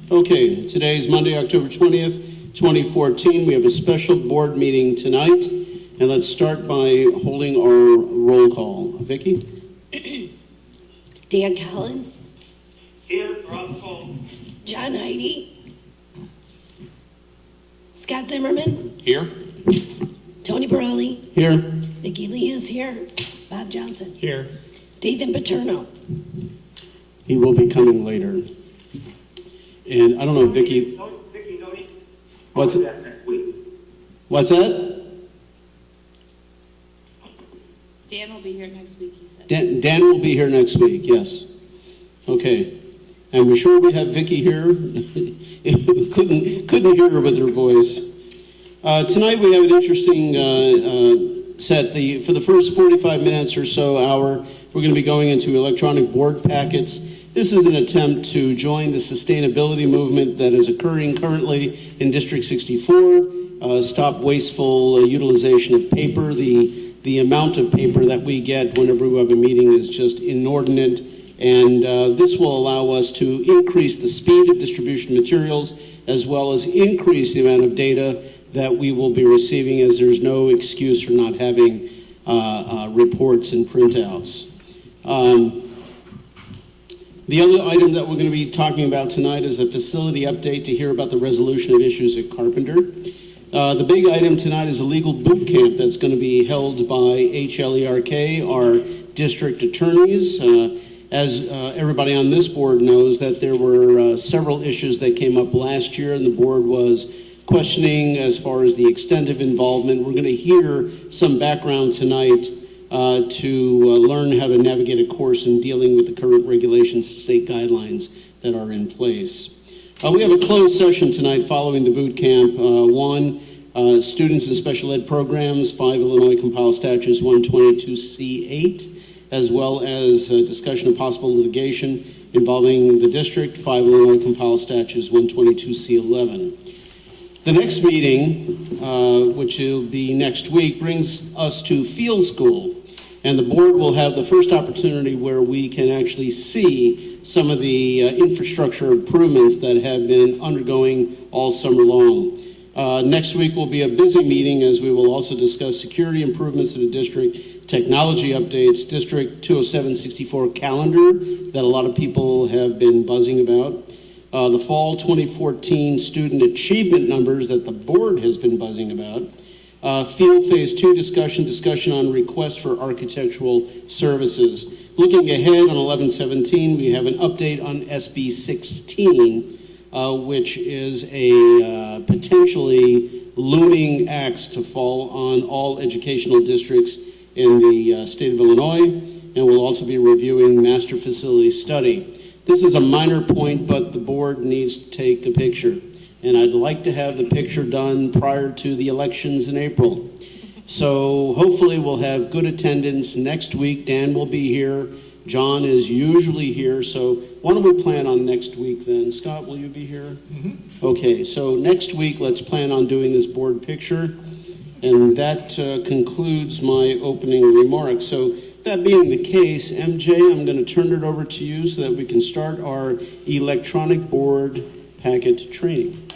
Okay, today is Monday, October 20th, 2014. We have a special board meeting tonight, and let's start by holding our roll call. Vicki? Dan Collins. Here, Rob Cole. John Heidi. Scott Zimmerman. Here. Tony Borelli. Here. Vicki Lee is here. Bob Johnson. Here. Dathan Paterno. He will be coming later. And I don't know, Vicki. Tony. What's that next week? What's that? Dan will be here next week, he said. Dan will be here next week, yes. Okay. And we're sure we have Vicki here. couldn't hear her with her voice. Tonight we have an interesting set. For the first 45 minutes or so, hour, we're going to be going into electronic board packets. This is an attempt to join the sustainability movement that is occurring currently in District 64. Stop wasteful utilization of paper. The amount of paper that we get whenever we have a meeting is just inordinate, and this will allow us to increase the speed of distribution materials as well as increase the amount of data that we will be receiving, as there's no excuse for not having reports and printouts. The other item that we're going to be talking about tonight is a facility update to hear about the resolution of issues at Carpenter. The big item tonight is a legal boot camp that's going to be held by HLERK, our district attorneys. As everybody on this board knows, that there were several issues that came up last year, and the board was questioning as far as the extent of involvement. We're going to hear some background tonight to learn how to navigate a course in dealing with the current regulations, state guidelines that are in place. We have a closed session tonight following the boot camp. One, students in special ed programs, 5 Illinois Compiled Statutes 122C8, as well as discussion of possible litigation involving the district, 5 Illinois Compiled Statutes 122C11. The next meeting, which will be next week, brings us to field school, and the board will have the first opportunity where we can actually see some of the infrastructure improvements that have been undergoing all summer long. Next week will be a busy meeting, as we will also discuss security improvements in the district, technology updates, District 20764 calendar that a lot of people have been buzzing about, the fall 2014 student achievement numbers that the board has been buzzing about, field phase 2 discussion on request for architectural services. Looking ahead on 11/17, we have an update on SB 16, which is a potentially looming axe to fall on all educational districts in the state of Illinois, and we'll also be reviewing master facility study. This is a minor point, but the board needs to take a picture, and I'd like to have the picture done prior to the elections in April. So hopefully we'll have good attendance next week. Dan will be here. John is usually here, so why don't we plan on next week then? Scott, will you be here? Mm-hmm. Okay, so next week let's plan on doing this board picture, and that concludes my opening remarks. So that being the case, MJ, I'm going to turn it over to you so that we can start our electronic board packet training.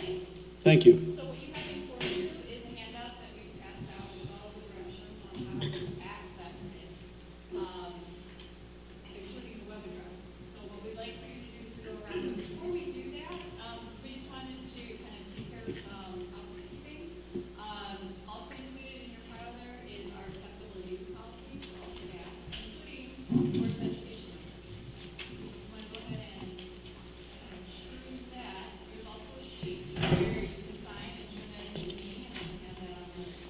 Thank you. So what you have before you is a handout that we passed out with all the directions on how to access it, including the web address. So what we'd like for you to do is go around. Before we do that, we just wanted to kind of take care of some housekeeping. Also included in your file there is our acceptable use policy for all staff, including Board of Education. You want to go ahead and choose that. There's also a sheet where you can sign and turn that into me, and I can have that on record.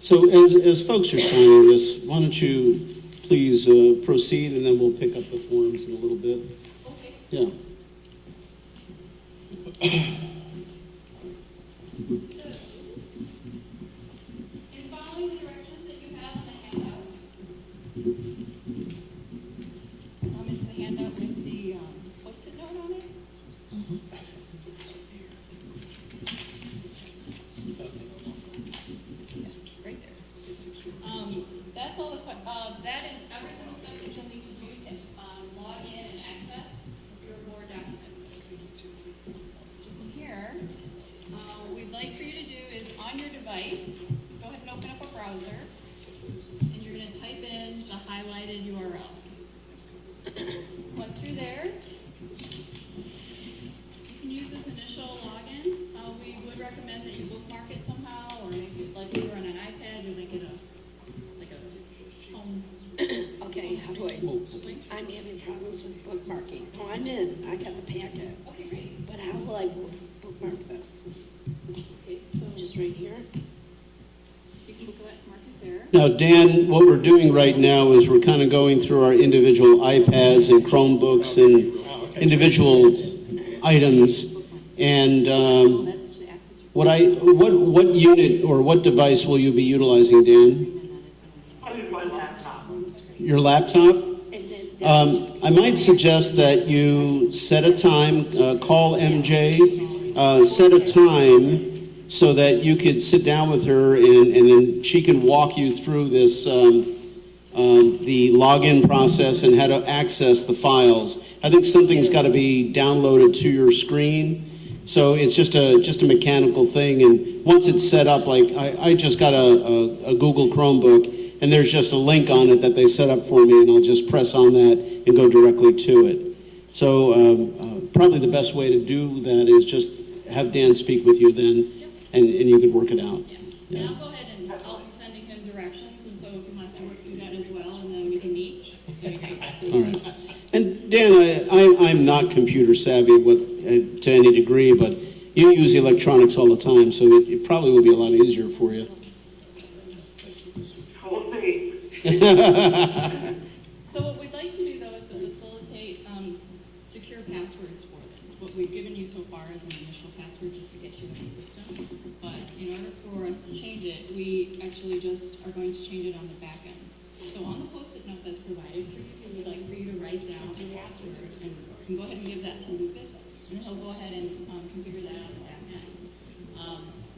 So as folks are signing this, why don't you please proceed, and then we'll pick up the forms in a little bit. Okay. Yeah. In following the directions that you have on the handout, it's the handout with the post-it note on it. Yes, right there. That's all that is every single step that you'll need to do to log in and access your board documents. So from here, what we'd like for you to do is on your device, go ahead and open up a browser, and you're going to type in the highlighted URL. Once you're there, you can use this initial login. We would recommend that you bookmark it somehow, or make it like if you're on an iPad, you make it a home. Okay, how do I, I'm having problems with bookmarking. Oh, I'm in, I got the packet. Okay, great. But how will I bookmark this? Okay, so Just right here? you can go ahead and mark it there. Now, Dan, what we're doing right now is we're kind of going through our individual iPads and Chromebooks and individual items. And That's to access what unit or what device will you be utilizing, Dan? I'll use my laptop. Your laptop? And then I might suggest that you set a time, call MJ, set a time so that you could sit down with her and then she can walk you through this, the login process and how to access the files. I think something's got to be downloaded to your screen. So it's just a mechanical thing. And once it's set up, like I just got a Google Chromebook, and there's just a link on it that they set up for me, and I'll just press on that and go directly to it. So probably the best way to do that is just have Dan speak with you then, and you could work it out. Yeah. And I'll go ahead and I'll be sending him directions, and so if he wants to work through that as well, and then we can meet. All right. And Dan, I'm not computer savvy to any degree, but you use electronics all the time, so it probably will be a lot easier for you. We'll see. So what we'd like to do, though, is to facilitate secure passwords for this. What we've given you so far is an initial password just to get you in the system. But in order for us to change it, we actually just are going to change it on the back end. So on the post-it note that's provided for you, we would like for you to write down the password. And you can go ahead and give that to Lucas, and he'll go ahead and configure that on the back end.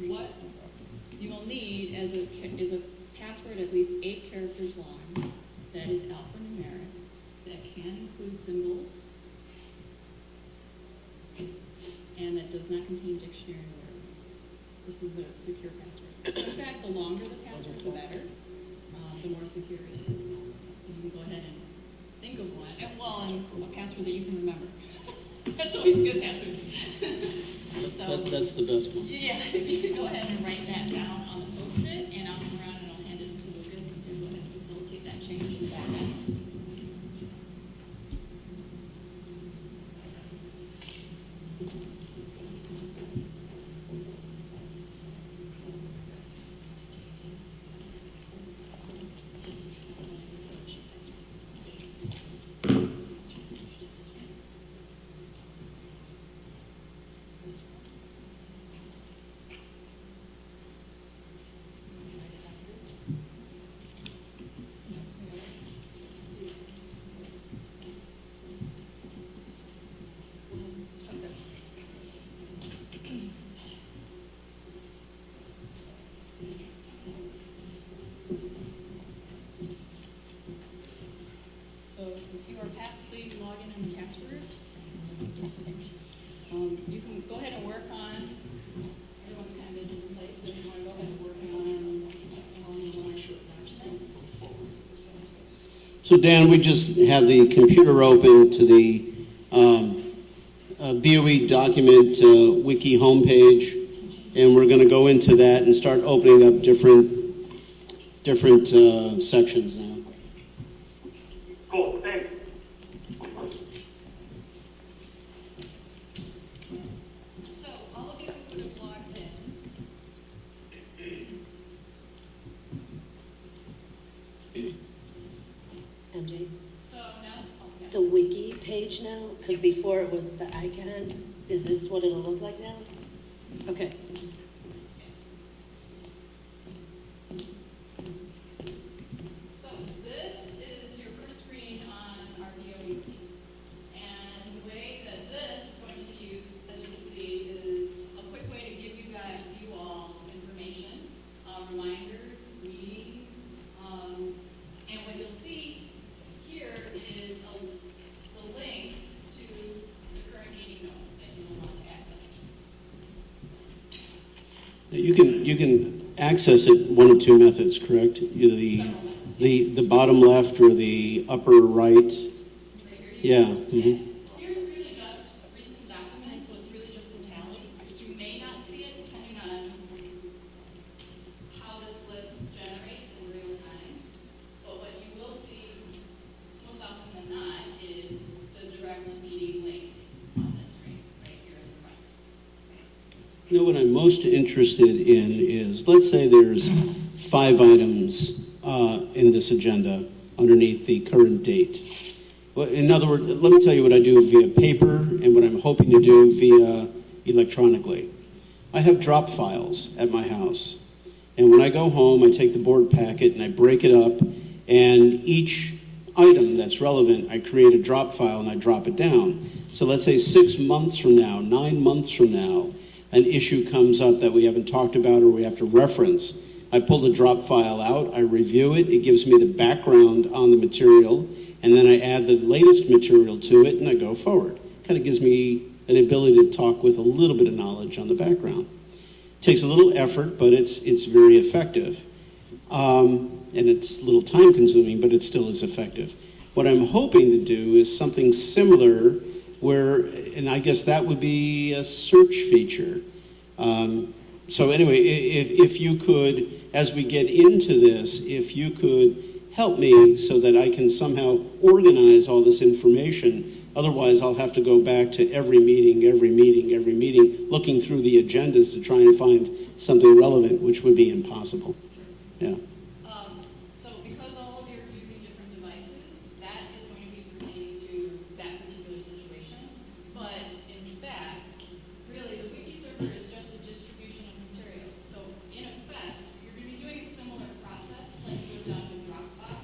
What you will need is a password at least 8 characters long that is alphanumeric, that can include symbols, and that does not contain dictionary words. This is a secure password. So in fact, the longer the password, the better, the more secure it is. So you can go ahead and think of one, and a password that you can remember. That's always a good password. So, That's the best one. yeah, if you could go ahead and write that down on the post-it, and I'll come around and I'll hand it to Lucas, and he'll go ahead and facilitate that change in the back end. So if you are past the login and the password, you can go ahead and work on, everyone's kind of in different place, but you want to go ahead and work on So Dan, we just have the computer open to the BOE document wiki homepage, and we're going to go into that and start opening up different sections now. Cool, thanks. So all of you who would have logged in. MJ, So now, the wiki page now, because before it was the icon. Is this what it'll look like now? Okay. So this is your first screen on our BOE. And the way that this is going to be used, as you can see, is a quick way to give you all information, reminders, meetings, and what you'll see here is the link to the current meeting notes that you will want to access. You can access it one of two methods, correct? Either the bottom left or the upper right. Yeah. Mm-hmm. Here's really just recent documents, so it's really just in tally. You may not see it depending on how this list generates in real time, but what you will see most often than not is the direct meeting link on this screen right here in the front. You know what I'm most interested in is, let's say there's 5 items in this agenda underneath the current date. Well, in other words, let me tell you what I do via paper and what I'm hoping to do via electronically. I have drop files at my house. And when I go home, I take the board packet and I break it up, and each item that's relevant, I create a drop file and I drop it down. So let's say 6 months from now, 9 months from now, an issue comes up that we haven't talked about or we have to reference. I pull the drop file out, I review it, it gives me the background on the material, and then I add the latest material to it and I go forward. Kind of gives me an ability to talk with a little bit of knowledge on the background. Takes a little effort, but it's very effective. And it's a little time consuming, but it still is effective. What I'm hoping to do is something similar where, and I guess that would be a search feature. So anyway, if you could, as we get into this, if you could help me so that I can somehow organize all this information. Otherwise, I'll have to go back to every meeting, looking through the agendas to try and find something relevant, which would be impossible. Yeah. So because all of you are using different devices, that is going to be pertaining to that particular situation. But in fact, really the wiki server is just a distribution of materials. So in effect, you're going to be doing a similar process like you have done with Dropbox.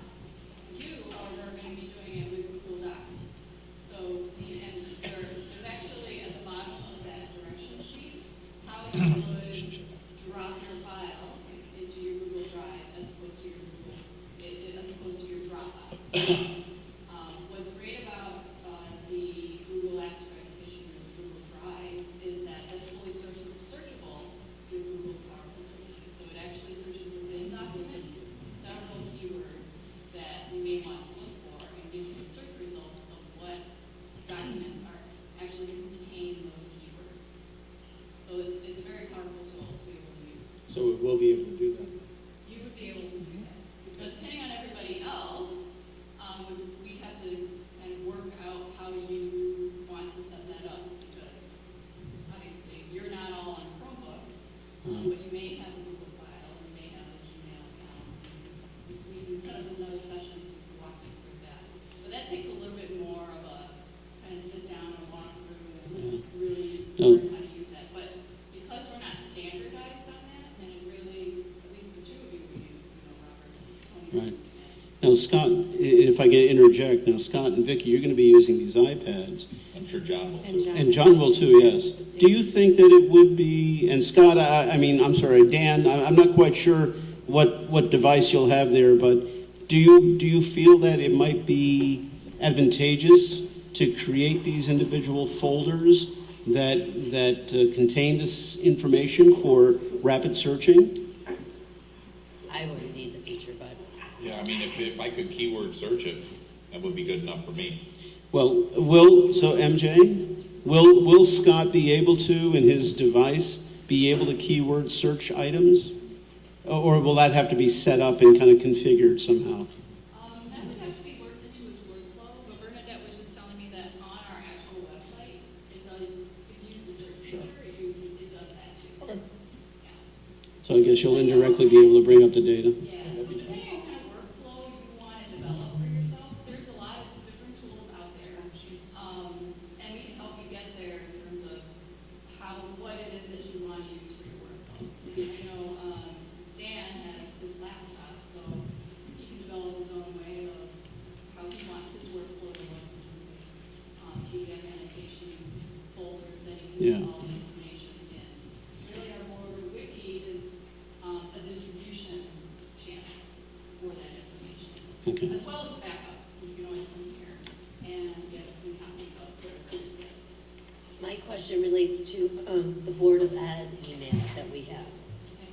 You, however, are going to be doing it with Google Docs. So there's actually at the bottom of that direction sheet how you would drop your files into your Google Drive as opposed to your Dropbox. What's great about the Google Abstract edition of Google Drive is that that's fully searchable with Google's powerful search. So it actually searches within documents several keywords that you may want to look for and gives you the search results of what documents are actually contain those keywords. So it's a very powerful tool to be able to use. So we'll be able to do that. You would be able to do that. But depending on everybody else, we'd have to kind of work out how you want to set that up, because obviously you're not all on Chromebooks, but you may have a Google file, you may have a Gmail account. We can set up another session so we can walk you through that. But that takes a little bit more of a kind of sit down and walk through and really learn how to use that. But because we're not standardized on that, and it really, at least the two of you, Robert, Tony, Right. Now, Scott, if I can interject, now Scott and Vicki, you're going to be using these iPads. I'm sure John will. And John. And John will too, yes. Do you think that it would be, and Scott, I'm sorry, Dan, I'm not quite sure what device you'll have there, but do you feel that it might be advantageous to create these individual folders that contain this information for rapid searching? I wouldn't need the feature, but Yeah, I mean, if I could keyword search it, that would be good enough for me. Well, MJ, will Scott be able to, in his device, be able to keyword search items? Or will that have to be set up and kind of configured somehow? that would have to be worked into its workflow, but Bernadette was just telling me that on our actual website, it does, if you use the search feature, it does that too. Okay. Yeah. So I guess you'll indirectly be able to bring up the data. Yeah, so depending on kind of workflow you want to develop for yourself, there's a lot of different tools out there. And we can help you get there in terms of to, the Board of Ed email that we have. Okay,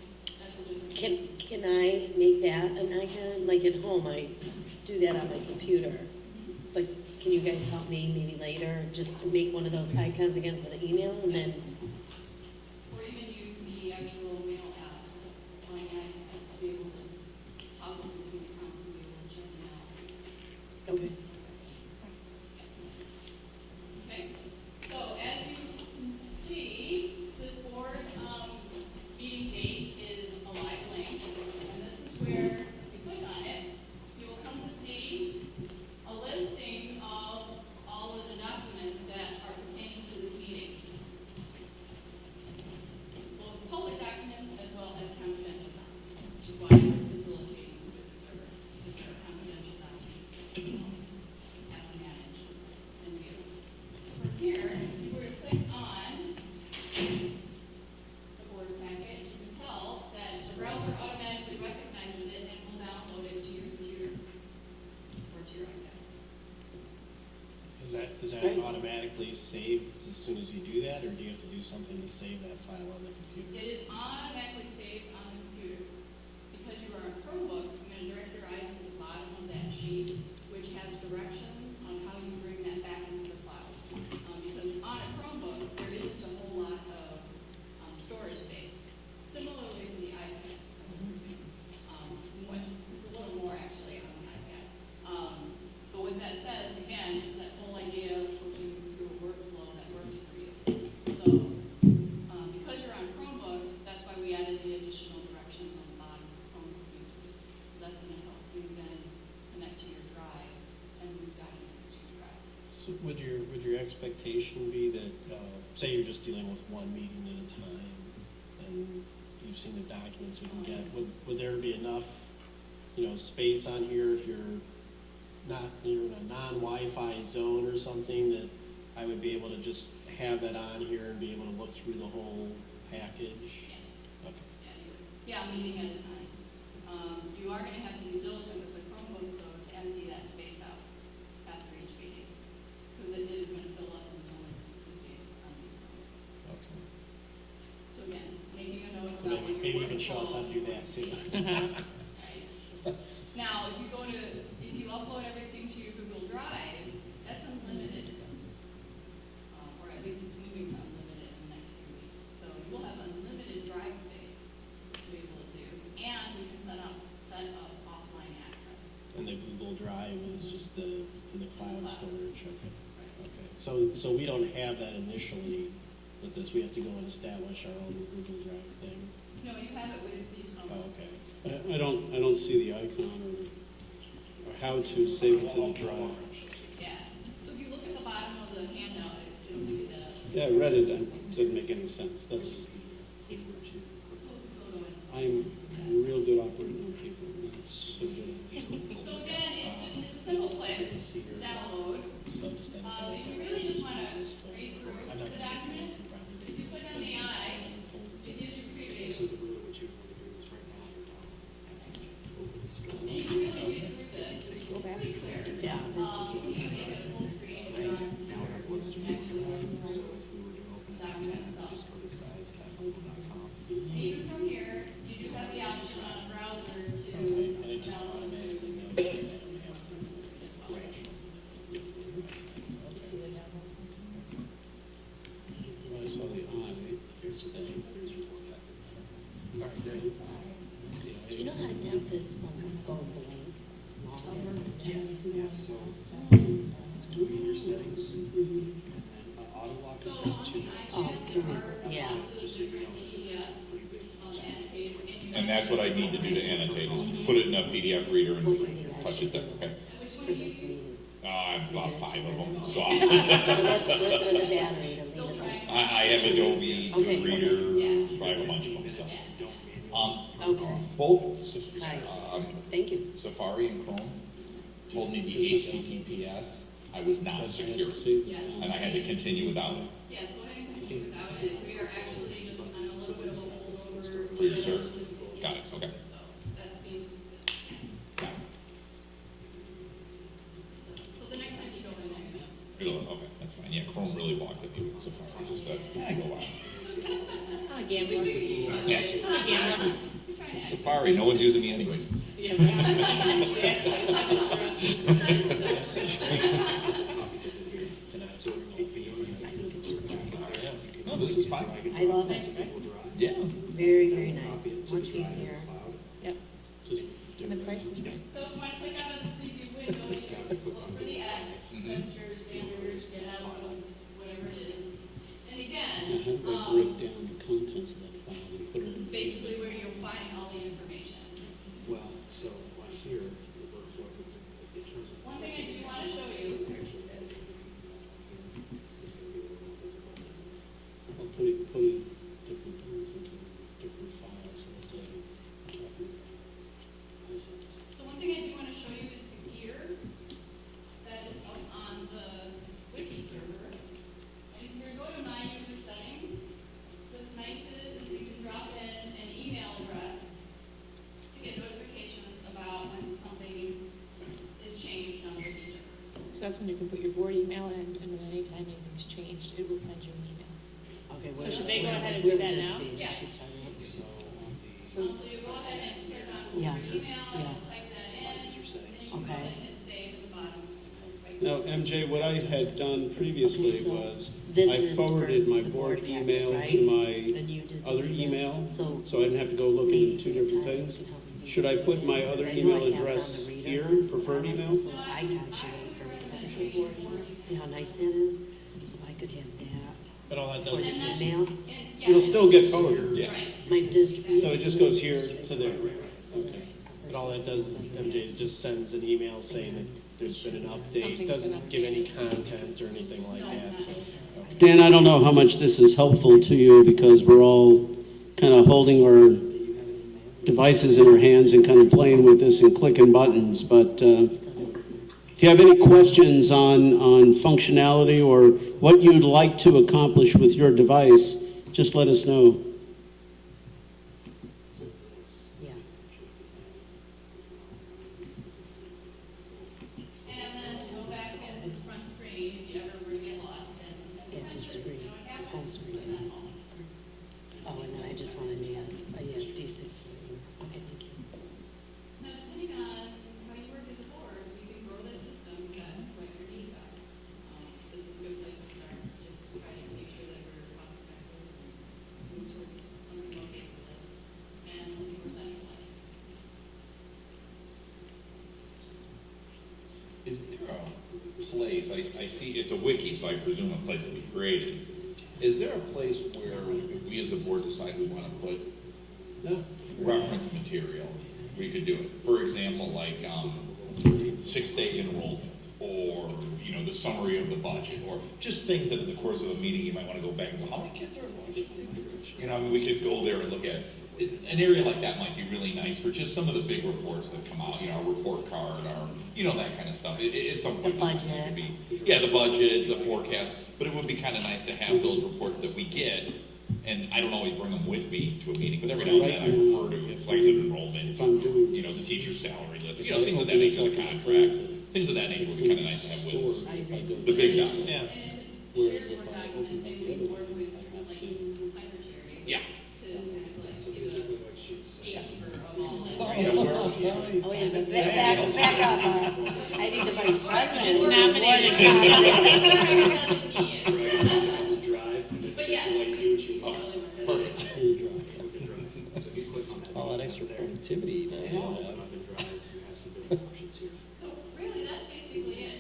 absolutely. Can I make that an icon? Like at home, I do that on my computer. But can you guys help me maybe later? Just make one of those icons again for the email and then, Or even use the actual mail app on the iPad to be able to toggle between accounts and be able to check them out. okay. Okay, so as you can see, this board meeting date is a live link, and this is where, if you click on it, you will come to see a listing of all of the documents that are pertaining to this meeting. Both public documents as well as confidential documents, which is why we're facilitating this with the server, because there are confidential documents that we have to manage and view. From here, if you were to click on the board packet, you can tell that the browser automatically recognizes it and will download it to your computer or to your iPad. Is that automatically saved as soon as you do that, or do you have to do something to save that file on the computer? It is automatically saved on the computer. Because you are on Chromebooks, I'm going to direct your eyes to the bottom of that sheet, which has directions on how you bring that back into the cloud. Because on a Chromebook, there isn't a whole lot of storage space. Similarly to the iPad. It's a little more actually on the iPad. But with that said, again, it's that whole idea of working through a workflow that works for you. So, because you're on Chromebooks, that's why we added the additional directions on the bottom for Chromebook users. That's going to help you then connect to your drive and move documents to your drive. So would your expectation be that, say you're just dealing with one meeting at a time, and you've seen the documents we can get, would there be enough, space on here if you're in a non-Wi-Fi zone or something, that I would be able to just have that on here and be able to look through the whole package? Yeah. Okay. Yeah, a meeting at a time. You are going to have to be diligent with the Chromebooks though to empty that space out after each meeting, because it is going to fill up until it's 60 days on these Chromebooks. Okay. So again, making a note So about maybe you can show us how to do that too. Right. Now, if you upload everything to your Google Drive, that's unlimited. Or at least it's moving to unlimited in the next few weeks. So you will have unlimited drive space to be able to do, and we can set up offline access. And the Google Drive is just in the cloud storage, okay. Right. Okay, so we don't have that initially with this, we have to go and establish our own Google Drive thing? No, you have it with these Oh, Chromebooks. okay. I don't see the icon or how to save it to the drive. Yeah. So if you look at the bottom of the handout, it'll give you the. Yeah, I read it, that doesn't make any sense. That's, I'm real good operating on people, that's so good. So again, it's a simple click to download. So just If you really just want to read through the document, if you click on the eye, it gives you preview. And you can really read through this. It's Go back. pretty clear. Yeah, this is You can make it full screen. Document itself. And even from here, you do have the option on a browser to and it just download automatically knows to. that I don't have to do as well. I saw the eye. Here's the thing. All right, great. Do you know how to get this go blank? So go in your settings, and then auto lock is So set on to the Oh, iPad, can there are we- yeah. responses that are PDF, annotated, and you And that's what I need to do to annotate, is put it in a PDF reader and touch it there, okay? Which one For do you this use? meeting. About 5 of them, so So that's the battery to leave it Still on. trying. I have Adobe Okay. Reader, I have a bunch of them, so. Okay, Both Right. um, thank you. Safari and Chrome told me the HTTPS, I was not secure, and I had to continue without it. Yes, go ahead and continue without it. We are actually just on a little bit of a holdover. For your cert. Got it, okay. So that's being, Got it. so the next time you go in there, Okay, that's fine. Yeah, Chrome really walked at me with Safari. Just said, go on. gambler. Yeah. I'm a gambler. Safari, no one's using me anyways. No, this is fine. I love it. Yeah. Very, very nice. Much easier. Yep. And the price is right. So if I click out of the preview window, you look for the X, that's your standard, whatever it is. And again, How do I break down the contents of that file and put this it is in? basically where you'll find all the information. Well, so here, in terms of. One thing I do want to show you, Actually editing. Is going to be a little bit difficult. I'll putting different things into different files, so let's say, so one thing I do want to show you is the gear that is up on the wiki server. And if you go to My User Settings, what's nice is you can drop in an email address to get notifications about when something is changed on the wiki server. So that's when you can put your board email in, and then anytime anything's changed, it will send you an email. Okay, So should they go ahead and do that now? Yeah. She's talking about. So on the. So you go ahead and click on Yeah. your email, Yeah. type that in, and then you can go Okay. ahead and hit save at the bottom. Right Now, MJ, what I had done previously Okay, so was, this I is forwarded for my the board packet, email right? to my Then you did the other email, So so I didn't have to go looking maybe at two different time things. you can help me do Should I that. put my other I know email I have it on address the reader here, list, preferred but I email? have this little icon showing for everything. See how nice that is? So I could have that But all that for does the is just, email, And, yeah, It'll still get forwarded. Yeah. my distribution. So it just goes here to there. Okay. but all that does is, MJ, just sends an email saying that there's been an update, Something's been doesn't give any content or anything like that, so. Dan, I don't know how much this is helpful to you because we're all kind of holding our devices in our hands and kind of playing with this and clicking buttons, but if you have any questions on functionality or what you'd like to accomplish with your device, just let us know. Yeah. and then to go back into the front screen, if you ever were to get lost in the Yeah, front just screen, screen, you know what happens? home screen. Put that home. Oh, and then I just want to add, D6. Okay, thank you. Now, depending on how you work as a board, you can grow that system to what your needs are. This is a good place to start, just try to make sure that we're cost effective and move towards something more paperless and something more centralized. Is there a place, I see, it's a wiki, so I presume a place that we created. Is there a place where if we as a board decide we want to put reference material, we could do it? For example, like 6-day enrollment, or, you know, the summary of the budget, or just things that in the course of a meeting you might want to go back and go, how many kids are involved? You know, I mean, we could go there and look at it. An area like that might be really nice for just some of the big reports that come out, you know, our report card, our, you know, that kind of stuff. It's some The point. budget. It could be, yeah, the budget, the forecast, but it would be kind of nice to have those reports that we get, and I don't always bring them with me to a meeting, but every now and then I refer to, like I said, enrollment, you know, the teacher's salary list, you know, things of that nature, the contract, things of that nature would be kind of nice to have with us. The big docs. Yeah. And shared Word documents, maybe we can work with, like, the secretary. Yeah. To kind of like do a gatekeeper of all that. Oh, yeah, but back up. I think the vice president Just would be nominated. more than But yes. Perfect. All that extra productivity, So really, that's basically it.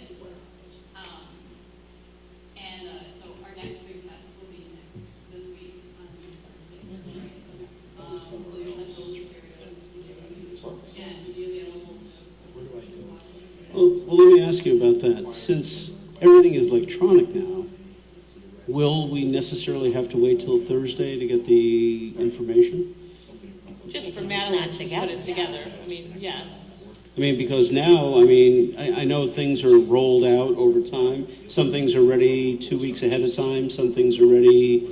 So our next big test will be this week on Thursday. Right? So you'll have those materials and be available. Well, let me ask you about that. Since everything is electronic now, will we necessarily have to wait till Thursday to get the information? Just for Because it's Madeline not to put together. it together. I mean, yes. I mean, because now, I mean, I know things are rolled out over time. Some things are ready 2 weeks ahead of time. Some things are ready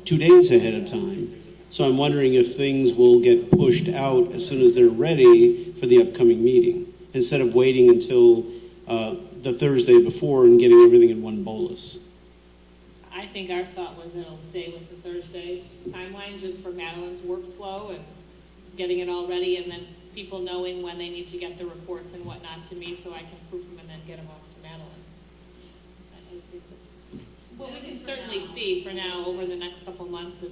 2 days ahead of time. So I'm wondering if things will get pushed out as soon as they're ready for the upcoming meeting, instead of waiting until the Thursday before and getting everything in one bolus. I think our thought was that it'll stay with the Thursday timeline, just for Madeline's workflow and getting it all ready, and then people knowing when they need to get the reports and whatnot to me, so I can proof them and then get them off to Madeline. Well, we can certainly see for now, over the next couple months, if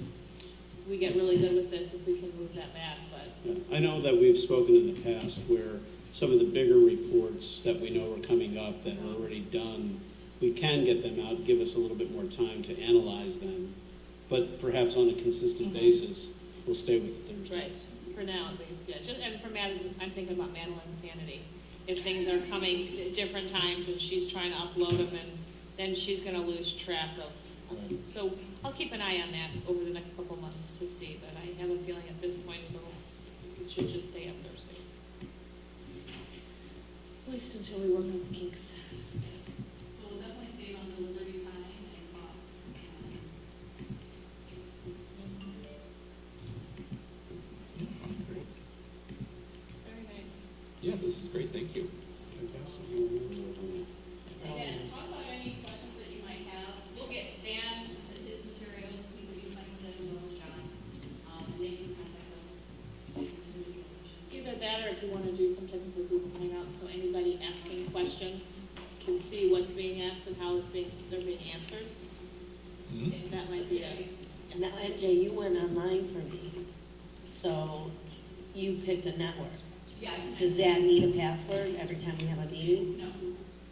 we get really good with this, if we can move that back, but. I know that we've spoken in the past where some of the bigger reports that we know are coming up that are already done, we can get them out, give us a little bit more time to analyze them, but perhaps on a consistent basis, we'll stay with the Thursday. Right, for now at least, yeah. And for Madeline, I'm thinking about Madeline's sanity. If things are coming at different times and she's trying to upload them, and then she's gonna lose track of. So I'll keep an eye on that over the next couple months to see, but I have a feeling at this point it should just stay on Thursdays. At least until we work out the kinks. So we'll definitely save on delivery time and costs. Very nice. Yeah, this is great, thank you. Again, also any questions that you might have, we'll get Dan his materials, we will use my as well as John, and they can contact us. Either that, or if you want to do some type of a Google Hangout, so anybody asking questions can see what's being asked and how they're being answered. Mhm. That might be a. Now, MJ, you went online for me, so you picked a network. Yeah, Does that need a password every time we have a meeting? no.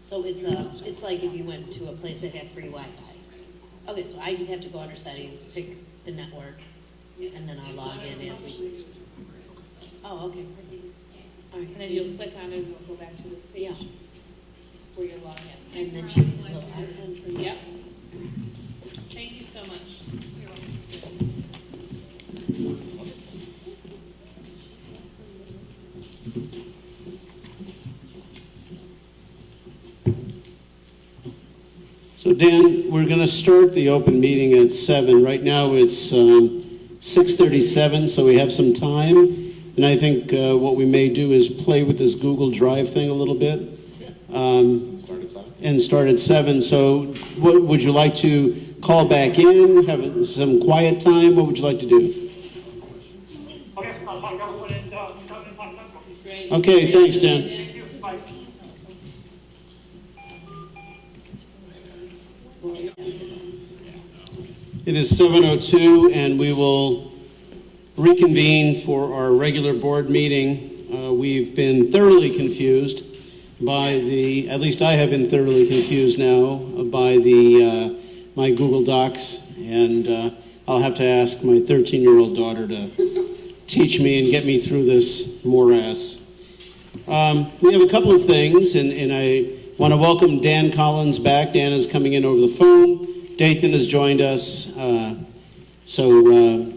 So it's like if you went to a place that had free Wi-Fi. Okay, so I just have to go under settings, pick the network, and then I'll log in as we. Oh, okay. All right. And then you'll click on it and it'll go back to this page. Yeah. Where you're logging in. And then choose the little icon for me. Yep. Thank you so much. You're welcome. So Dan, we're going to start the open meeting at 7. Right now it's 6:37, so we have some time. And I think what we may do is play with this Google Drive thing a little bit. Start at 7? And start at 7. So what would you like to call back in, have some quiet time? What would you like to do? Okay, I'll talk about it, Great. Okay, thanks, Dan. Thank you, bye. It is 7:02, and we will reconvene for our regular board meeting. We've been thoroughly confused by at least I have been thoroughly confused now by my Google Docs, and I'll have to ask my 13-year-old daughter to teach me and get me through this morass. We have a couple of things, and I want to welcome Dan Collins back. Dan is coming in over the phone. Dathan has joined us.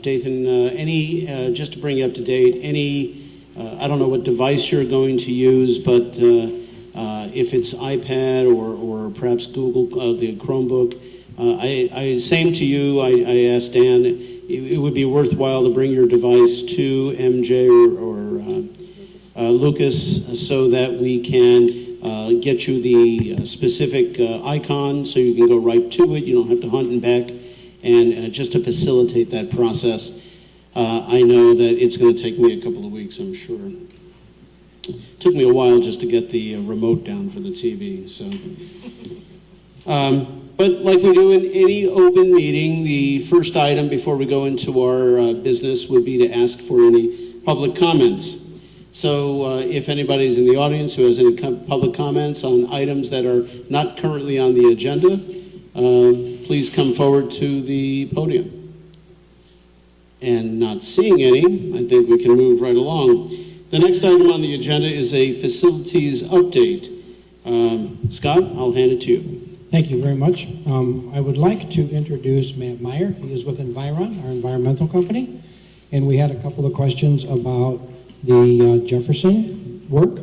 Dathan, just to bring you up to date, I don't know what device you're going to use, but if it's iPad or perhaps Google, the Chromebook, same to you, I asked Dan, it would be worthwhile to bring your device to MJ or Lucas so that we can get you the specific icon so you can go right to it. You don't have to hunt and back, and just to facilitate that process. I know that it's going to take me a couple of weeks, I'm sure. It took me a while just to get the remote down for the TV. So, but like we do in any open meeting, the first item before we go into our business would be to ask for any public comments. So if anybody's in the audience who has any public comments on items that are not currently on the agenda, please come forward to the podium. And not seeing any, I think we can move right along. The next item on the agenda is a facilities update. Scott, I'll hand it to you. Thank you very much. I would like to introduce Matt Meyer. He is with Environ, our environmental company. And we had a couple of questions about the Jefferson work.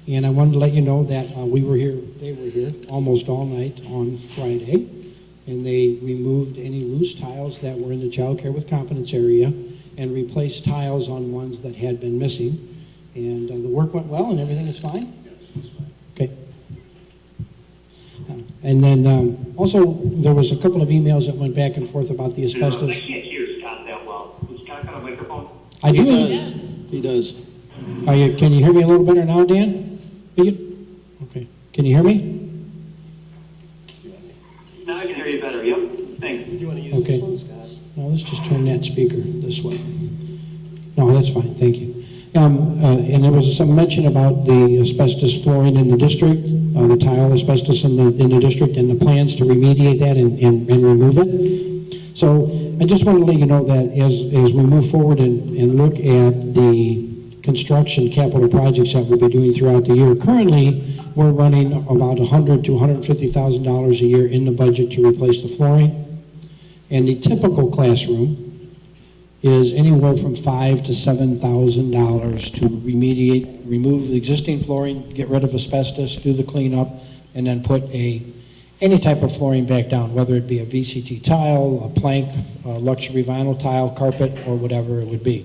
And I wanted to let you know that they were here almost all night on Friday. And they removed any loose tiles that were in the child care with competence area and replaced tiles on ones that had been missing. And the work went well and everything is fine? Okay. And then also, there was a couple of emails that went back and forth about the I asbestos. can't hear Scott that well. Does Scott got a microphone? I He do. does. He does. Can you hear me a little better now, Dan? Okay. Can you hear me? Now I can hear you better, yep. Thanks. Do you want to use Okay. this one, Scott? No, let's just turn that speaker this way. No, that's fine, thank you. And there was some mention about the asbestos flooring in the district, the tile asbestos in the district, and the plans to remediate that and remove it. So I just want to let you know that as we move forward and look at the construction capital projects that we'll be doing throughout the year, currently we're running about $100,000 to $150,000 a year in the budget to replace the flooring. And the typical classroom is anywhere from $5,000 to $7,000 to remove the existing flooring, get rid of asbestos, do the cleanup, and then put any type of flooring back down, whether it be a VCT tile, a plank, a luxury vinyl tile, carpet, or whatever it would be.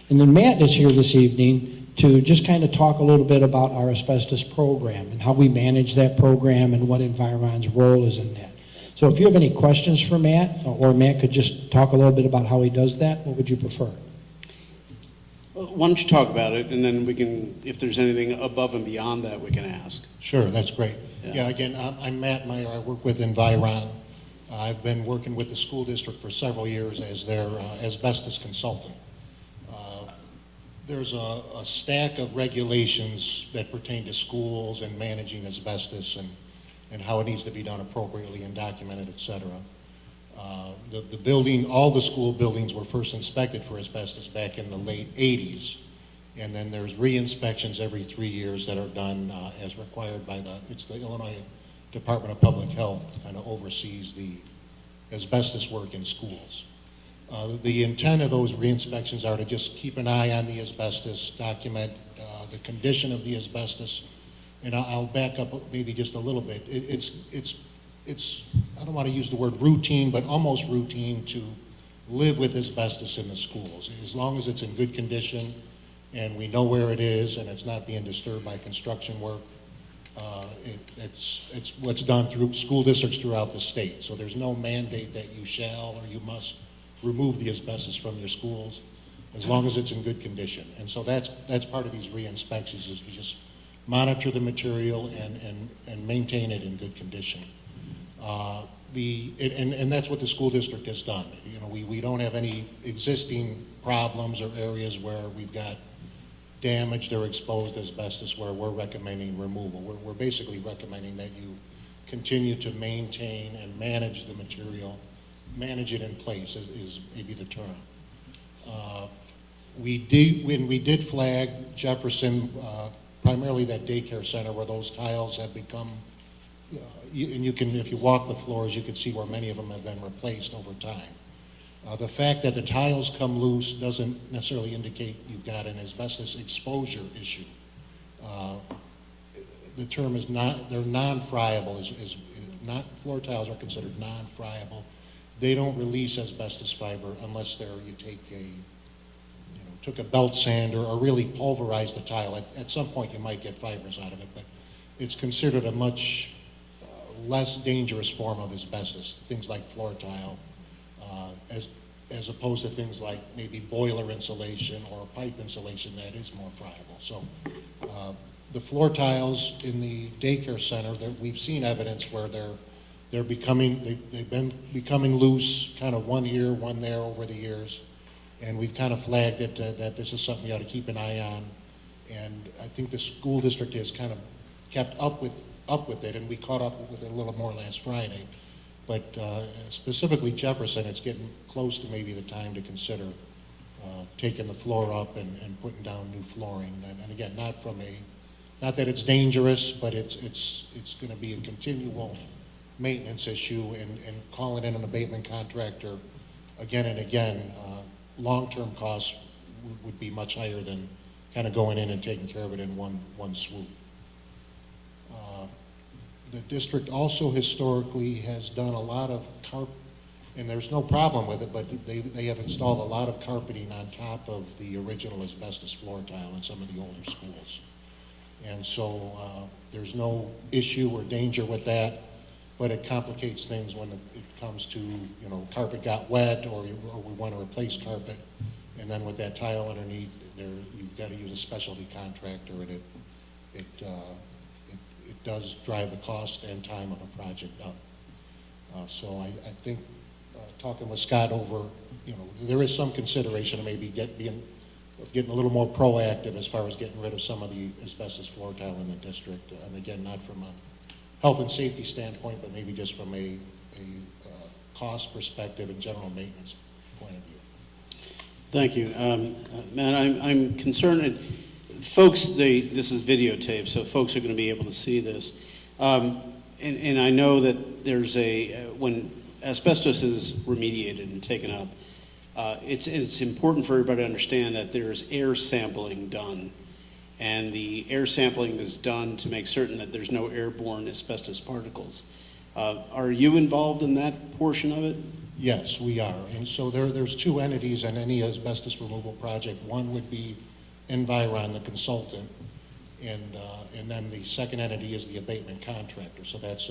And then Matt is here this evening to just kind of talk a little bit about our asbestos program and how we manage that program and what Environ's role is in that. So if you have any questions for Matt, or Matt could just talk a little bit about how he does that, what would you prefer? Well, why don't you talk about it, and then we can, if there's anything above and beyond that, we can ask. Sure, that's great. Yeah. Yeah, again, I'm Matt Meyer. I work with Environ. I've been working with the school district for several years as their asbestos consultant. There's a stack of regulations that pertain to schools and managing asbestos and how it needs to be done appropriately and documented, et cetera. The building, all the school buildings were first inspected for asbestos back in the late 80s. And then there's re-inspections every 3 years that are done as required by the Illinois Department of Public Health kind of oversees the asbestos work in schools. The intent of those re-inspections are to just keep an eye on the asbestos, document the condition of the asbestos, and I'll back up maybe just a little bit. It's I don't want to use the word routine, but almost routine to live with asbestos in the schools. As long as it's in good condition and we know where it is and it's not being disturbed by construction work, it's what's done through school districts throughout the state. So there's no mandate that you shall or you must remove the asbestos from your schools as long as it's in good condition. And so that's part of these re-inspections, is we just monitor the material and maintain it in good condition. And that's what the school district has done. You know, we don't have any existing problems or areas where we've got damaged or exposed asbestos where we're recommending removal. We're basically recommending that you continue to maintain and manage the material, manage it in place is maybe the term. When we did flag Jefferson, primarily that daycare center where those tiles have become, and you can, if you walk the floors, you can see where many of them have been replaced over time. The fact that the tiles come loose doesn't necessarily indicate you've got an asbestos exposure issue. The term is not, they're non-friable, floor tiles are considered non-friable. They don't release asbestos fiber unless you take took a belt sander or really pulverize the tile. At some point you might get fibers out of it, but it's considered a much less dangerous form of asbestos, things like floor tile, as opposed to things like maybe boiler insulation or pipe insulation that is more friable. So the floor tiles in the daycare center, we've seen evidence where they've been becoming loose, kind of one here, one there over the years, and we've kind of flagged it that this is something you ought to keep an eye on. And I think the school district has kind of kept up with it, and we caught up with it a little more last Friday. But specifically Jefferson, it's getting close to maybe the time to consider taking the floor up and putting down new flooring. And again, not that it's dangerous, but it's going to be a continual maintenance issue, and calling in an abatement contractor again and again, long-term costs would be much higher than kind of going in and taking care of it in one swoop. The district also historically has done a lot of and there's no problem with it, but they have installed a lot of carpeting on top of the original asbestos floor tile in some of the older schools. And so there's no issue or danger with that. but it complicates things when it comes to, you know, carpet got wet, or we want to replace carpet, and then with that tile underneath, you've got to use a specialty contractor, and it does drive the cost and time of a project up. So I think, talking with Scott over, you know, there is some consideration of maybe getting a little more proactive as far as getting rid of some of the asbestos floor tile in the district. And again, not from a health and safety standpoint, but maybe just from a cost perspective and general maintenance point of view. Thank you. Man, I'm concerned. Folks, this is videotape, so folks are going to be able to see this. And I know that there's when asbestos is remediated and taken up, it's important for everybody to understand that there's air sampling done. And the air sampling is done to make certain that there's no airborne asbestos particles. Are you involved in that portion of it? Yes, we are. And so there's two entities in any asbestos removal project. One would be Environ, the consultant, and then the second entity is the abatement contractor. So that's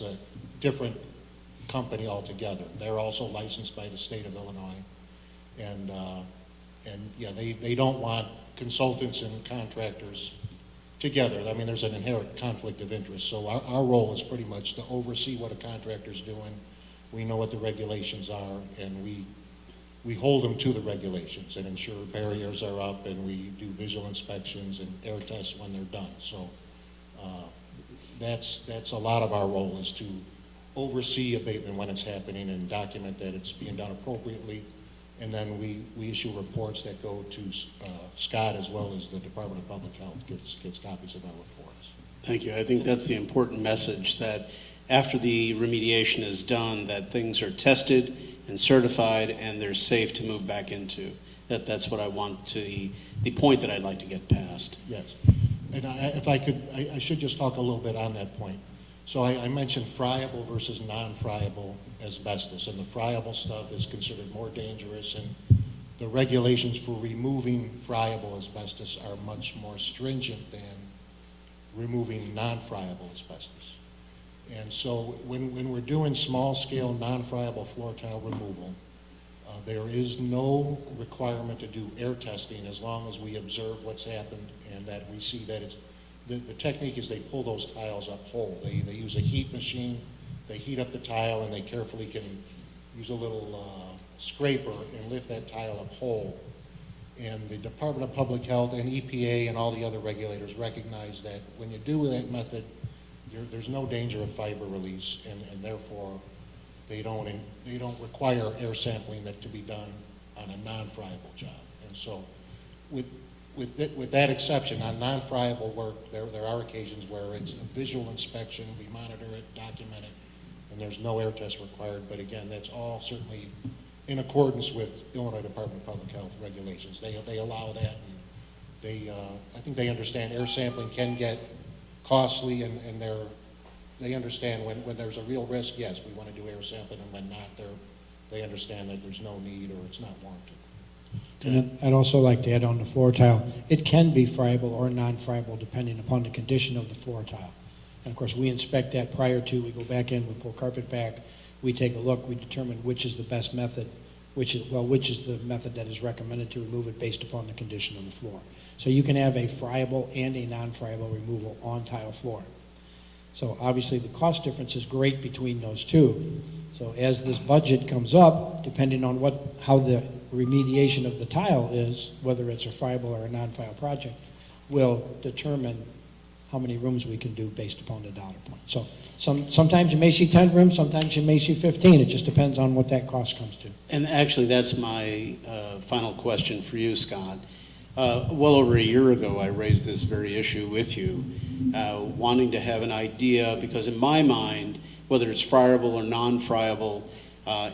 a different company altogether. They're also licensed by the state of Illinois, and yeah, they don't want consultants and contractors together. I mean, there's an inherent conflict of interest. So our role is pretty much to oversee what a contractor's doing. We know what the regulations are, and we hold them to the regulations and ensure barriers are up, and we do visual inspections and air tests when they're done. So that's a lot of our role, is to oversee abatement when it's happening and document that it's being done appropriately. And then we issue reports that go to Scott as well as the Department of Public Health gets copies of our reports. Thank you. I think that's the important message, that after the remediation is done, that things are tested and certified and they're safe to move back into. That's what I want to, the point that I'd like to get past. Yes. And if I could, I should just talk a little bit on that point. So I mentioned friable versus non-friable asbestos, and the friable stuff is considered more dangerous, and the regulations for removing friable asbestos are much more stringent than removing non-friable asbestos. And so when we're doing small-scale non-friable floor tile removal, there is no requirement to do air testing as long as we observe what's happened and that we see that it's, the technique is they pull those tiles up whole. They use a heat machine, they heat up the tile, and they carefully can use a little scraper and lift that tile up whole. And the Department of Public Health and EPA and all the other regulators recognize that when you do that method, there's no danger of fiber release, and therefore they don't require air sampling that to be done on a non-friable job. And so with that exception, on non-friable work, there are occasions where it's a visual inspection, we monitor it, document it, and there's no air test required. But again, that's all certainly in accordance with Illinois Department of Public Health regulations. They allow that, and I think they understand air sampling can get costly, and they understand when there's a real risk, yes, we want to do air sampling, and when not, they understand that there's no need or it's not warranted. And I'd also like to add on the floor tile, it can be friable or non-friable depending upon the condition of the floor tile. And of course, we inspect that prior to, we go back in, we pull carpet back, we take a look, we determine which is the best method, which is the method that is recommended to remove it based upon the condition of the floor. So you can have a friable and a non-friable removal on tile floor. So obviously the cost difference is great between those two. So as this budget comes up, depending on how the remediation of the tile is, whether it's a friable or a non-friable project, will determine how many rooms we can do based upon the dollar point. So sometimes you may see 10 rooms, sometimes you may see 15. It just depends on what that cost comes to. And actually, that's my final question for you, Scott. Well over a year ago, I raised this very issue with you, wanting to have an idea, because in my mind, whether it's friable or non-friable,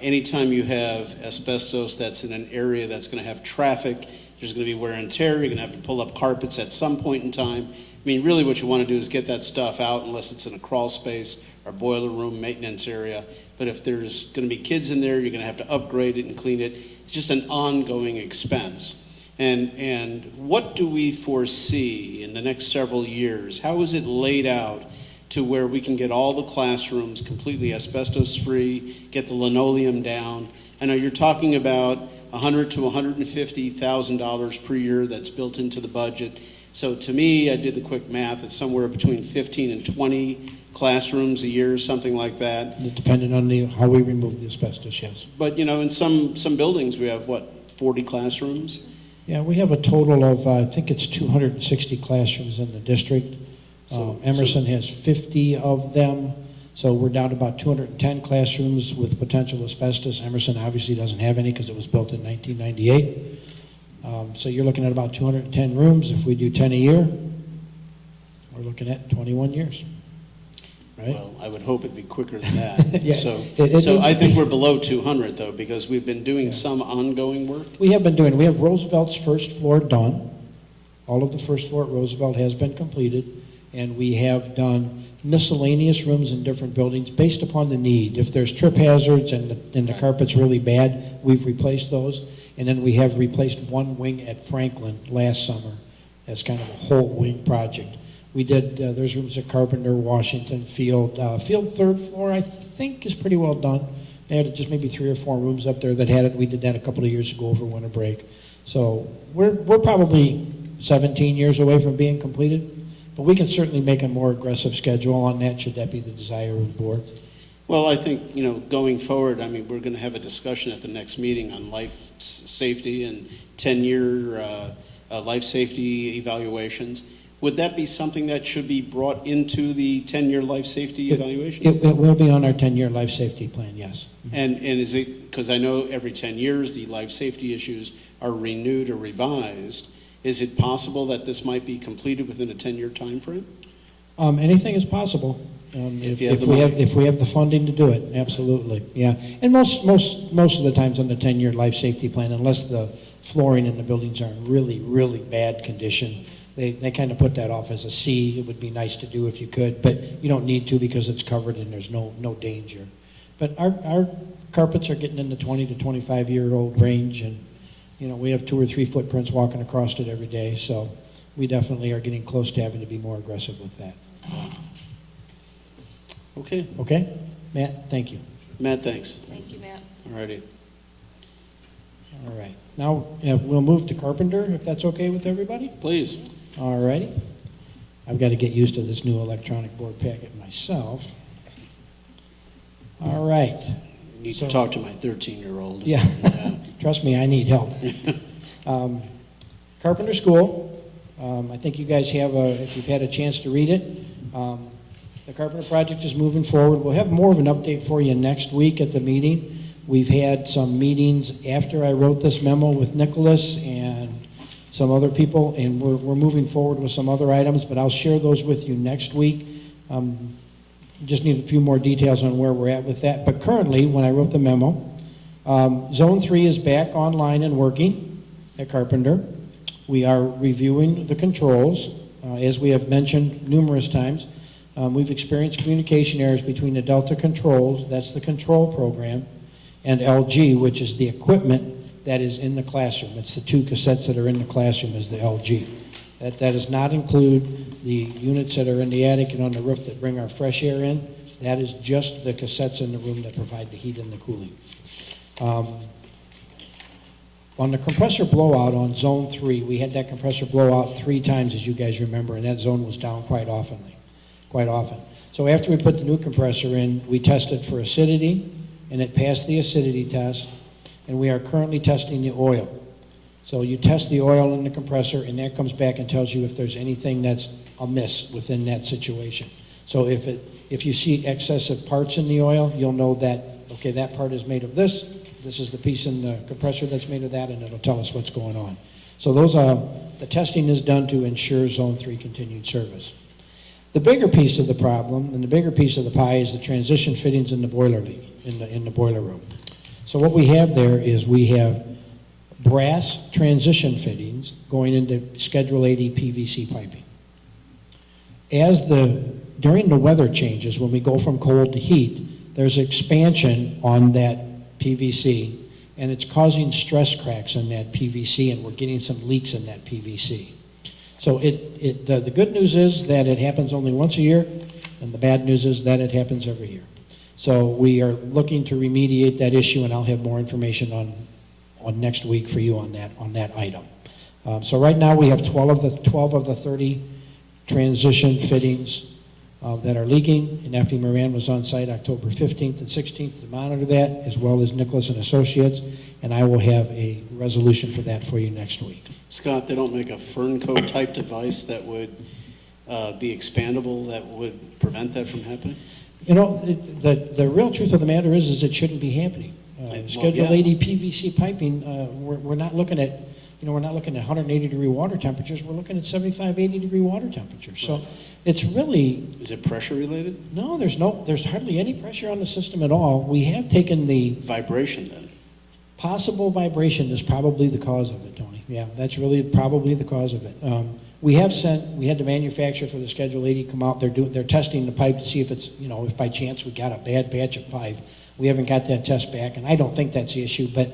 anytime you have asbestos that's in an area that's going to have traffic, there's going to be wear and tear, you're going to have to pull up carpets at some point in time. I mean, really what you want to do is get that stuff out, unless it's in a crawl space or boiler room maintenance area. But if there's going to be kids in there, you're going to have to upgrade it and clean it. It's just an ongoing expense. And what do we foresee in the next several years? How is it laid out to where we can get all the classrooms completely asbestos-free, get the linoleum down. I know you're talking about $100,000 to $150,000 per year that's built into the budget. So to me, I did the quick math, it's somewhere between 15 and 20 classrooms a year, something like that. Depending on how we remove the asbestos, yes. But, you know, in some buildings, we have, 40 classrooms? Yeah, we have a total of, I think it's 260 classrooms in the district. Emerson has 50 of them, so we're down to about 210 classrooms with potential asbestos. Emerson obviously doesn't have any because it was built in 1998. So you're looking at about 210 rooms. If we do 10 a year, we're looking at 21 years. Right? Well, I would hope it'd be quicker than that. Yeah, So it I think we're below 200 though, because we've been doing some ongoing work. We have been doing, we have Roosevelt's first floor done. All of the first floor at Roosevelt has been completed, and we have done miscellaneous rooms in different buildings based upon the need. If there's trip hazards and the carpet's really bad, we've replaced those. And then we have replaced one wing at Franklin last summer as kind of a whole wing project. We did, there's rooms at Carpenter, Washington, Field. Field third floor, I think, is pretty well done. They had just maybe 3 or 4 rooms up there that had it. We did that a couple of years ago over winter break. So we're probably 17 years away from being completed, but we can certainly make a more aggressive schedule on that, should that be the desire of the board. Well, I think, you know, going forward, I mean, we're going to have a discussion at the next meeting on life safety and 10-year life safety evaluations. Would that be something that should be brought into the 10-year life safety evaluations? It will be on our 10-year life safety plan, yes. And is it, because I know every 10 years the life safety issues are renewed or revised, is it possible that this might be completed within a 10-year time frame? Anything is possible. If we have the funding to do it, absolutely, yeah. And most of the times on the 10-year life safety plan, unless the flooring in the buildings are in really, really bad condition, they kind of put that off as a C. It would be nice to do if you could, but you don't need to because it's covered and there's no danger. But our carpets are getting in the 20 to 25-year-old range, and you know, we have 2 or 3 footprints walking across it every day, so we definitely are getting close to having to be more aggressive with that. Okay. Okay? Matt, thank you. Matt, thanks. Thank you, Matt. All righty. All right. Now, we'll move to Carpenter, if that's okay with everybody? Please. All righty. I've got to get used to this new electronic board packet myself. All right. Need to talk to my 13-year-old. Yeah. Trust me, I need help. Carpenter School, I think you guys have, if you've had a chance to read it, the Carpenter project is moving forward. We'll have more of an update for you next week at the meeting. We've had some meetings after I wrote this memo with Nicholas and some other people, and we're moving forward with some other items, but I'll share those with you next week. Just need a few more details on where we're at with that. But currently, when I wrote the memo, Zone 3 is back online and working at Carpenter. We are reviewing the controls. As we have mentioned numerous times, we've experienced communication errors between the Delta controls, that's the control program, and LG, which is the equipment that is in the classroom. It's the 2 cassettes that are in the classroom is the LG. That does not include the units that are in the attic and on the roof that bring our fresh air in. That is just the cassettes in the room that provide the heat and the cooling. On the compressor blowout on Zone 3, we had that compressor blowout 3 times, as you guys remember, and that zone was down quite often. So after we put the new compressor in, we tested for acidity, and it passed the acidity test, and we are currently testing the oil. So you test the oil in the compressor, and that comes back and tells you if there's anything that's amiss within that situation. So if you see excessive parts in the oil, you'll know that, okay, that part is made of this, this is the piece in the compressor that's made of that, and it'll tell us what's going on. So the testing is done to ensure Zone 3 continued service. The bigger piece of the problem and the bigger piece of the pie is the transition fittings in the boiler in the boiler room. So what we have there is we have brass transition fittings going into Schedule 80 PVC piping. During the weather changes, when we go from cold to heat, there's expansion on that PVC, and it's causing stress cracks in that PVC, and we're getting some leaks in that PVC. So the good news is that it happens only once a year. And the bad news is that it happens every year. So we are looking to remediate that issue, and I'll have more information on next week for you on that item. So right now we have 12 of the 30 transition fittings that are leaking, and F.E. Moran was on site October 15th and 16th to monitor that, as well as Nicholas and Associates, and I will have a resolution for that for you next week. Scott, they don't make a Fernco type device that would be expandable that would prevent that from happening? You know, the real truth of the matter is it shouldn't be happening. Schedule yeah. 80 PVC piping, we're not looking at, we're not looking at 180 degree water temperatures, we're looking at 75, 80 degree water temperatures. So it's really, Is it pressure related? no, there's hardly any pressure on the system at all. We have taken the Vibration then? possible vibration is probably the cause of it, Tony. Yeah, that's really probably the cause of it. We had the manufacturer for the Schedule 80 come out, they're testing the pipe to see if it's, if by chance we got a bad batch of pipe. We haven't got that test back, and I don't think that's the issue, but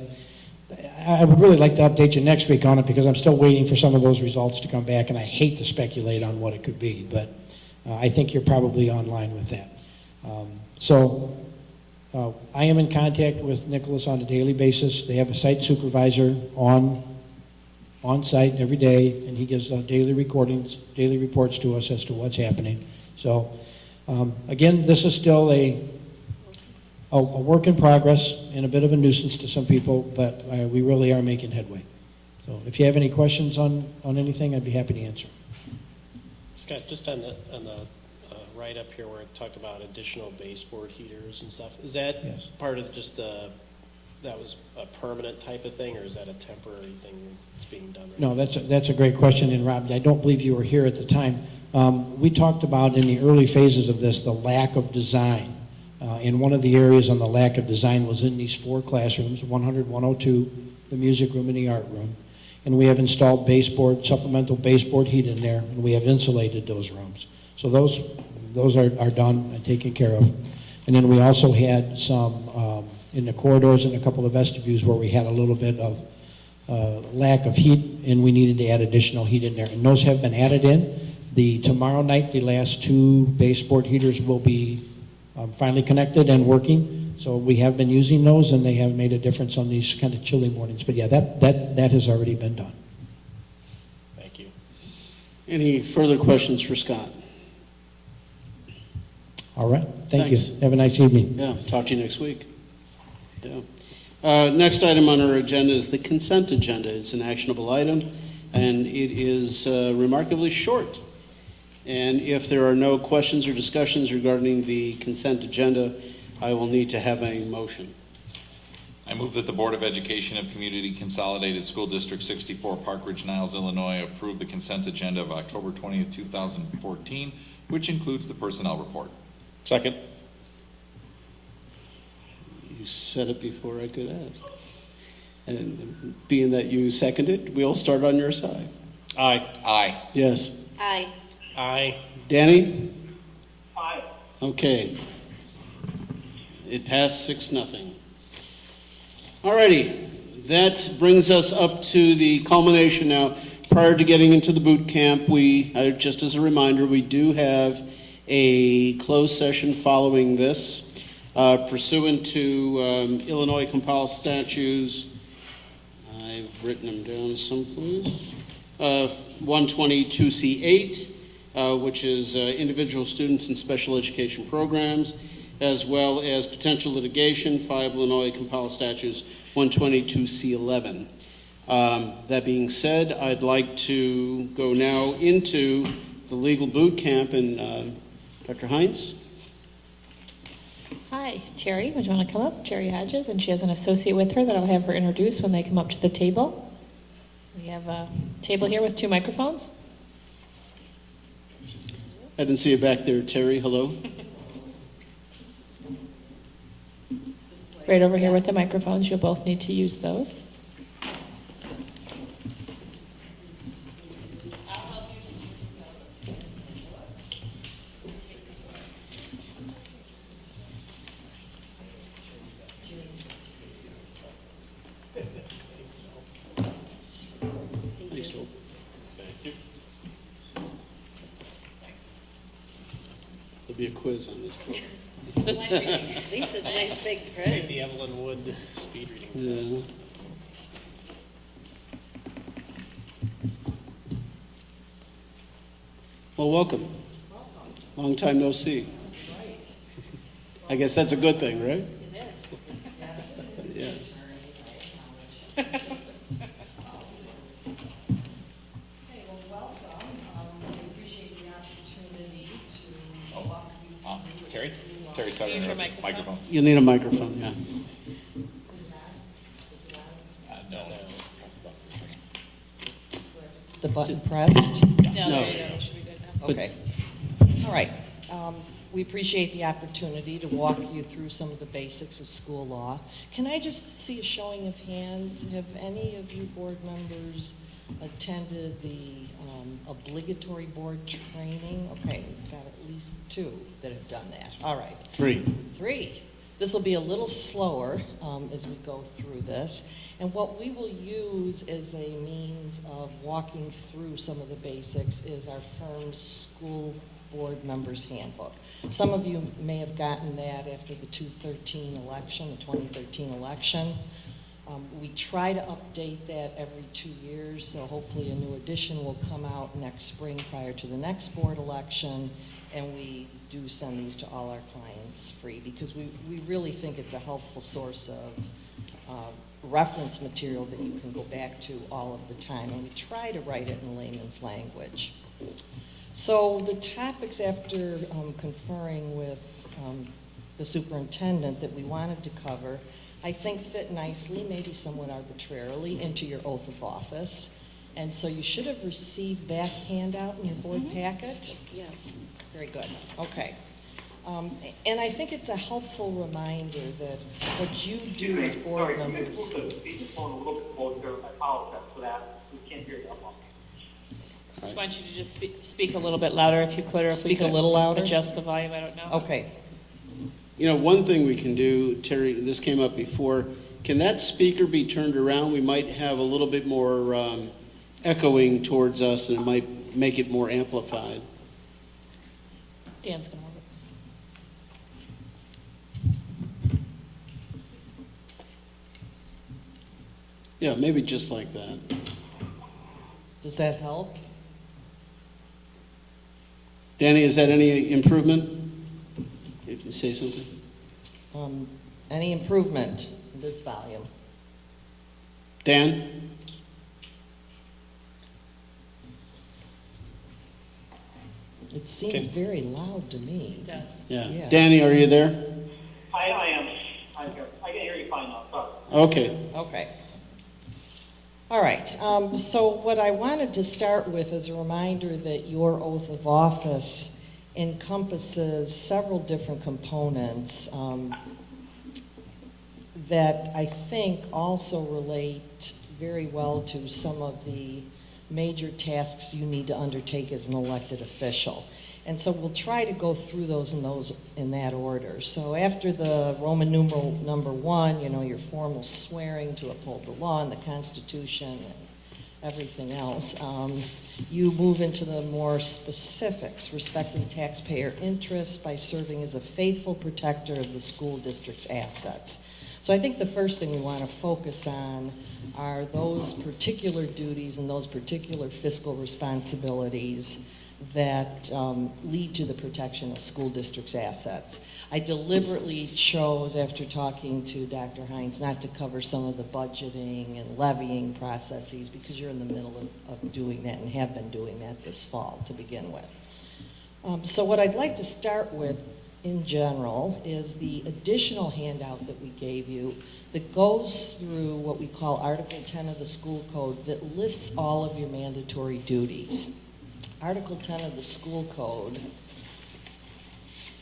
I would really like to update you next week on it because I'm still waiting for some of those results to come back, and I hate to speculate on what it could be, but I think you're probably online with that. I am in contact with Nicholas on a daily basis. They have a site supervisor on site every day, and he gives daily reports to us as to what's happening. So, again, this is still a work in progress and a bit of a nuisance to some people, but we really are making headway. So if you have any questions on anything, I'd be happy to answer. Scott, just on the write-up here where it talked about additional baseboard heaters and stuff, is that Yes. part of just that was a permanent type of thing, or is that a temporary thing that's being done right No, now? that's a great question, and Rob, I don't believe you were here at the time. We talked about in the early phases of this the lack of design. And one of the areas on the lack of design was in these 4 classrooms, 100, 102, the music room and the art room. And we have installed supplemental baseboard heat in there, and we have insulated those rooms. So those are done and taken care of. And then we also had some in the corridors and a couple of vestibules where we had a little bit of lack of heat, and we needed to add additional heat in there. And those have been added in. Tomorrow night, the last 2 baseboard heaters will be finally connected and working. So we have been using those, and they have made a difference on these kind of chilly mornings. But yeah, that has already been done. Thank you. Any further questions for Scott? All right. Thank Thanks. you. Have a nice evening. Yeah, talk to you next week. Yeah. Next item on our agenda is the consent agenda. It's an actionable item, and it is remarkably short. And if there are no questions or discussions regarding the consent agenda, I will need to have a motion. I move that the Board of Education of Community Consolidated School District 64, Park Ridge-Niles, Illinois, approve the consent agenda of October 20th, 2014, which includes the personnel report. Second. You said it before I could ask. And being that you seconded, we'll start on your side. Aye. Aye. Yes. Aye. Aye. Danny? Aye. Okay. It passed 6-0. Alrighty, that brings us up to the culmination now. Prior to getting into the boot camp, just as a reminder, we do have a closed session following this. Pursuant to Illinois compiled statutes, I've written them down someplace, 122C8, which is individual students in special education programs, as well as potential litigation, 5 Illinois compiled statutes, 122C11. That being said, I'd like to go now into the legal boot camp, and Dr. Hines? Hi, Terry, would you want to come up? Terry Hodges, and she has an associate with her that I'll have her introduce when they come up to the table. We have a table here with 2 microphones. I didn't see you back there, Terry. Hello. Right over here with the microphones, you'll both need to use those. be a quiz on this book. At least it's nice big Take the prints. Evelyn Wood speed reading Yeah. test. Well, welcome. Long time no see. I guess that's a good thing, right? It is. Yeah. Okay, well, welcome. We appreciate the opportunity to walk you through. Terry? the Terry, sorry, Use your microphone. You need a microphone, yeah. No. The button pressed? No, No. there you go, it should be good now. Okay. All right. We appreciate the opportunity to walk you through some of the basics of school law. Can I just see a showing of hands? Have any of you board members attended the obligatory board training? Okay, we've got at least 2 that have done that. All right. 3. 3. This will be a little slower as we go through this. And what we will use as a means of walking through some of the basics is our firm's school board members handbook. Some of you may have gotten that after the 2013 election, the 2013 election. We try to update that every 2 years, so hopefully a new edition will come out next spring prior to the next board election, and we do send these to all our clients free because we really think it's a helpful source of reference material that you can go back to all of the time, and we try to write it in layman's language. So the topics after conferring with the superintendent that we wanted to cover, I think fit nicely, maybe somewhat arbitrarily, into your oath of office. And so you should have received that handout in your board packet. Yes. Very good. Okay. And I think it's a helpful reminder that what you do as board Sorry, can you members. move the speakerphone a little bit closer? I apologize for that. We can't hear you that well. Just want you to just speak a little bit louder if you could, or if we Speak a could little louder? adjust the volume, I don't know. Okay. You know, one thing we can do, Terry, this came up before, can that speaker be turned around? We might have a little bit more echoing towards us, and it might make it more amplified. Dan's gonna hold it. Yeah, maybe just like that. Does that help? Danny, is that any improvement? If you say something. Any improvement in this volume? Dan? It seems very loud to me. It does. Yeah. Yeah. Danny, are you there? I am. I'm here. I can hear you fine now. Sorry. Okay. Okay. All right. So what I wanted to start with is a reminder that your oath of office encompasses several different components that I think also relate very well to some of the major tasks you need to undertake as an elected official. And so we'll try to go through those in that order. So after the Roman numeral number 1, you know, your formal swearing to uphold the law and the Constitution and everything else, you move into the more specifics, respecting taxpayer interests by serving as a faithful protector of the school district's assets. So I think the first thing we want to focus on are those particular duties and those particular fiscal responsibilities that lead to the protection of school districts' assets. I deliberately chose, after talking to Dr. Hines, not to cover some of the budgeting and levying processes because you're in the middle of doing that and have been doing that this fall to begin with. So what I'd like to start with in general is the additional handout that we gave you that goes through what we call Article 10 of the school code that lists all of your mandatory duties. Article 10 of the school code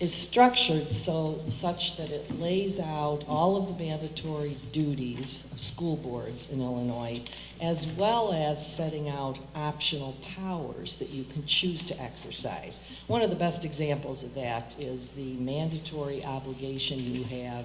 is structured such that it lays out all of the mandatory duties of school boards in Illinois, as well as setting out optional powers that you can choose to exercise. One of the best examples of that is the mandatory obligation you have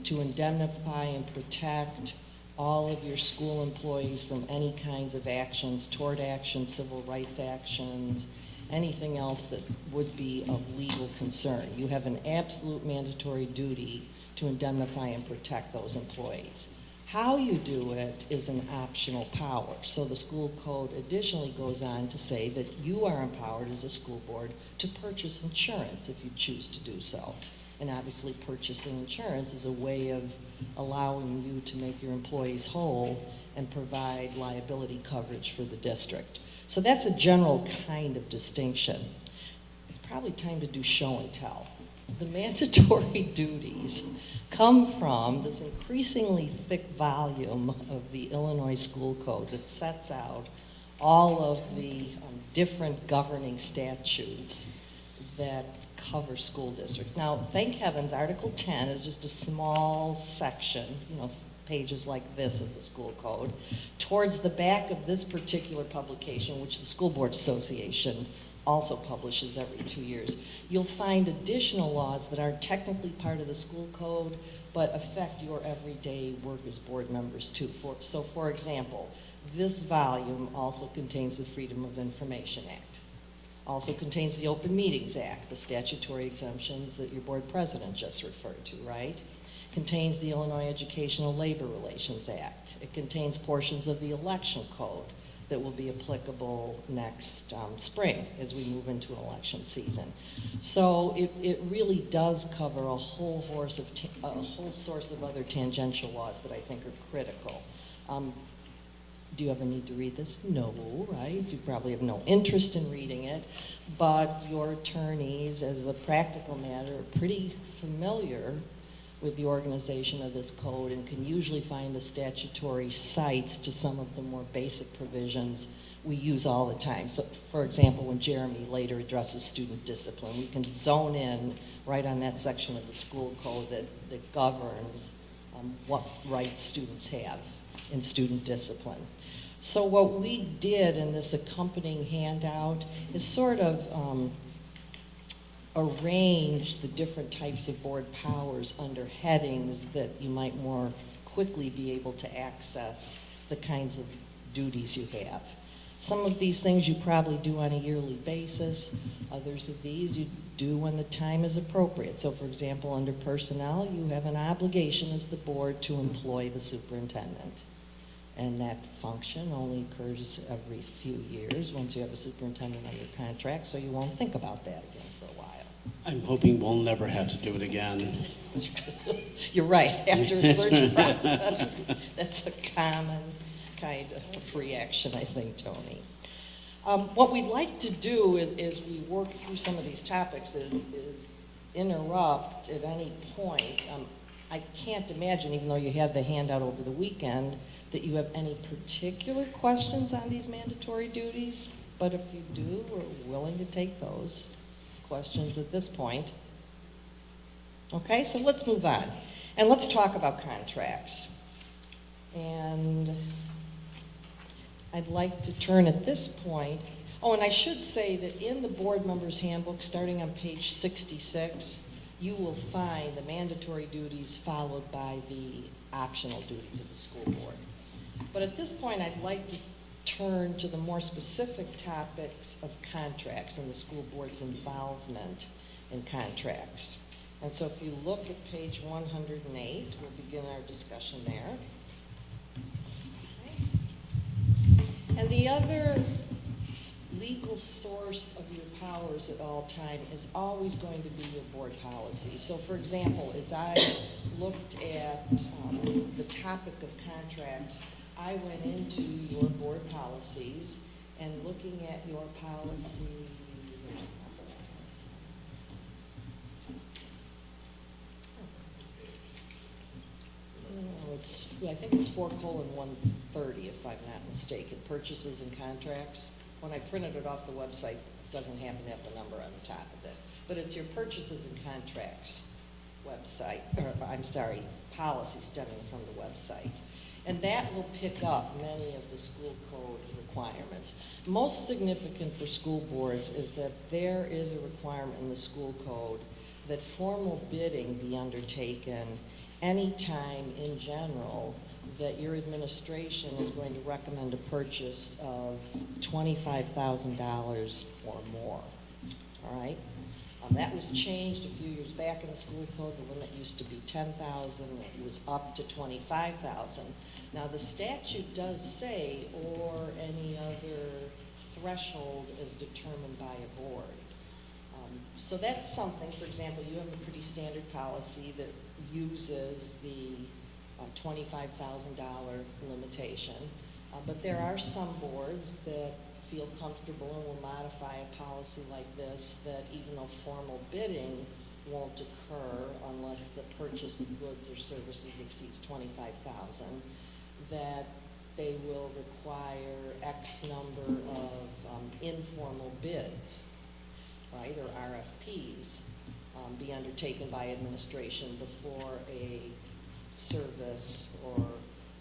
to indemnify and protect all of your school employees from any kinds of actions, tort actions, civil rights actions, anything else that would be of legal concern. You have an absolute mandatory duty to indemnify and protect those employees. How you do it is an optional power. So the school code additionally goes on to say that you are empowered as a school board to purchase insurance if you choose to do so. And obviously purchasing insurance is a way of allowing you to make your employees whole and provide liability coverage for the district. So that's a general kind of distinction. It's probably time to do show and tell. The mandatory duties come from this increasingly thick volume of the Illinois School Code that sets out all of the different governing statutes that cover school districts. Now, thank heavens, Article 10 is just a small section, pages like this of the school code. Towards the back of this particular publication, which the School Board Association also publishes every 2 years, you'll find additional laws that aren't technically part of the school code, but affect your everyday work as board members too. So for example, this volume also contains the Freedom of Information Act, also contains the Open Meetings Act, the statutory exemptions that your board president just referred to, right? Contains the Illinois Educational Labor Relations Act. It contains portions of the election code that will be applicable next spring as we move into an election season. So it really does cover a whole source of other tangential laws that I think are critical. Do you ever need to read this? No, right? You probably have no interest in reading it, but your attorneys, as a practical matter, are pretty familiar with the organization of this code and can usually find the statutory cites to some of the more basic provisions we use all the time. So, for example, when Jeremy later addresses student discipline, we can zone in right on that section of the school code that governs what rights students have in student discipline. So what we did in this accompanying handout is sort of arrange the different types of board powers under headings that you might more quickly be able to access the kinds of duties you have. Some of these things you probably do on a yearly basis. Others of these you do when the time is appropriate. So for example, under personnel, you have an obligation as the board to employ the superintendent. And that function only occurs every few years once you have a superintendent under contract, so you won't think about that again for a while. I'm hoping we'll never have to do it again. You're right, after a search process, that's a common kind of reaction, I think, Tony. What we'd like to do is we work through some of these topics is interrupt at any point. I can't imagine, even though you had the handout over the weekend, that you have any particular questions on these mandatory duties, but if you do, we're willing to take those questions at this point. Okay, so let's move on. And let's talk about contracts. And I'd like to turn at this point, and I should say that in the board members handbook, starting on page 66, you will find the mandatory duties followed by the optional duties of the school board. But at this point, I'd like to turn to the more specific topics of contracts and the school board's involvement in contracts. And so if you look at page 108, we'll begin our discussion there. Okay. And the other legal source of your powers at all time is always going to be your board policy. So for example, as I looked at the topic of contracts, I went into your board policies and looking at your policy, where's the number on this? I think it's 4:130, if I'm not mistaken, purchases and contracts. When I printed it off the website, it doesn't happen to have the number on the top of it. But it's your purchases and contracts website, or I'm sorry, policy stemming from the website. And that will pick up many of the school code requirements. Most significant for school boards is that there is a requirement in the school code that formal bidding be undertaken anytime in general that your administration is going to recommend a purchase of $25,000 or more, all right? That was changed a few years back in the school code. The limit used to be $10,000. It was up to $25,000. Now, the statute does say, or any other threshold is determined by a board. So that's something. For example, you have a pretty standard policy that uses the $25,000 limitation. But there are some boards that feel comfortable and will modify a policy like this, that even though formal bidding won't occur unless the purchase of goods or services exceeds $25,000, that they will require X number of informal bids, right, or RFPs, be undertaken by administration before a service or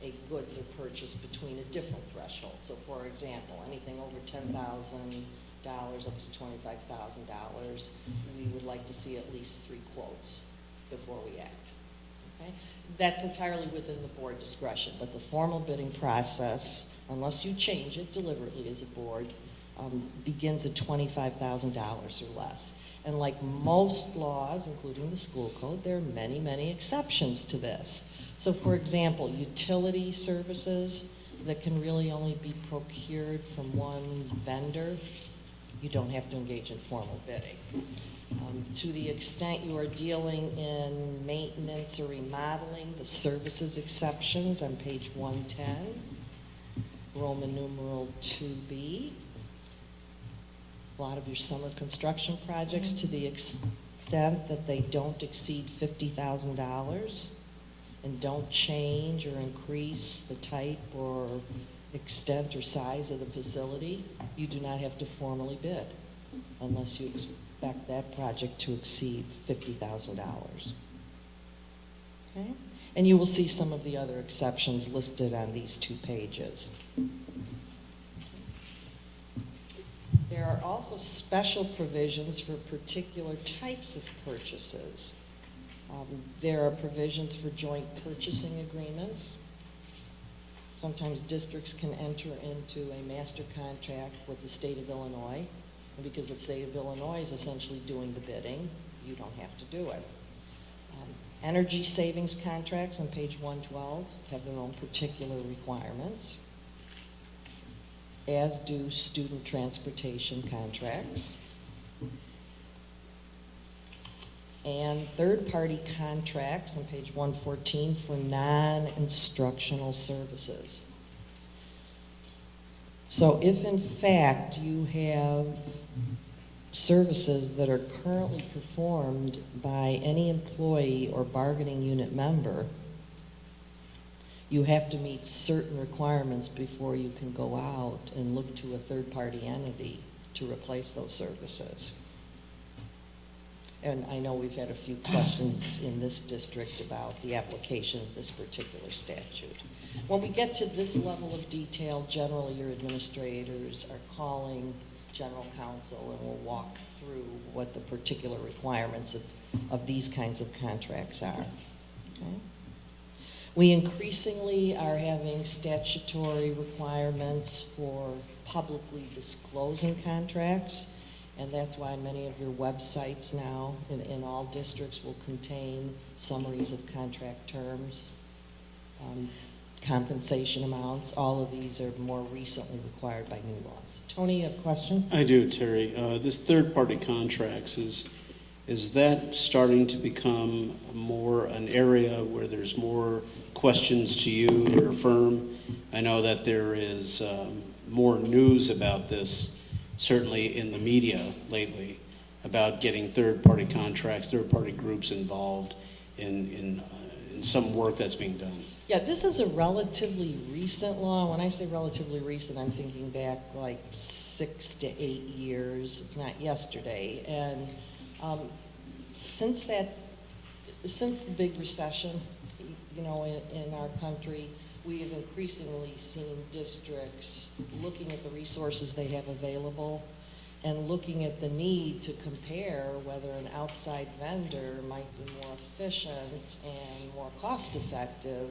a goods are purchased between a different threshold. So for example, anything over $10,000 up to $25,000, we would like to see at least 3 quotes before we act. Okay? That's entirely within the board discretion, but the formal bidding process, unless you change it deliberately as a board, begins at $25,000 or less. And like most laws, including the school code, there are many, many exceptions to this. So for example, utility services that can really only be procured from one vendor, you don't have to engage in formal bidding. To the extent you are dealing in maintenance or remodeling, the services exceptions on page 110, Roman numeral 2B. A lot of your summer construction projects, to the extent that they don't exceed $50,000 and don't change or increase the type or extent or size of the facility, you do not have to formally bid unless you expect that project to exceed $50,000. Okay? And you will see some of the other exceptions listed on these 2 pages. There are also special provisions for particular types of purchases. There are provisions for joint purchasing agreements. Sometimes districts can enter into a master contract with the state of Illinois, and because the state of Illinois is essentially doing the bidding, you don't have to do it. Energy savings contracts on page 112 have their own particular requirements, as do student transportation contracts. And third-party contracts on page 114 for non-instructional services. So if in fact you have services that are currently performed by any employee or bargaining unit member, you have to meet certain requirements before you can go out and look to a third-party entity to replace those services. And I know we've had a few questions in this district about the application of this particular statute. When we get to this level of detail, generally your administrators are calling general counsel and will walk through what the particular requirements of these kinds of contracts are. Okay? We increasingly are having statutory requirements for publicly disclosing contracts, and that's why many of your websites now in all districts will contain summaries of contract terms, compensation amounts. All of these are more recently required by new laws. Tony, a question? I do, Terry. This third-party contracts, is that starting to become more an area where there's more questions to you, your firm? I know that there is more news about this, certainly in the media lately, about getting third-party contracts, third-party groups involved in some work that's being done. Yeah, this is a relatively recent law. When I say relatively recent, I'm thinking back like 6 to 8 years. It's not yesterday. And since the big recession, you know, in our country, we have increasingly seen districts looking at the resources they have available and looking at the need to compare whether an outside vendor might be more efficient and more cost-effective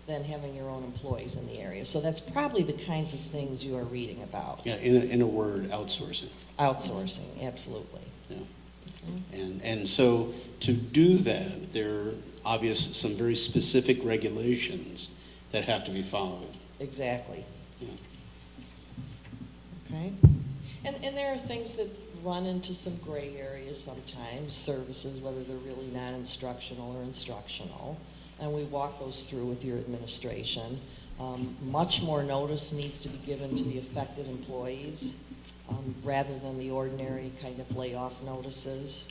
than having your own employees in the area. So that's probably the kinds of things you are reading about. Yeah, in a word, outsourcing. Outsourcing, absolutely. Yeah. And so to do that, there are some very specific regulations that have to be followed. Exactly. Yeah. Okay. And there are things that run into some gray areas sometimes, services, whether they're really non-instructional or instructional. And we walk those through with your administration. Much more notice needs to be given to the affected employees rather than the ordinary kind of layoff notices.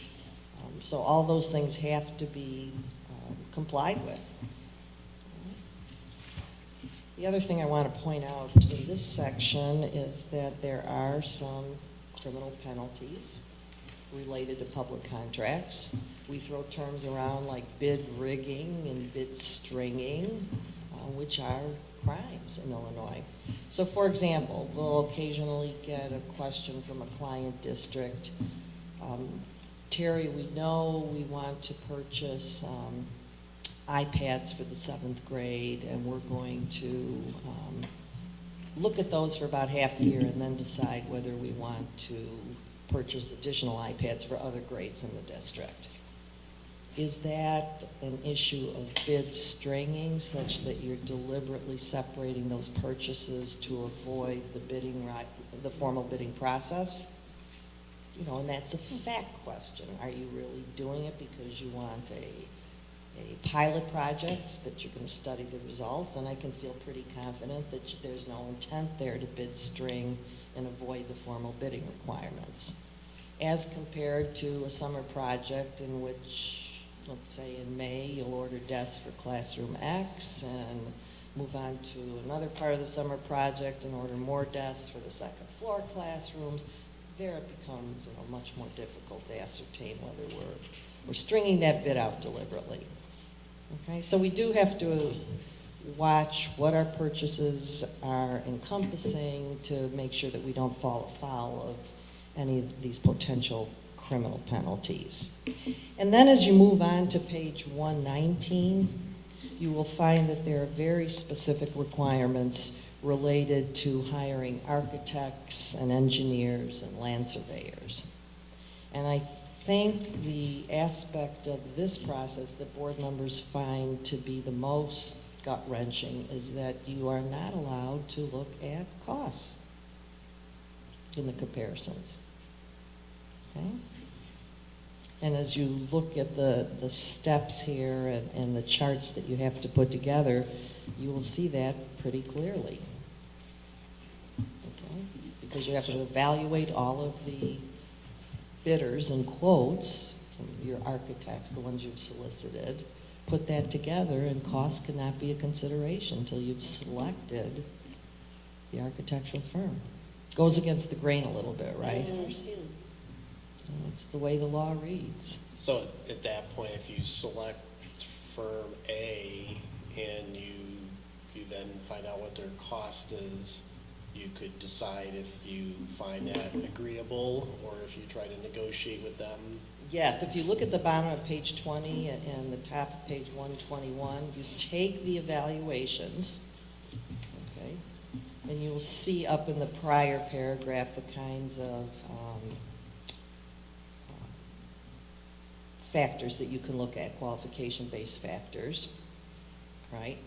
So all those things have to be complied with. The other thing I want to point out in this section is that there are some criminal penalties related to public contracts. We throw terms around like bid rigging and bid stringing, which are crimes in Illinois. So for example, we'll occasionally get a question from a client district. Terry, we know we want to purchase iPads for the 7th grade, and we're going to look at those for about half a year and then decide whether we want to purchase additional iPads for other grades in the district. Is that an issue of bid stringing such that you're deliberately separating those purchases to avoid the formal bidding process? You know, and that's a fact question. Are you really doing it because you want a pilot project that you're going to study the results? And I can feel pretty confident that there's no intent there to bid string and avoid the formal bidding requirements. As compared to a summer project in which, let's say in May, you'll order desks for classroom X and move on to another part of the summer project and order more desks for the second floor classrooms. There it becomes much more difficult to ascertain whether we're stringing that bid out deliberately. Okay, so we do have to watch what our purchases are encompassing to make sure that we don't fall afoul of any of these potential criminal penalties. And then as you move on to page 119, you will find that there are very specific requirements related to hiring architects and engineers and land surveyors. And I think the aspect of this process that board members find to be the most gut-wrenching is that you are not allowed to look at costs in the comparisons. Okay? And as you look at the steps here and the charts that you have to put together, you will see that pretty clearly. Okay? Because you have to evaluate all of the bidders and quotes from your architects, the ones you've solicited, put that together, and cost cannot be a consideration until you've selected the architectural firm. Goes against the grain a little bit, right? I don't understand. It's the way the law reads. So at that point, if you select firm A and you then find out what their cost is, you could decide if you find that agreeable or if you try to negotiate with them. Yes, if you look at the bottom of page 20 and the top of page 121, you take the evaluations, okay, and you will see up in the prior paragraph the kinds of factors that you can look at, qualification-based factors, right?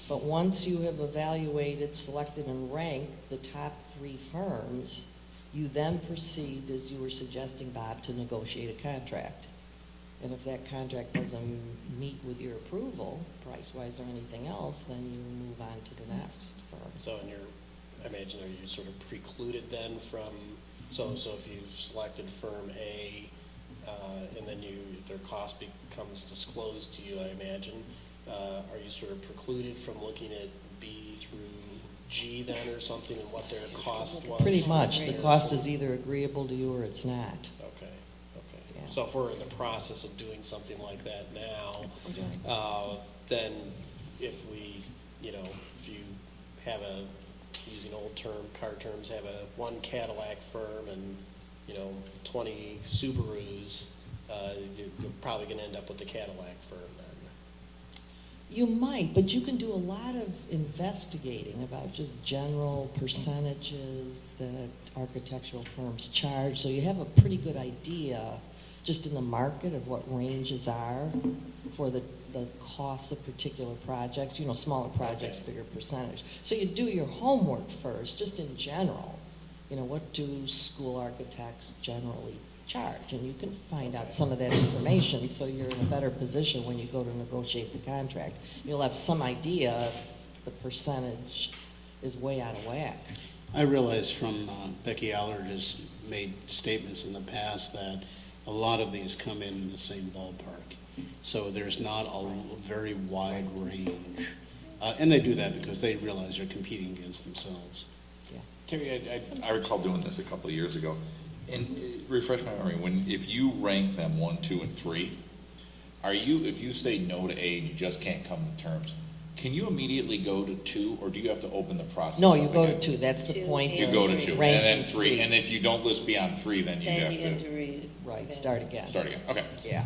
But once you have evaluated, selected, and ranked the top 3 firms, you then proceed, as you were suggesting, Bob, to negotiate a contract. And if that contract doesn't meet with your approval, price-wise or anything else, then you move on to the next firm. So I imagine, are you sort of precluded then from, so if you've selected firm A, and then their cost becomes disclosed to you, I imagine, are you sort of precluded from looking at B through G then or something, and what their cost was? Pretty much. The cost is either agreeable to you or it's not. Okay. Yeah. So if we're in the process of doing something like that now, then if you have using old car terms, have one Cadillac firm and 20 Subarus, you're probably going to end up with the Cadillac firm then. You might, but you can do a lot of investigating about just general percentages that architectural firms charge, so you have a pretty good idea just in the market of what ranges are for the costs of particular projects, you know, smaller projects, bigger percentage. So you do your homework first, just in general. You know, what do school architects generally charge? And you can find out some of that information so you're in a better position when you go to negotiate the contract. You'll have some idea if the percentage is way out of whack. I realize from Becky Allard has made statements in the past that a lot of these come in the same ballpark. So there's not a very wide range. And they do that because they realize they're competing against themselves. Yeah. Terry, I recall doing this a couple of years ago. And refresh my memory, if you rank them 1, 2, and 3, if you say no to A and you just can't come to terms, can you immediately go to 2, or do you have to open the process? No, you up go again? to 2, that's the point. You of go to 2, and ranking then 3, and if you don't list beyond 3, then you have to read. Right, start again. start again. Okay. Yeah,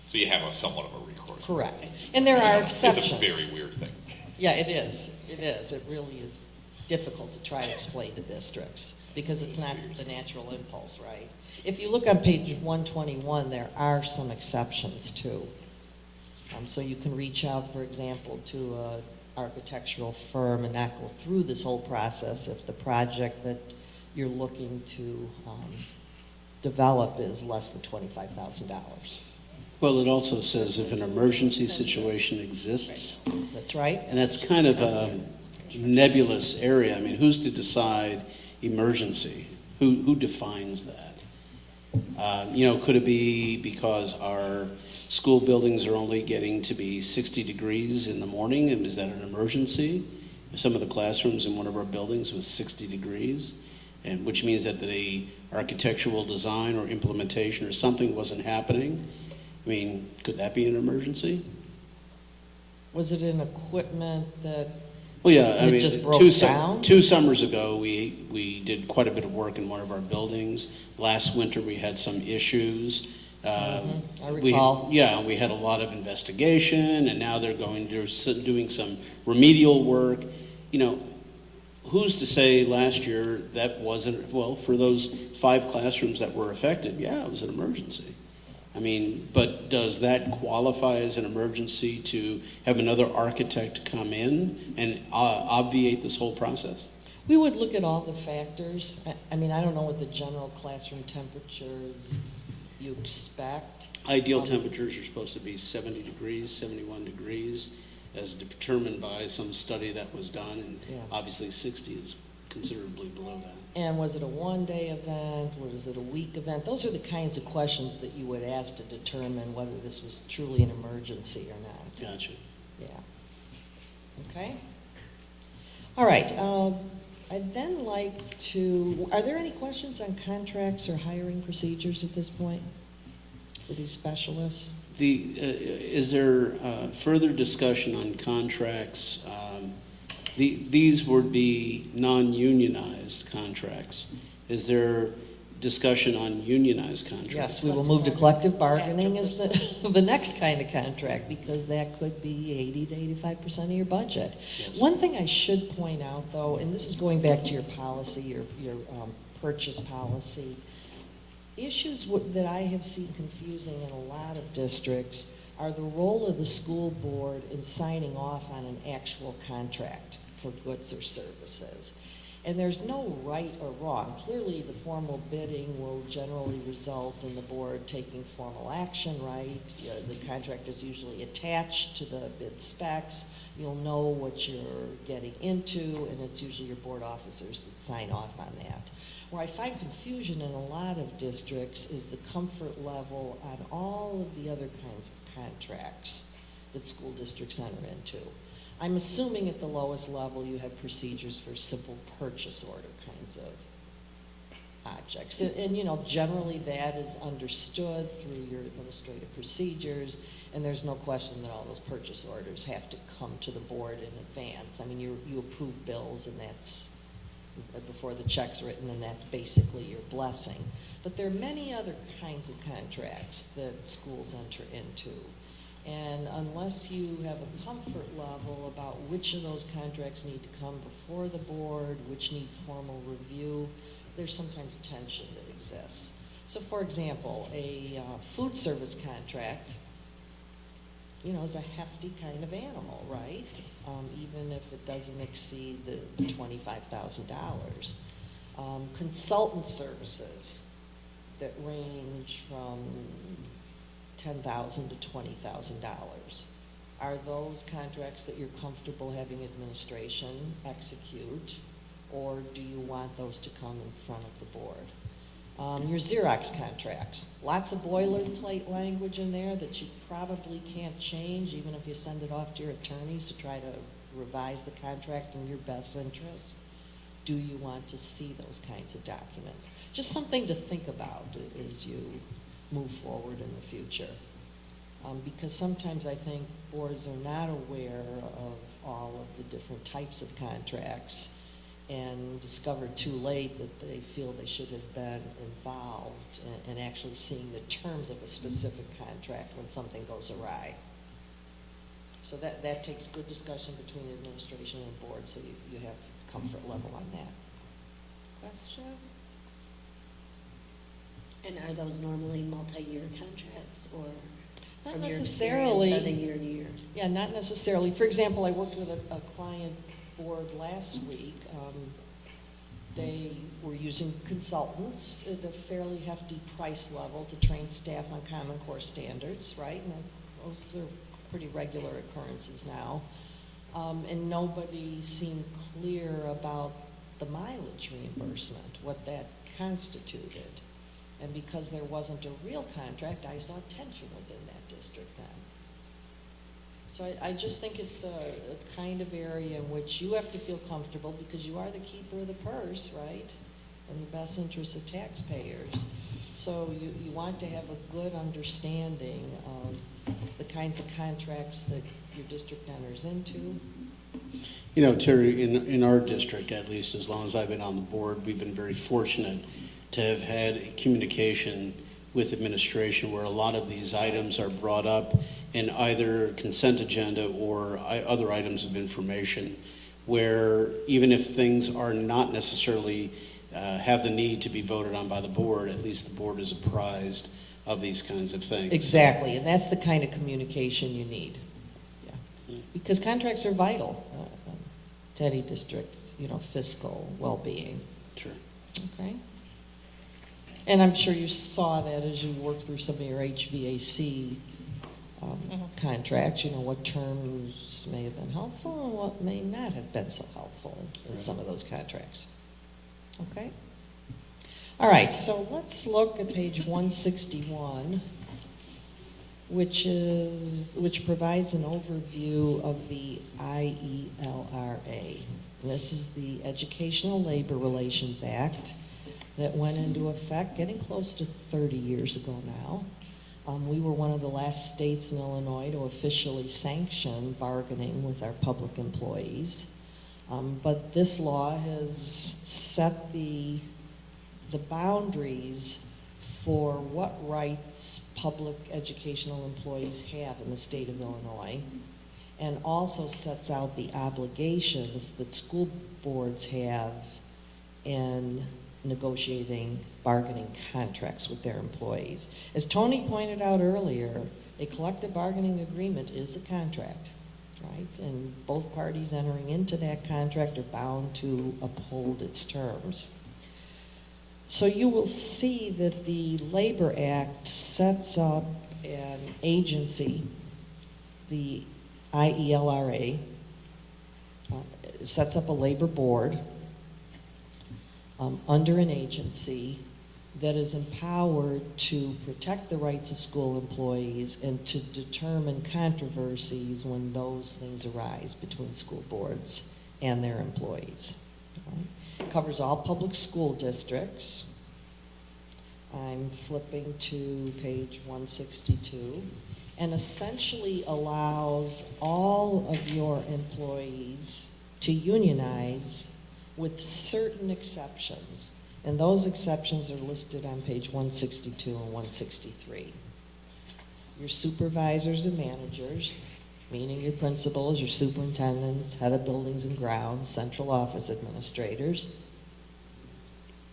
So you have somewhat of a recourse. correct. And there are exceptions. It's a very weird thing. Yeah, it is. It is. It really is difficult to try to explain to districts because it's not the natural impulse, right? If you look on page 121, there are some exceptions too. So you can reach out, for example, to an architectural firm and not go through this whole process if the project that you're looking to develop is less than $25,000. Well, it also says if an emergency situation exists, That's right. and that's kind of a nebulous area. I mean, who's to decide emergency? Who defines that? You know, could it be because our school buildings are only getting to be 60 degrees in the morning, and is that an emergency? Some of the classrooms in one of our buildings was 60 degrees, and which means that the architectural design or implementation or something wasn't happening. I mean, could that be an emergency? Was it in equipment that Well, yeah, I it mean, just broke down? 2 summers ago, we did quite a bit of work in one of our buildings. Last winter, we had some issues. I recall. We had a lot of investigation, and now they're doing some remedial work. You know, who's to say last year that wasn't, well, for those 5 classrooms that were affected, yeah, it was an emergency. I mean, but does that qualify as an emergency to have another architect come in and obviate this whole process? We would look at all the factors. I mean, I don't know what the general classroom temperatures you expect. Ideal temperatures are supposed to be 70 degrees, 71 degrees, as determined by some study that was done, and obviously 60 is considerably below that. And was it a one-day event? Was it a week event? Those are the kinds of questions that you would ask to determine whether this was truly an emergency or not. Gotcha. Yeah. Okay. All right. I'd then like to, are there any questions on contracts or hiring procedures at this point for these specialists? Is there further discussion on contracts? These would be non-unionized contracts. Is there discussion on unionized contracts? Yes, we will move to collective bargaining as the next kind of contract because that could be 80 to 85% of your budget. Yes. One thing I should point out though, and this is going back to your policy, your purchase policy, issues that I have seen confusing in a lot of districts are the role of the school board in signing off on an actual contract for goods or services. And there's no right or wrong. Clearly, the formal bidding will generally result in the board taking formal action, right? The contract is usually attached to the bid specs. You'll know what you're getting into, and it's usually your board officers that sign off on that. Where I find confusion in a lot of districts is the comfort level on all of the other kinds of contracts that school districts enter into. I'm assuming at the lowest level you have procedures for simple purchase order kinds of objects. And you know, generally that is understood through your administrative procedures, and there's no question that all those purchase orders have to come to the board in advance. I mean, you approve bills, and that's before the check's written, and that's basically your blessing. But there are many other kinds of contracts that schools enter into. And unless you have a comfort level about which of those contracts need to come before the board, which need formal review, there's sometimes tension that exists. So for example, a food service contract, you know, is a hefty kind of animal, right? Even if it doesn't exceed the $25,000. Consultant services that range from $10,000 to $20,000. Are those contracts that you're comfortable having administration execute, or do you want those to come in front of the board? Your Xerox contracts, lots of boilerplate language in there that you probably can't change, even if you send it off to your attorneys to try to revise the contract in your best interest. Do you want to see those kinds of documents? Just something to think about as you move forward in the future. Because sometimes I think boards are not aware of all of the different types of contracts and discover too late that they feel they should have been involved in actually seeing the terms of a specific contract when something goes awry. So that takes good discussion between administration and board, so you have comfort level on that. Question? And are those normally multi-year contracts, or Not from your necessarily. experience, are they year to year? Yeah, not necessarily. For example, I worked with a client board last week. They were using consultants at a fairly hefty price level to train staff on Common Core standards, right? And those are pretty regular occurrences now. And nobody seemed clear about the mileage reimbursement, what that constituted. And because there wasn't a real contract, I saw tension within that district then. So I just think it's a kind of area in which you have to feel comfortable because you are the keeper of the purse, right? In the best interest of taxpayers. So you want to have a good understanding of the kinds of contracts that your district enters into. You know, Terry, in our district, at least as long as I've been on the board, we've been very fortunate to have had communication with administration where a lot of these items are brought up in either consent agenda or other items of information, where even if things are not necessarily have the need to be voted on by the board, at least the board is apprised of these kinds of things. Exactly, and that's the kind of communication you need. Yeah. Because contracts are vital to any district's, fiscal well-being. Sure. Okay. And I'm sure you saw that as you worked through some of your HVAC contracts, what terms may have been helpful and what may not have been so helpful in some of those contracts. Okay? All right, so let's look at page 161, which provides an overview of the IELRA. This is the Educational Labor Relations Act that went into effect getting close to 30 years ago now. We were one of the last states in Illinois to officially sanction bargaining with our public employees. But this law has set the boundaries for what rights public educational employees have in the state of Illinois, and also sets out the obligations that school boards have in negotiating bargaining contracts with their employees. As Tony pointed out earlier, a collective bargaining agreement is a contract, right? And both parties entering into that contract are bound to uphold its terms. So you will see that the Labor Act sets up an agency, the IELRA, sets up a labor board under an agency that is empowered to protect the rights of school employees and to determine controversies when those things arise between school boards and their employees. It covers all public school districts. I'm flipping to page 162, and essentially allows all of your employees to unionize with certain exceptions. And those exceptions are listed on page 162 and 163. your supervisors and managers, meaning your principals, your superintendents, head of buildings and grounds, central office administrators,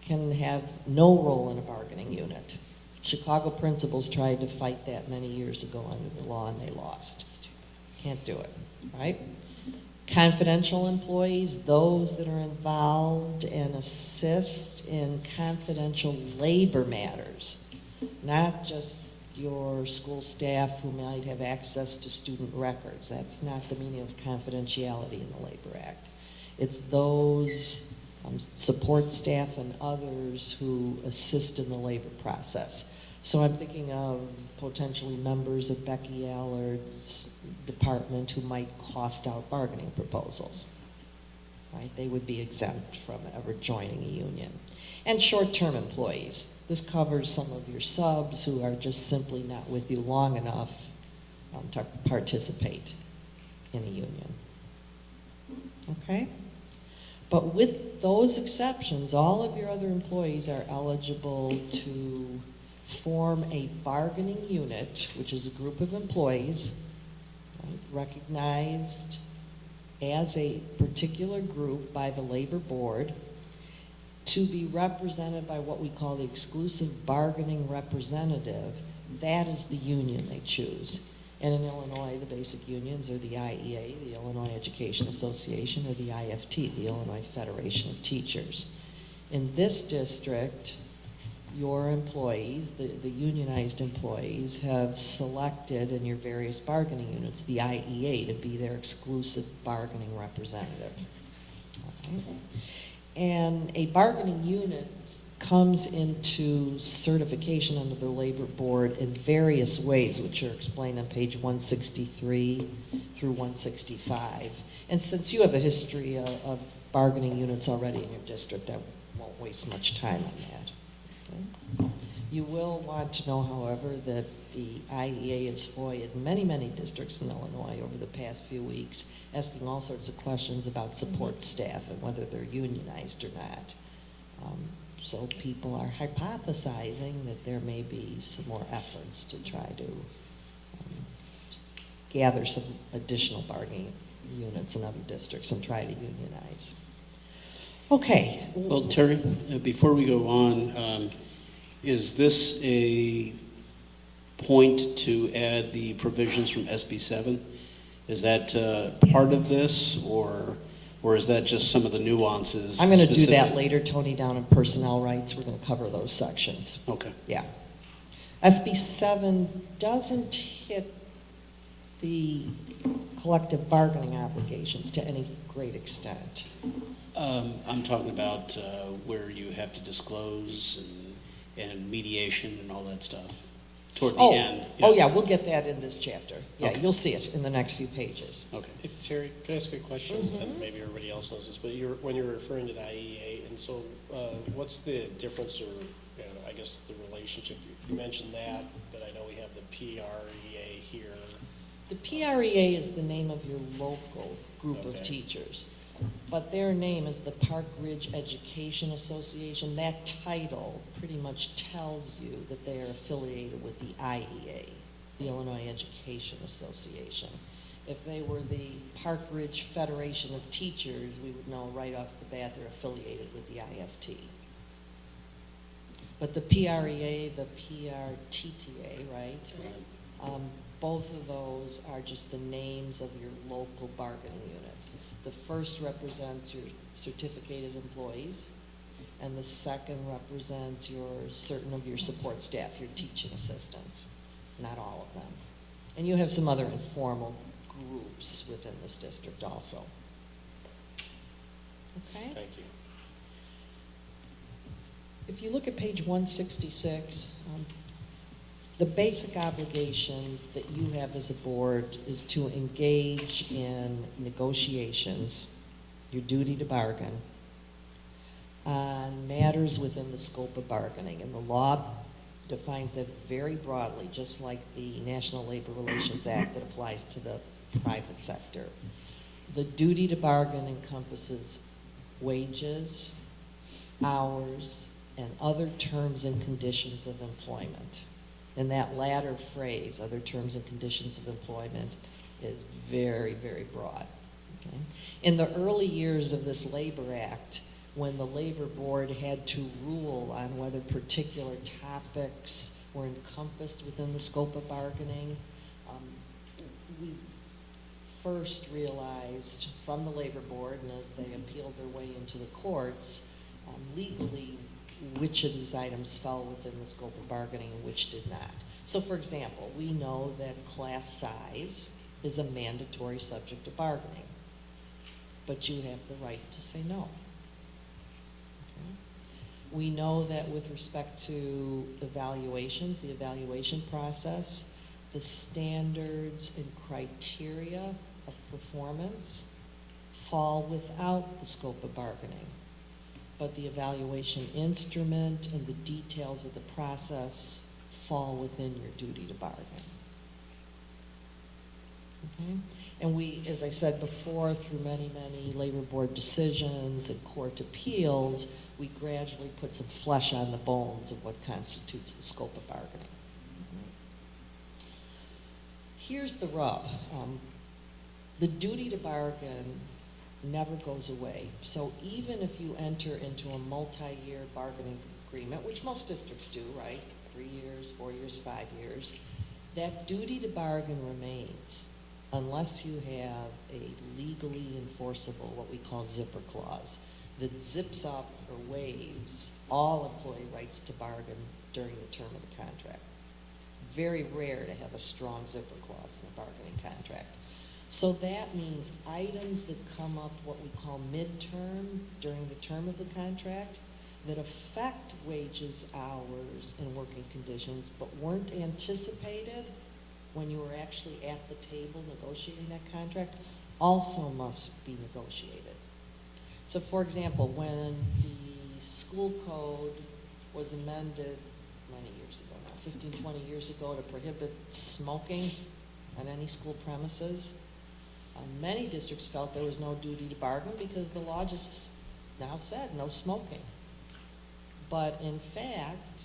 can have no role in a bargaining unit. Chicago principals tried to fight that many years ago under the law and they lost. Can't do it, right? Confidential employees, those that are involved and assist in confidential labor matters, not just your school staff who might have access to student records. That's not the meaning of confidentiality in the Labor Act. It's those support staff and others who assist in the labor process. So I'm thinking of potentially members of Becky Allard's department who might cost out bargaining proposals. Right? They would be exempt from ever joining a union. And short-term employees. This covers some of your subs who are just simply not with you long enough to participate in a union. Okay? But with those exceptions, all of your other employees are eligible to form a bargaining unit, which is a group of employees, right, recognized as a particular group by the labor board, to be represented by what we call the exclusive bargaining representative. That is the union they choose. And in Illinois, the basic unions are the IEA, the Illinois Education Association, or the IFT, the Illinois Federation of Teachers. In this district, your employees, the unionized employees, have selected in your various bargaining units the IEA to be their exclusive bargaining representative. Okay. And a bargaining unit comes into certification under the labor board in various ways, which are explained on page 163 through 165. And since you have a history of bargaining units already in your district, I won't waste much time on that. Okay? You will want to know, however, that the IEA has FOIA'd many, many districts in Illinois over the past few weeks, asking all sorts of questions about support staff and whether they're unionized or not. So people are hypothesizing that there may be some more efforts to try to gather some additional bargaining units in other districts and try to unionize. Okay. Well, Terry, before we go on, is this a point to add the provisions from SB 7? Is that part of this, or is that just some of the nuances? I'm going to do that later, Tony, down in personnel rights. We're going to cover those sections. Okay. Yeah. SB 7 doesn't hit the collective bargaining obligations to any great extent. I'm talking about where you have to disclose and mediation and all that stuff toward the end. Yeah. Oh, yeah, we'll get that in this chapter. Yeah, Okay. You'll see it in the next few pages. Okay. Hey, Terry, can I ask a question? Mm-hmm. And maybe everybody else knows this, but when you're referring to the IEA, and so what's the difference, or I guess the relationship? You mentioned that, but I know we have the PREA here. The PREA is the name of your local group of Okay. teachers, but their name is the Park Ridge Education Association. That title pretty much tells you that they are affiliated with the IEA, the Illinois Education Association. If they were the Park Ridge Federation of Teachers, we would know right off the bat they're affiliated with the IFT. But the PREA, the PRTTA, right? Both of those are just the names of your local bargaining units. The first represents your certificated employees, and the second represents certain of your support staff, your teaching assistants, not all of them. And you have some other informal groups within this district also. Okay? Thank you. If you look at page 166, the basic obligation that you have as a board is to engage in negotiations, your duty to bargain, on matters within the scope of bargaining. And the law defines that very broadly, just like the National Labor Relations Act that applies to the private sector. The duty to bargain encompasses wages, hours, and other terms and conditions of employment. And that latter phrase, other terms and conditions of employment, is very, very broad. Okay? In the early years of this Labor Act, when the Labor Board had to rule on whether particular topics were encompassed within the scope of bargaining, we first realized from the Labor Board, and as they appealed their way into the courts, legally, which of these items fell within the scope of bargaining and which did not. So for example, we know that class size is a mandatory subject of bargaining, but you have the right to say no. Okay? We know that with respect to evaluations, the evaluation process, the standards and criteria of performance fall without the scope of bargaining, but the evaluation instrument and the details of the process fall within your duty to bargain. Okay? And we, as I said before, through many, many labor board decisions and court appeals, we gradually put some flesh on the bones of what constitutes the scope of bargaining. Here's the rub. The duty to bargain never goes away. So even if you enter into a multi-year bargaining agreement, which most districts do, right? 3 years, 4 years, 5 years, that duty to bargain remains unless you have a legally enforceable, what we call zipper clause, that zips up or waives all employee rights to bargain during the term of the contract. Very rare to have a strong zipper clause in a bargaining contract. So that means items that come up what we call midterm during the term of the contract that affect wages, hours, and working conditions, but weren't anticipated when you were actually at the table negotiating that contract, also must be negotiated. So for example, when the school code was amended many years ago now, 15, 20 years ago, to prohibit smoking on any school premises, many districts felt there was no duty to bargain because the law just now said no smoking. But in fact,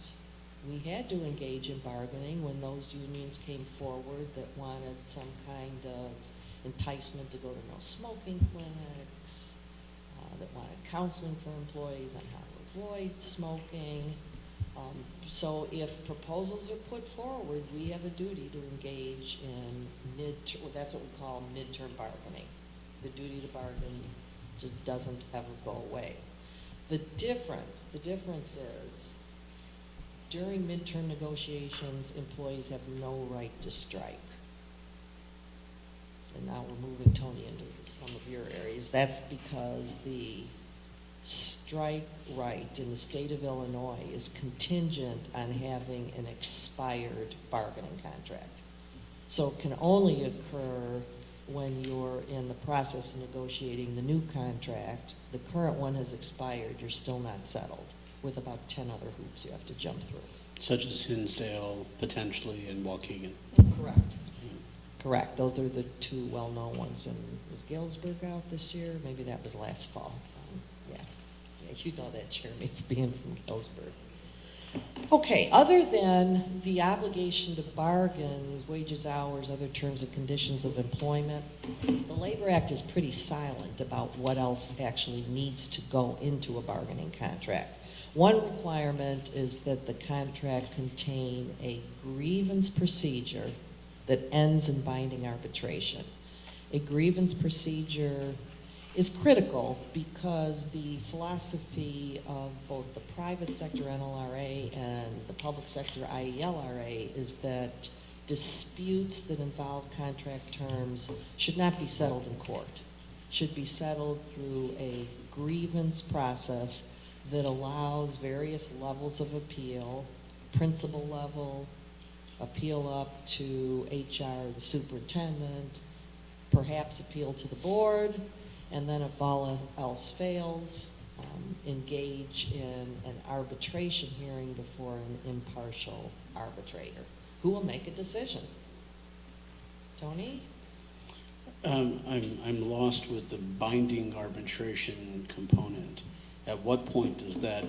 we had to engage in bargaining when those unions came forward that wanted some kind of enticement to go to no smoking clinics, that wanted counseling for employees on how to avoid smoking. So if proposals are put forward, we have a duty to engage in that's what we call midterm bargaining. The duty to bargain just doesn't ever go away. The difference is during midterm negotiations, employees have no right to strike. And now we're moving, Tony, into some of your areas. That's because the strike right in the state of Illinois is contingent on having an expired bargaining contract. So it can only occur when you're in the process of negotiating the new contract. The current one has expired, you're still not settled, with about 10 other hoops you have to jump through. Such as Hinsdale, potentially, and Waukegan. Correct. Correct. Those are the two well-known ones. And was Galesburg out this year? Maybe that was last fall. Yeah, you know that, Jeremy, being from Galesburg. Okay, other than the obligation to bargain, these wages, hours, other terms and conditions of employment, the Labor Act is pretty silent about what else actually needs to go into a bargaining contract. One requirement is that the contract contain a grievance procedure that ends in binding arbitration. A grievance procedure is critical because the philosophy of both the private sector NLRA and the public sector IELRA is that disputes that involve contract terms should not be settled in court, should be settled through a grievance process that allows various levels of appeal, principal level, appeal up to HR, the superintendent, perhaps appeal to the board, and then if all else fails, engage in an arbitration hearing before an impartial arbitrator who will make a decision. Tony? I'm lost with the binding arbitration component. At what point does that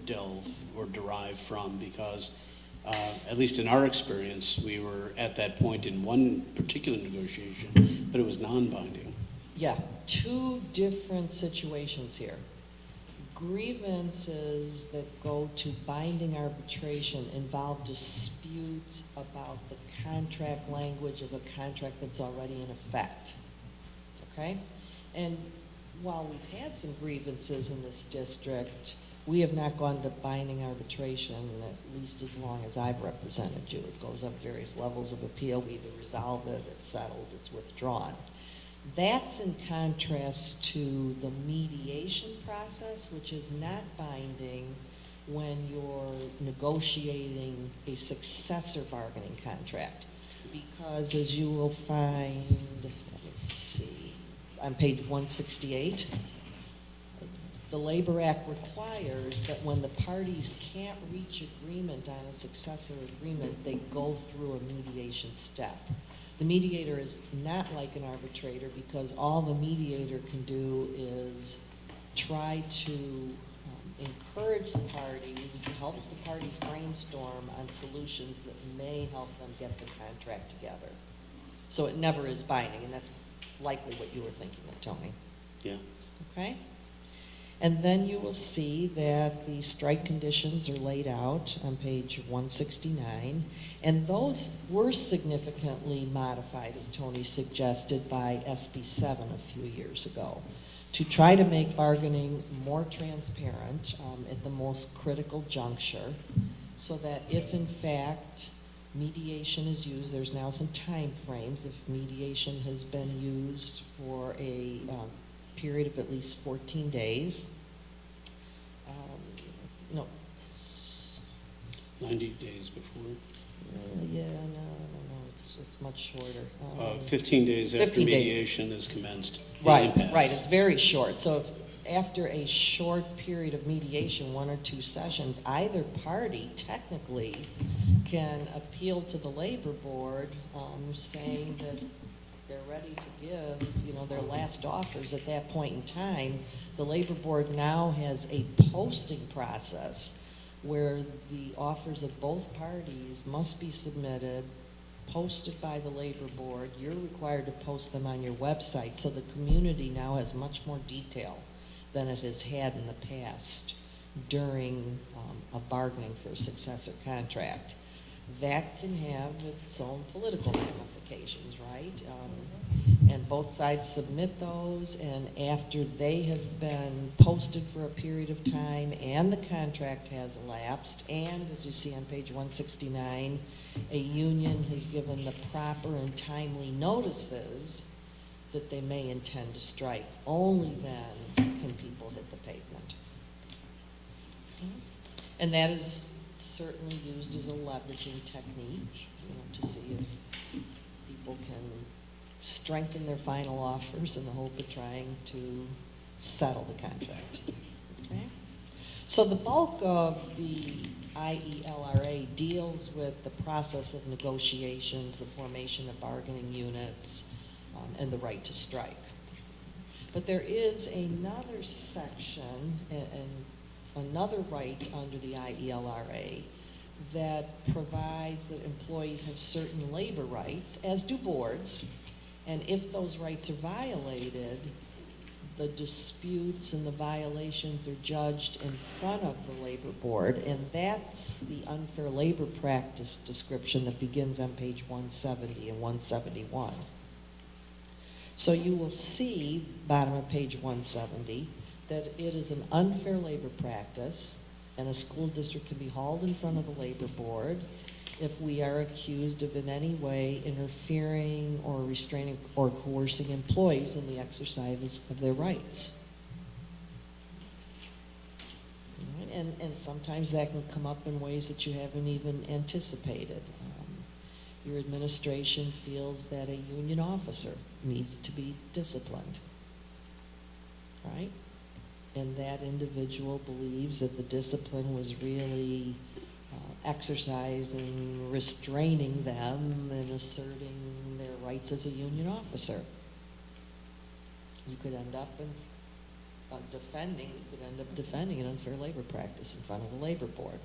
delve or derive from? Because At least in our experience, we were at that point in one particular negotiation, but it was non-binding. Yeah, two different situations here. Grievances that go to binding arbitration involve disputes about the contract language of a contract that's already in effect. Okay? And while we've had some grievances in this district, we have not gone to binding arbitration at least as long as I've represented you. It goes up various levels of appeal. We either resolve it, it's settled, it's withdrawn. That's in contrast to the mediation process, which is not binding when you're negotiating a successor bargaining contract. Because as you will find, let me see, on page 168, the Labor Act requires that when the parties can't reach agreement on a successor agreement, they go through a mediation step. The mediator is not like an arbitrator because all the mediator can do is try to encourage the parties, help the parties brainstorm on solutions that may help them get the contract together. So it never is binding, and that's likely what you were thinking of, Tony. Yeah. Okay? And then you will see that the strike conditions are laid out on page 169, and those were significantly modified, as Tony suggested, by SB 7 a few years ago, to try to make bargaining more transparent at the most critical juncture, so that if in fact mediation is used, there's now some time frames. If mediation has been used for a period of at least 14 days. No. 90 days before. Yeah, no, it's much shorter. 15 days after 15 days. mediation is commenced. Right, right, it's very short. So if after a short period of mediation, 1 or 2 sessions, either party technically can appeal to the labor board saying that they're ready to give, their last offers at that point in time. The labor board now has a posting process where the offers of both parties must be submitted, posted by the labor board. You're required to post them on your website, so the community now has much more detail than it has had in the past during a bargaining for a successor contract. That can have its own political ramifications, right? And both sides submit those, and after they have been posted for a period of time and the contract has elapsed, and as you see on page 169, a union has given the proper and timely notices that they may intend to strike, only then can people hit the pavement. And that is certainly used as a leveraging technique, to see if people can strengthen their final offers in the hope of trying to settle the contract. Okay? So the bulk of the IELRA deals with the process of negotiations, the formation of bargaining units, and the right to strike. But there is another section and another right under the IELRA that provides that employees have certain labor rights, as do boards, and if those rights are violated, the disputes and the violations are judged in front of the labor board, and that's the unfair labor practice description that begins on page 170 and 171. So you will see, bottom of page 170, that it is an unfair labor practice, and a school district can be hauled in front of the labor board if we are accused of in any way interfering or restraining or coercing employees in the exercise of their rights. And sometimes that can come up in ways that you haven't even anticipated. Your administration feels that a union officer needs to be disciplined, right? And that individual believes that the discipline was really exercising, restraining them and asserting their rights as a union officer. You could end up defending an unfair labor practice in front of the labor board.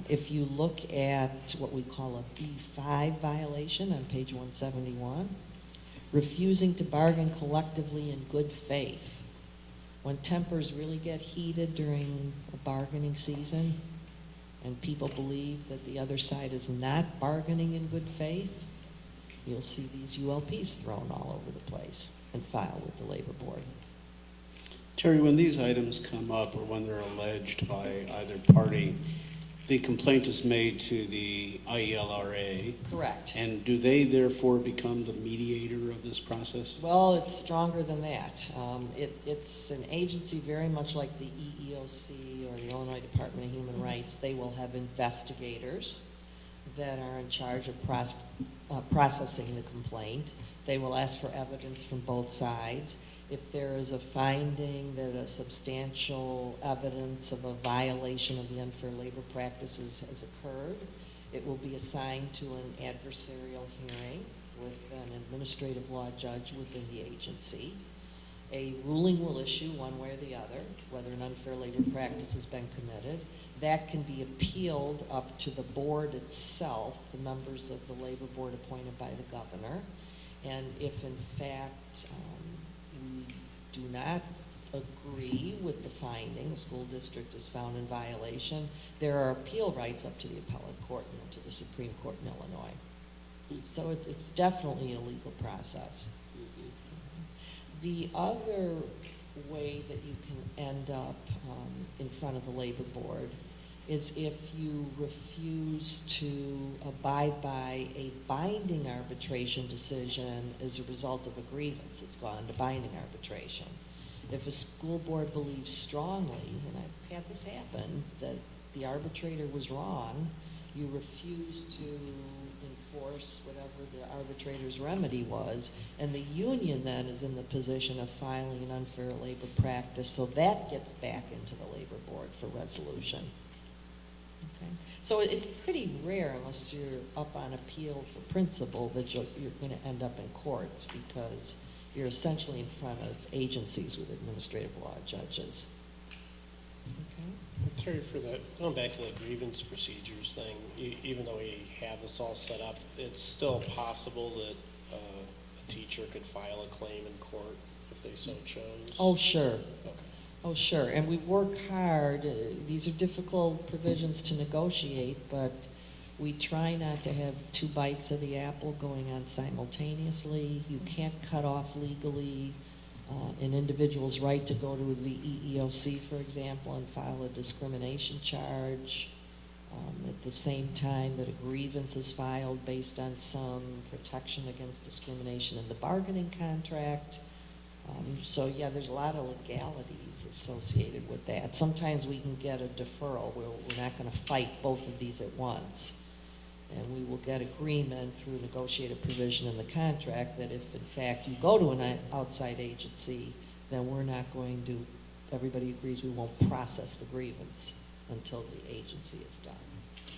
If you look at what we call a B5 violation on page 171, refusing to bargain collectively in good faith. When tempers really get heated during a bargaining season and people believe that the other side is not bargaining in good faith, you'll see these ULPs thrown all over the place and filed with the labor board. Terry, when these items come up or when they're alleged by either party, the complaint is made to the IELRA. Correct. And do they therefore become the mediator of this process? Well, it's stronger than that. It's an agency very much like the EEOC or the Illinois Department of Human Rights. They will have investigators that are in charge of processing the complaint. They will ask for evidence from both sides. If there is a finding that a substantial evidence of a violation of the unfair labor practices has occurred, it will be assigned to an adversarial hearing with an administrative law judge within the agency. A ruling will issue one way or the other, whether an unfair labor practice has been committed. That can be appealed up to the board itself, the members of the labor board appointed by the governor. And if in fact we do not agree with the finding, the school district is found in violation, there are appeal rights up to the appellate court and to the Supreme Court in Illinois. So it's definitely a legal process. The other way that you can end up in front of the labor board is if you refuse to abide by a binding arbitration decision as a result of a grievance. It's gone to binding arbitration. If a school board believes strongly, and I've had this happen, that the arbitrator was wrong, you refuse to enforce whatever the arbitrator's remedy was, and the union then is in the position of filing an unfair labor practice, so that gets back into the labor board for resolution. Okay. So it's pretty rare, unless you're up on appeal for principle, that you're going to end up in courts, because you're essentially in front of agencies with administrative law judges. Okay. Terry, for that, going back to the grievance procedures thing, even though we have this all set up, it's still possible that a teacher could file a claim in court if they so chose? Oh, sure. Okay. Oh, sure. And we work hard. These are difficult provisions to negotiate, but we try not to have two bites of the apple going on simultaneously. You can't cut off legally an individual's right to go to the EEOC, for example, and file a discrimination charge at the same time that a grievance is filed based on some protection against discrimination in the bargaining contract. So yeah, there's a lot of legalities associated with that. Sometimes we can get a deferral where we're not going to fight both of these at once. And we will get agreement through negotiated provision in the contract that if in fact you go to an outside agency, then we're not going to, everybody agrees we won't process the grievance until the agency is done.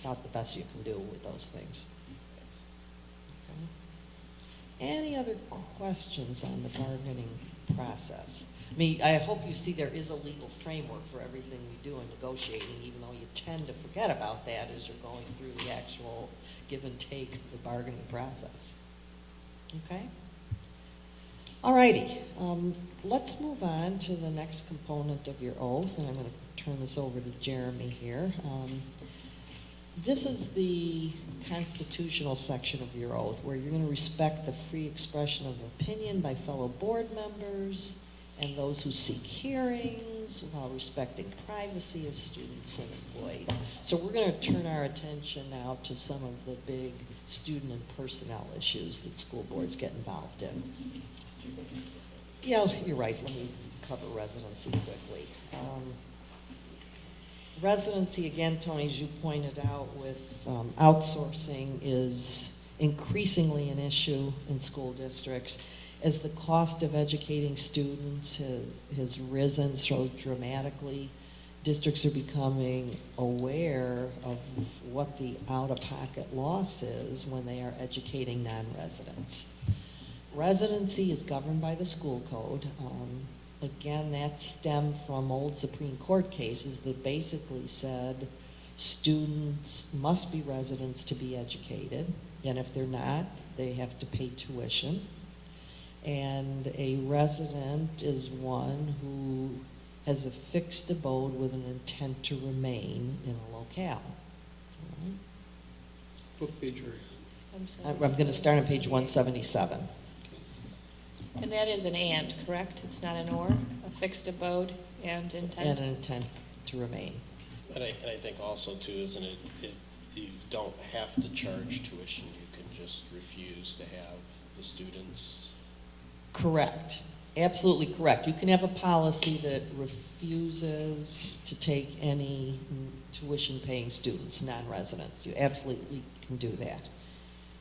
About the best you can do with those things. Okay. Any other questions on the bargaining process? I mean, I hope you see there is a legal framework for everything we do in negotiating, even though you tend to forget about that as you're going through the actual give and take of the bargaining process. Okay? All righty. Let's move on to the next component of your oath, and I'm going to turn this over to Jeremy here. This is the constitutional section of your oath, where you're going to respect the free expression of opinion by fellow board members and those who seek hearings, while respecting privacy of students and employees. So we're going to turn our attention now to some of the big student and personnel issues that school boards get involved in. Yeah, you're right. Let me cover residency quickly. Residency, again, Tony, as you pointed out, with outsourcing is increasingly an issue in school districts as the cost of educating students has risen so dramatically. Districts are becoming aware of what the out-of-pocket loss is when they are educating non-residents. Residency is governed by the school code. Again, that stemmed from old Supreme Court cases that basically said Students must be residents to be educated, and if they're not, they have to pay tuition. And a resident is one who has a fixed abode with an intent to remain in a locale. All right? What page are you? I'm going to start on page 177. And that is an and, correct? It's not an or, a fixed abode and And intent? an intent to remain. And I think also too, isn't it, you don't have to charge tuition, you can just refuse to have the students. Correct. Absolutely correct. You can have a policy that refuses to take any tuition-paying students, non-residents. You absolutely can do that.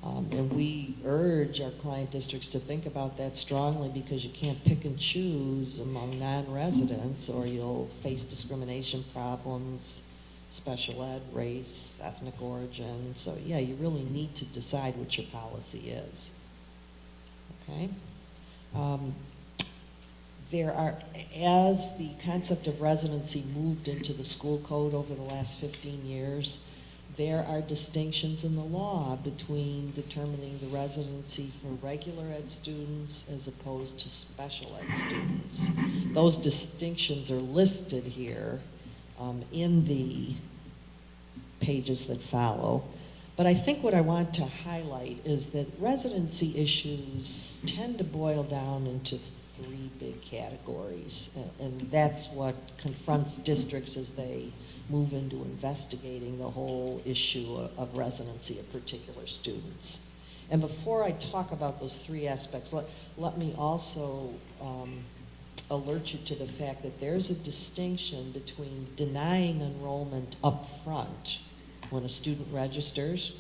And we urge our client districts to think about that strongly, because you can't pick and choose among non-residents, or you'll face discrimination problems, special ed, race, ethnic origin. So yeah, you really need to decide what your policy is. Okay? There are, as the concept of residency moved into the school code over the last 15 years, there are distinctions in the law between determining the residency for regular ed students as opposed to special ed students. Those distinctions are listed here in the pages that follow. But I think what I want to highlight is that residency issues tend to boil down into three big categories, and that's what confronts districts as they move into investigating the whole issue of residency of particular students. And before I talk about those three aspects, let me also alert you to the fact that there's a distinction between denying enrollment up front when a student registers,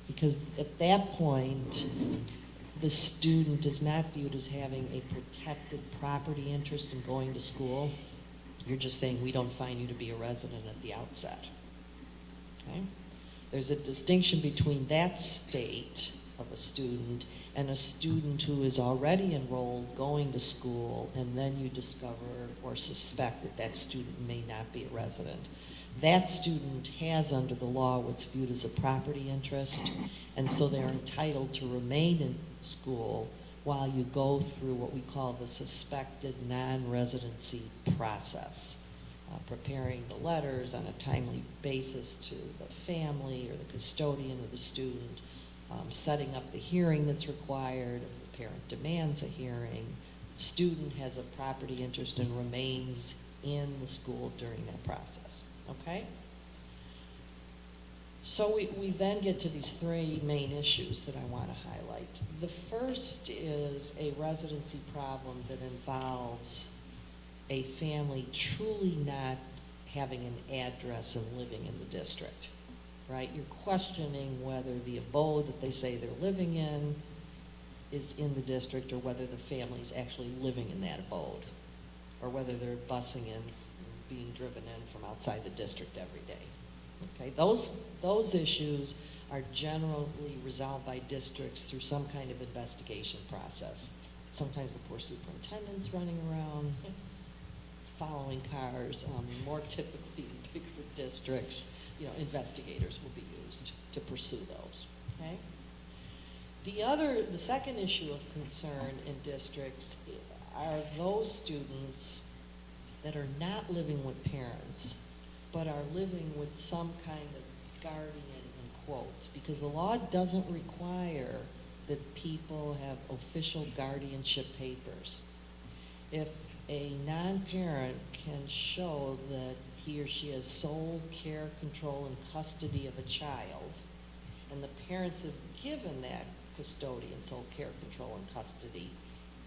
because at that point, the student is not viewed as having a protected property interest in going to school. You're just saying, we don't find you to be a resident at the outset. Okay? There's a distinction between that state of a student and a student who is already enrolled, going to school, and then you discover or suspect that that student may not be a resident. That student has, under the law, what's viewed as a property interest, and so they're entitled to remain in school while you go through what we call the suspected non-residency process, preparing the letters on a timely basis to the family or the custodian of the student, setting up the hearing that's required. If the parent demands a hearing, the student has a property interest and remains in the school during that process. Okay? So we then get to these three main issues that I want to highlight. The first is a residency problem that involves a family truly not having an address and living in the district, right? You're questioning whether the abode that they say they're living in is in the district, or whether the family's actually living in that abode, or whether they're busing in, being driven in from outside the district every day. Okay, those issues are generally resolved by districts through some kind of investigation process. Sometimes the poor superintendent's running around following cars. More typically in bigger districts, investigators will be used to pursue those. Okay. The second issue of concern in districts are those students that are not living with parents, but are living with some kind of guardian, in quotes, because the law doesn't require that people have official guardianship papers. If a non-parent can show that he or she has sole care, control, and custody of a child, and the parents have given that custodian sole care, control, and custody,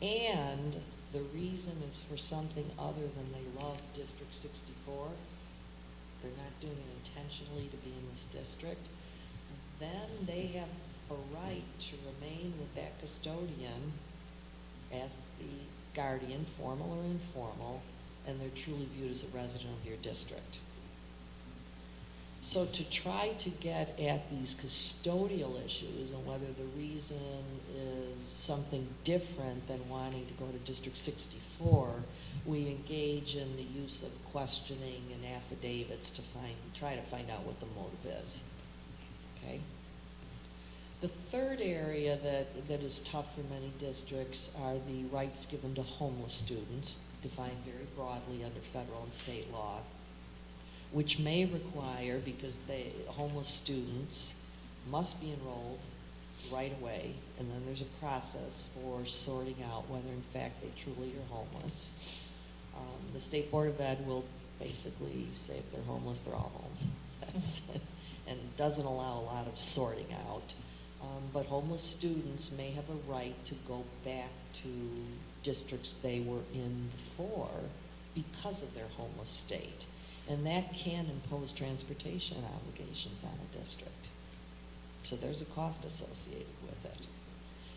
and the reason is for something other than they love District 64, they're not doing it intentionally to be in this district, then they have a right to remain with that custodian as the guardian, formal or informal, and they're truly viewed as a resident of your district. So to try to get at these custodial issues and whether the reason is something different than wanting to go to District 64, we engage in the use of questioning and affidavits to try to find out what the motive is. Okay? The third area that is tough for many districts are the rights given to homeless students, defined very broadly under federal and state law, which may require, because homeless students must be enrolled right away, and then there's a process for sorting out whether in fact they truly are homeless. The State Board of Ed will basically say if they're homeless, they're all homeless. And doesn't allow a lot of sorting out. But homeless students may have a right to go back to districts they were in before because of their homeless state. And that can impose transportation obligations on a district. So there's a cost associated with it.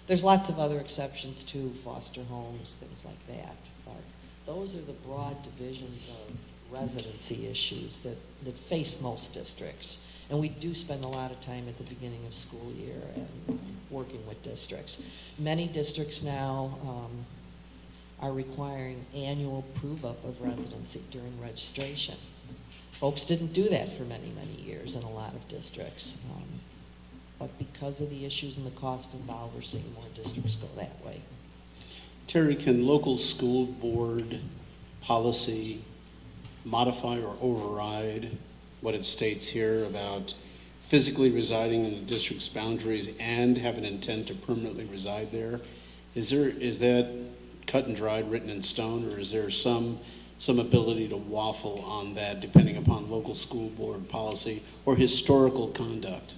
There's lots of other exceptions too, foster homes, things like that. But those are the broad divisions of residency issues that face most districts. And we do spend a lot of time at the beginning of school year and working with districts. Many districts now are requiring annual prove-up of residency during registration. Folks didn't do that for many, many years in a lot of districts. But because of the issues and the cost involved, we're seeing more districts go that way. Terry, can local school board policy modify or override what it states here about physically residing in the district's boundaries and have an intent to permanently reside there? Is that cut and dried, written in stone, or is there some ability to waffle on that depending upon local school board policy or historical conduct?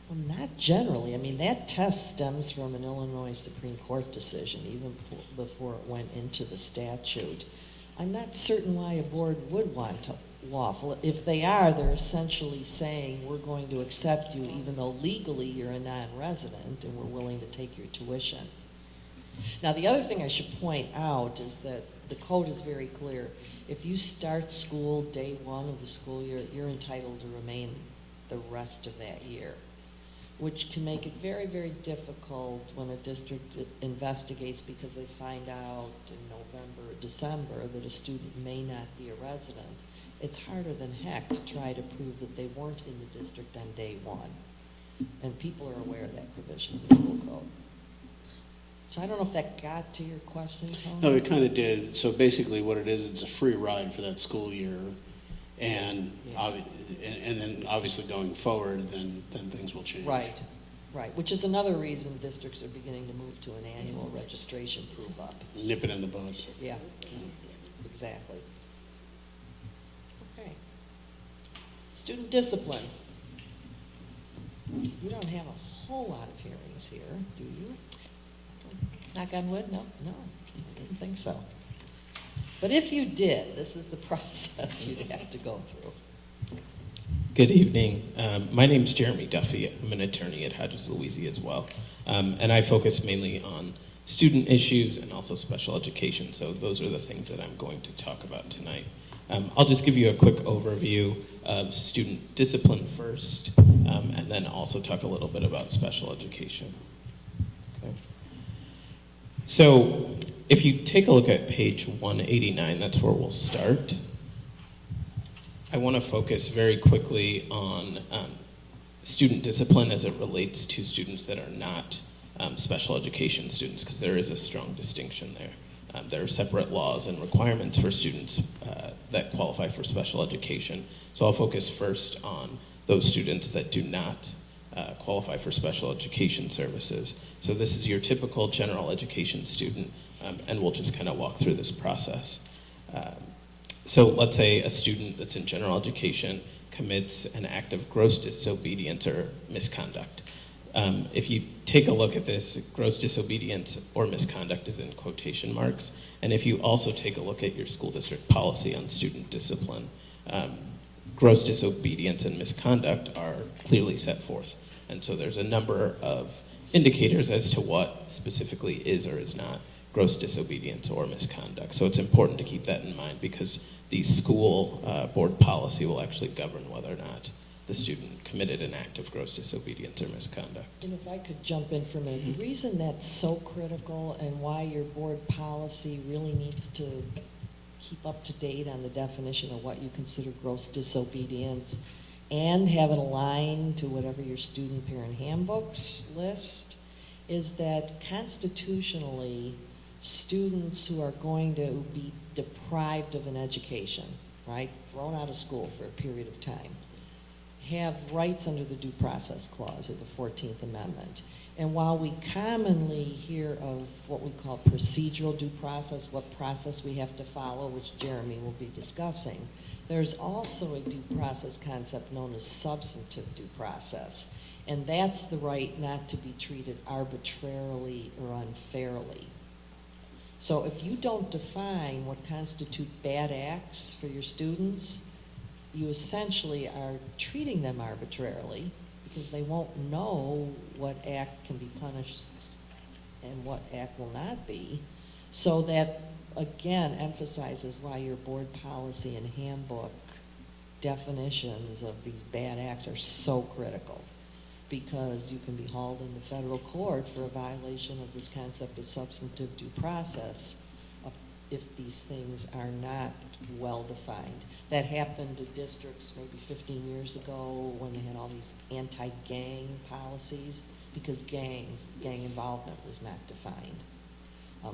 Well, not generally. I mean, that test stems from an Illinois Supreme Court decision, even before it went into the statute. I'm not certain why a board would want to waffle. If they are, they're essentially saying, we're going to accept you even though legally you're a non-resident and we're willing to take your tuition. Now, the other thing I should point out is that the code is very clear. If you start school day one of the school year, you're entitled to remain the rest of that year, which can make it very, very difficult when a district investigates because they find out in November or December that a student may not be a resident. It's harder than heck to try to prove that they weren't in the district on day one. And people are aware of that provision in the school code. So I don't know if that got to your question, Tony? No, it kind of did. So basically what it is, it's a free ride for that school year. And then obviously going forward, then things will change. Right, which is another reason districts are beginning to move to an annual registration prove-up. Nip it in the bud. Yeah, exactly. Okay. Student discipline. You don't have a whole lot of hearings here, do you? Knock on wood, no? No, I didn't think so. But if you did, this is the process you'd have to go through. Good evening. My name's Jeremy Duffy. I'm an attorney at Hodges Louisi as well. And I focus mainly on student issues and also special education. So those are the things that I'm going to talk about tonight. I'll just give you a quick overview of student discipline first, and then also talk a little bit about special education. Okay. So if you take a look at page 189, that's where we'll start. I want to focus very quickly on student discipline as it relates to students that are not special education students, because there is a strong distinction there. There are separate laws and requirements for students that qualify for special education. So I'll focus first on those students that do not qualify for special education services. So this is your typical general education student, and we'll just kind of walk through this process. So let's say a student that's in general education commits an act of gross disobedience or misconduct. If you take a look at this, gross disobedience or misconduct is in quotation marks. And if you also take a look at your school district policy on student discipline, gross disobedience and misconduct are clearly set forth. And so there's a number of indicators as to what specifically is or is not gross disobedience or misconduct. So it's important to keep that in mind because the school board policy will actually govern whether or not the student committed an act of gross disobedience or misconduct. And if I could jump in for a minute, the reason that's so critical and why your board policy really needs to keep up to date on the definition of what you consider gross disobedience and have it aligned to whatever your student parent handbooks list is that constitutionally, students who are going to be deprived of an education, right, thrown out of school for a period of time, have rights under the Due Process Clause of the 14th Amendment. And while we commonly hear of what we call procedural due process, what process we have to follow, which Jeremy will be discussing, there's also a due process concept known as substantive due process. And that's the right not to be treated arbitrarily or unfairly. So if you don't define what constitute bad acts for your students, you essentially are treating them arbitrarily because they won't know what act can be punished and what act will not be. So that, again, emphasizes why your board policy and handbook definitions of these bad acts are so critical, because you can be hauled into federal court for a violation of this concept of substantive due process if these things are not well defined. That happened to districts maybe 15 years ago when they had all these anti-gang policies because gang involvement was not defined.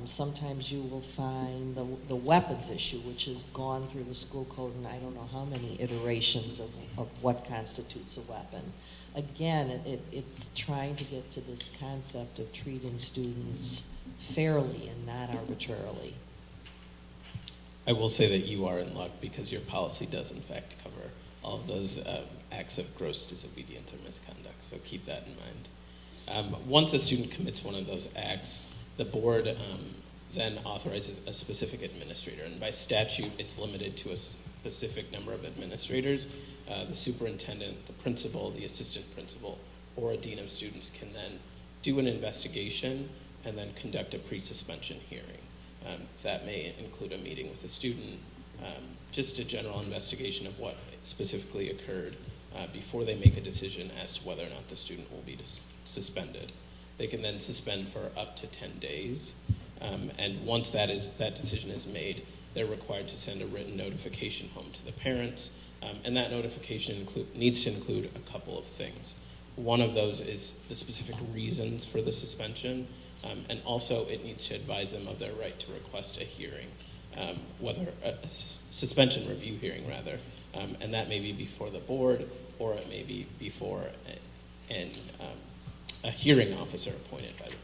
Sometimes you will find the weapons issue, which has gone through the school code and I don't know how many iterations of what constitutes a weapon. Again, it's trying to get to this concept of treating students fairly and not arbitrarily. I will say that you are in luck because your policy does in fact cover all of those acts of gross disobedience or misconduct, so keep that in mind. Once a student commits one of those acts, the board then authorizes a specific administrator, and by statute it's limited to a specific number of administrators. The superintendent, the principal, the assistant principal, or a dean of students can then do an investigation and then conduct a pre-suspension hearing. That may include a meeting with the student, just a general investigation of what specifically occurred before they make a decision as to whether or not the student will be suspended. They can then suspend for up to 10 days, and once that decision is made, they're required to send a written notification home to the parents, and that notification needs to include a couple of things. One of those is the specific reasons for the suspension, and also it needs to advise them of their right to request a hearing, whether a suspension review hearing rather, and that may be before the board or it may be before a hearing officer appointed by the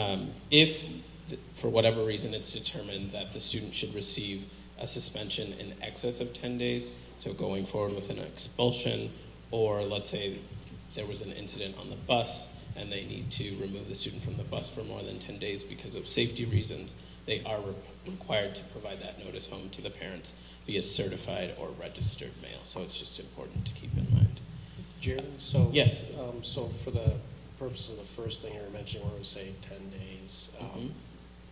board. If for whatever reason it's determined that the student should receive a suspension in excess of 10 days, so going forward with an expulsion, or let's say there was an incident on the bus and they need to remove the student from the bus for more than 10 days because of safety reasons, they are required to provide that notice home to the parents via certified or registered mail. So it's just important to keep in mind. Jeremy, so yes. So for the purpose of the first thing you were mentioning, where it was say 10 days,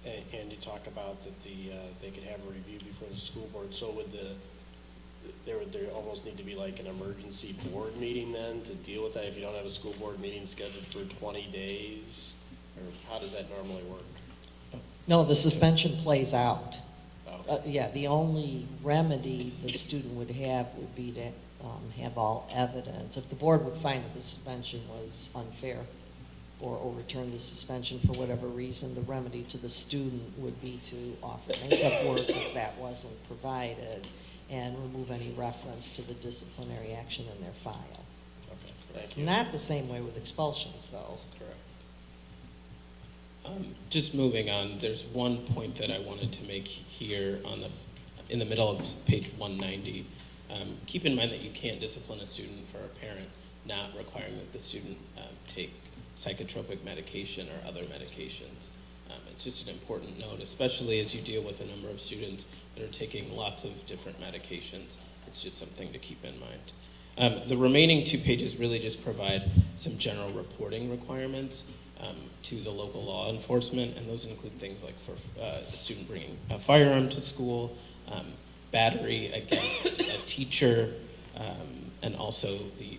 and you talk about that they could have a review before the school board. So would there almost need to be like an emergency board meeting then to deal with that if you don't have a school board meeting scheduled for 20 days? Or how does that normally work? No, the suspension plays out. Oh. Yeah, the only remedy the student would have would be to have all evidence. If the board would find that the suspension was unfair or overturn the suspension for whatever reason, the remedy to the student would be to offer makeup work if that wasn't provided and remove any reference to the disciplinary action in their file. Okay, It's thank you. not the same way with expulsions, though. Correct. Just moving on, there's one point that I wanted to make here in the middle of page 190. Keep in mind that you can't discipline a student for a parent not requiring that the student take psychotropic medication or other medications. It's just an important note, especially as you deal with a number of students that are taking lots of different medications. It's just something to keep in mind. The remaining 2 pages really just provide some general reporting requirements to the local law enforcement, and those include things like for a student bringing a firearm to school, battery against a teacher, and also the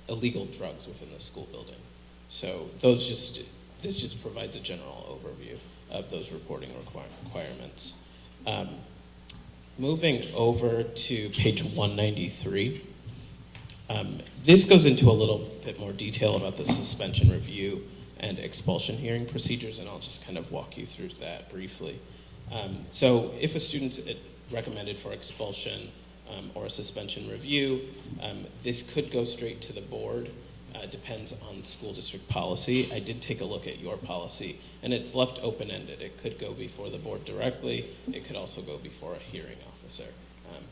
illegal drugs within the school building. So this just provides a general overview of those reporting requirements. Moving over to page 193, this goes into a little bit more detail about the suspension review and expulsion hearing procedures, and I'll just kind of walk you through that briefly. So if a student's recommended for expulsion or a suspension review, this could go straight to the board. Depends on school district policy. I did take a look at your policy, and it's left open-ended. It could go before the board directly. It could also go before a hearing officer.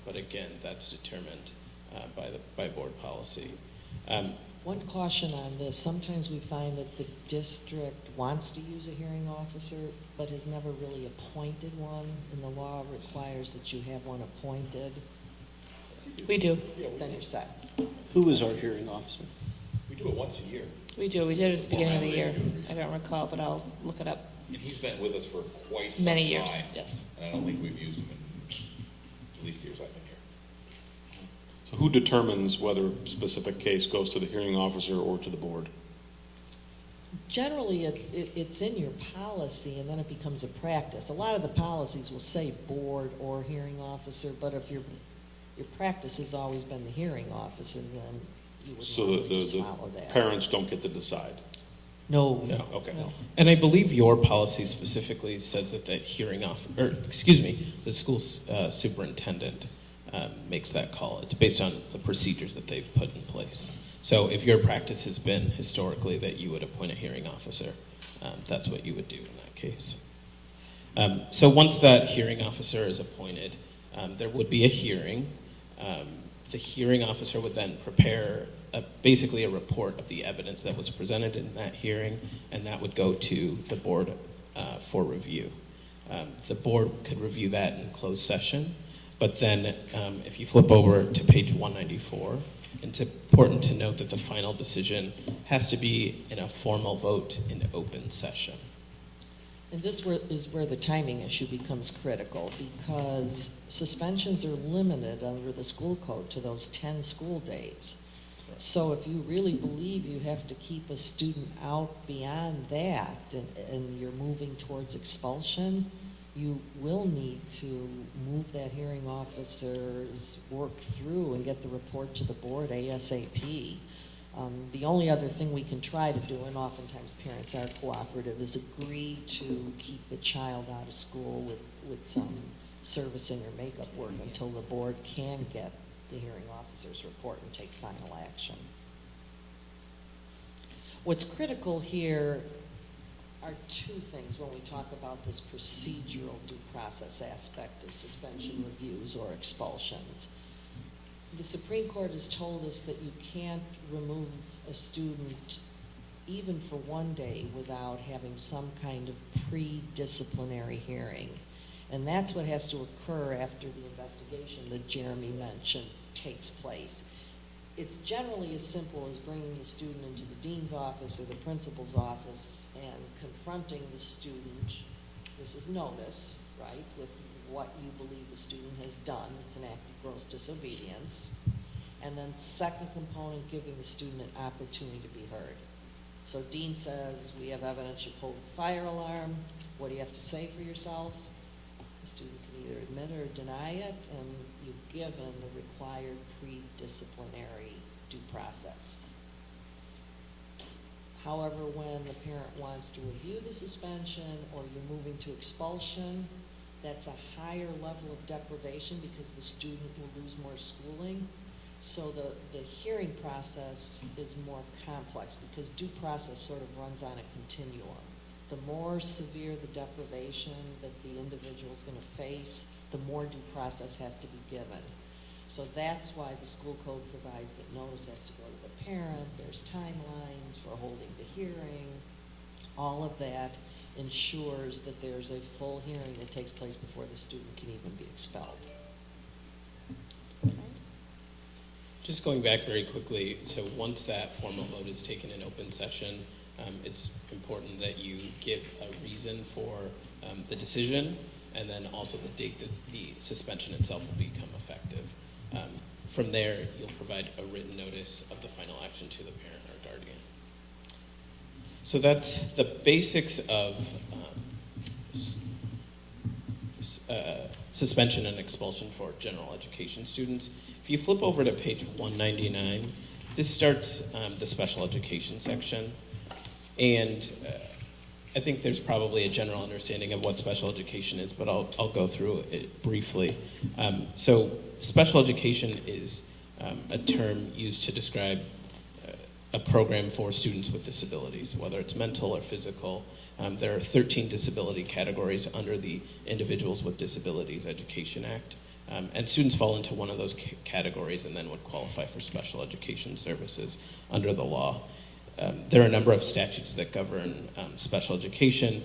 But again, that's determined by board policy. One caution on this, sometimes we find that the district wants to use a hearing officer, but has never really appointed one, and the law requires that you have one appointed. We do. Then you're set. Who is our hearing officer? We do it once a year. We do. We did it at the beginning of the year. I don't recall, but I'll look it up. And he's been with us for quite some Many time. years, yes. And I don't think we've used him in at least the years I've been here. So who determines whether a specific case goes to the hearing officer or to the board? Generally, it's in your policy, and then it becomes a practice. A lot of the policies will say board or hearing officer, but if your practice has always been the hearing officer, then you would So normally the just follow that. parents don't get to decide? No. No, okay. No. And I believe your policy specifically says that the the school superintendent makes that call. It's based on the procedures that they've put in place. So if your practice has been historically that you would appoint a hearing officer, that's what you would do in that case. So once that hearing officer is appointed, there would be a hearing. The hearing officer would then prepare basically a report of the evidence that was presented in that hearing, and that would go to the board for review. The board could review that in closed session, but then if you flip over to page 194, it's important to note that the final decision has to be in a formal vote in open session. And this is where the timing issue becomes critical, because suspensions are limited under the school code to those 10 school days. So if you really believe you have to keep a student out beyond that, and you're moving towards expulsion, you will need to move that hearing officer's work through and get the report to the board ASAP. The only other thing we can try to do, and oftentimes parents are cooperative, is agree to keep the child out of school with some servicing or makeup work until the board can get the hearing officer's report and take final action. What's critical here are two things when we talk about this procedural due process aspect of suspension reviews or expulsions. The Supreme Court has told us that you can't remove a student even for one day without having some kind of pre-disciplinary hearing. And that's what has to occur after the investigation that Jeremy mentioned takes place. It's generally as simple as bringing the student into the dean's office or the principal's office and confronting the student. This is notice, right, with what you believe the student has done. It's an act of gross disobedience. And then second component, giving the student an opportunity to be heard. So dean says, we have evidence you pulled the fire alarm. What do you have to say for yourself? The student can either admit or deny it, and you've given the required pre-disciplinary due process. However, when the parent wants to review the suspension or you're moving to expulsion, that's a higher level of deprivation because the student will lose more schooling. So the hearing process is more complex because due process sort of runs on a continuum. The more severe the deprivation that the individual is going to face, the more due process has to be given. So that's why the school code provides that notice has to go to the parent, there's timelines for holding the hearing. All of that ensures that there's a full hearing that takes place before the student can even be expelled. Just going back very quickly, so once that formal vote is taken in open session, it's important that you give a reason for the decision and then also the date that the suspension itself will become effective. From there, you'll provide a written notice of the final action to the parent or guardian. So that's the basics of suspension and expulsion for general education students. If you flip over to page 199, this starts the special education section. And I think there's probably a general understanding of what special education is, but I'll go through it briefly. So special education is a term used to describe a program for students with disabilities, whether it's mental or physical. There are 13 disability categories under the Individuals with Disabilities Education Act. And students fall into one of those categories and then would qualify for special education services under the law. There are a number of statutes that govern special education.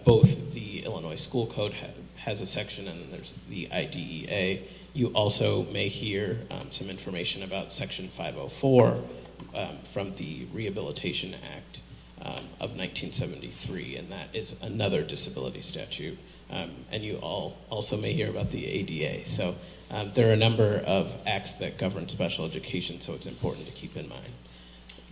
Both the Illinois School Code has a section, and there's the IDEA. You also may hear some information about Section 504 from the Rehabilitation Act of 1973, and that is another disability statute. And you all also may hear about the ADA. So there are a number of acts that govern special education, so it's important to keep in mind.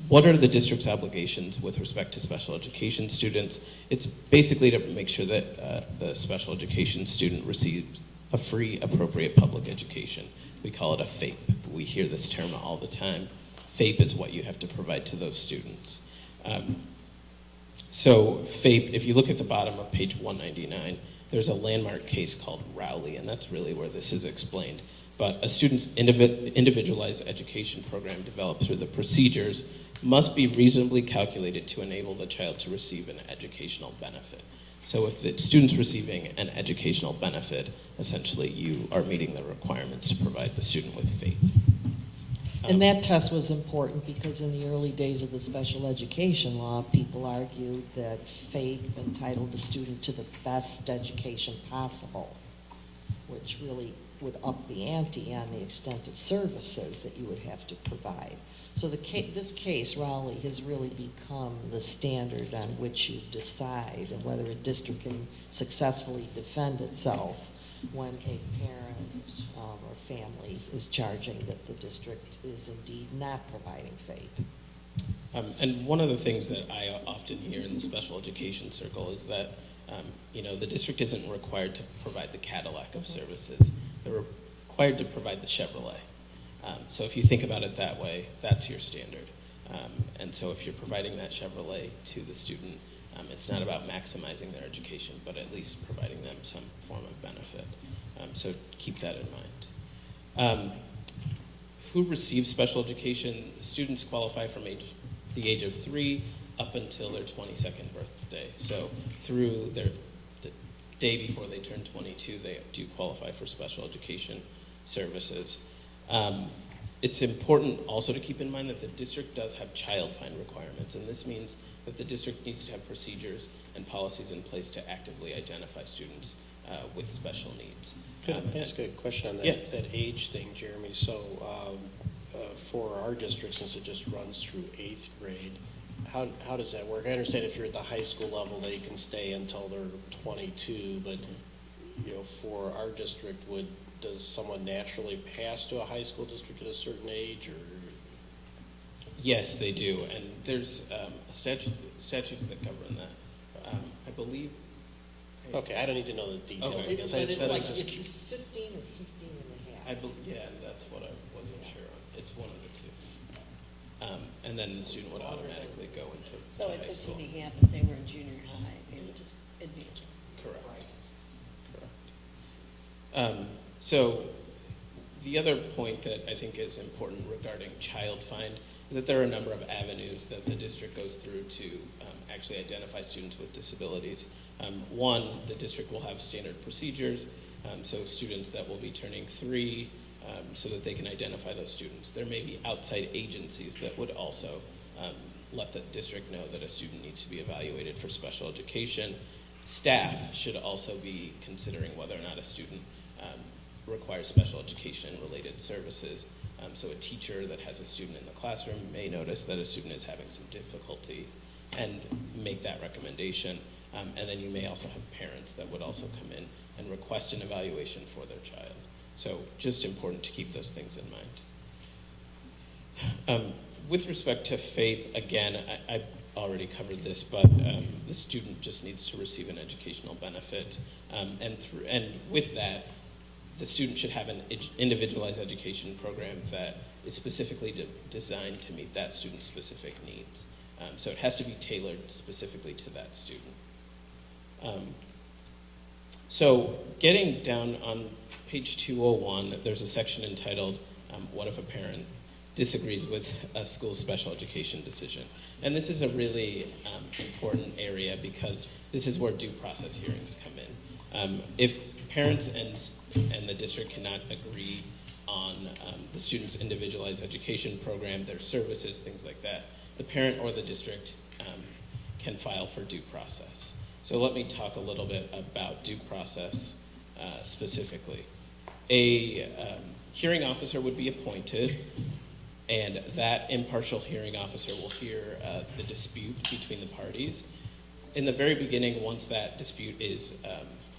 What are the district's obligations with respect to special education students? It's basically to make sure that the special education student receives a free, appropriate public education. We call it a FAPE. We hear this term all the time. FAPE is what you have to provide to those students. So FAPE, if you look at the bottom of page 199, there's a landmark case called Rowley, and that's really where this is explained. But a student's individualized education program developed through the procedures must be reasonably calculated to enable the child to receive an educational benefit. So if the student's receiving an educational benefit, essentially you are meeting the requirements to provide the student with FAPE. And that test was important because in the early days of the special education law, people argued that FAPE entitled the student to the best education possible, which really would up the ante on the extent of services that you would have to provide. So this case, Rowley, has really become the standard on which you decide whether a district can successfully defend itself when a parent or family is charging that the district is indeed not providing FAPE. And one of the things that I often hear in the special education circle is that the district isn't required to provide the Cadillac of services. They're required to provide the Chevrolet. So if you think about it that way, that's your standard. And so if you're providing that Chevrolet to the student, it's not about maximizing their education, but at least providing them some form of benefit. So keep that in mind. Who receives special education? Students qualify from the age of 3 up until their 22nd birthday. So through the day before they turn 22, they do qualify for special education services. It's important also to keep in mind that the district does have child find requirements, and this means that the district needs to have procedures and policies in place to actively identify students with special needs. Could I ask a question on that, Yes. that age thing, Jeremy? So for our district, since it just runs through 8th grade, how does that work? I understand if you're at the high school level, they can stay until they're 22, but for our district, does someone naturally pass to a high school district at a certain age, or? Yes, they do, and there's statutes that govern that. I believe. Okay, I don't need to know the details. Okay. I guess. But it's like, just- it's 15 or 15 and a half. Yeah, that's what I wasn't sure on. It's one of the two. And then the student would automatically go into So high at school. 15 and a half, if they were in junior high, they would just advance. Correct. So the other point that I think is important regarding child find is that there are a number of avenues that the district goes through to actually identify students with disabilities. One, the district will have standard procedures, so students that will be turning 3, so that they can identify those students. There may be outside agencies that would also let the district know that a student needs to be evaluated for special education. Staff should also be considering whether or not a student requires special education related services. So a teacher that has a student in the classroom may notice that a student is having some difficulty and make that recommendation. And then you may also have parents that would also come in and request an evaluation for their child. So just important to keep those things in mind. With respect to FAPE, again, I already covered this, but the student just needs to receive an educational benefit. And with that, the student should have an individualized education program that is specifically designed to meet that student's specific needs. So it has to be tailored specifically to that student. So getting down on page 201, there's a section entitled, What if a parent disagrees with a school's special education decision? And this is a really important area because this is where due process hearings come in. If parents and the district cannot agree on the student's individualized education program, their services, things like that, the parent or the district can file for due process. So let me talk a little bit about due process specifically. A hearing officer would be appointed, and that impartial hearing officer will hear the dispute between the parties. In the very beginning, once that dispute is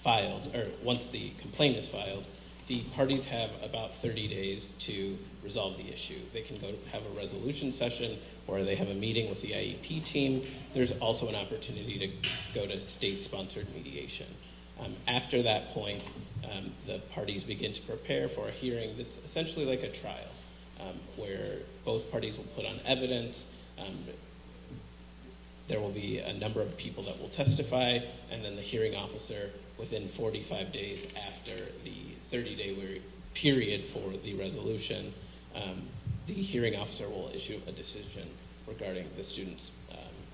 filed, or once the complaint is filed, the parties have about 30 days to resolve the issue. They can go have a resolution session, or they have a meeting with the IEP team. There's also an opportunity to go to state-sponsored mediation. After that point, the parties begin to prepare for a hearing that's essentially like a trial, where both parties will put on evidence. There will be a number of people that will testify, and then the hearing officer, within 45 days after the 30-day period for the resolution, the hearing officer will issue a decision regarding the student's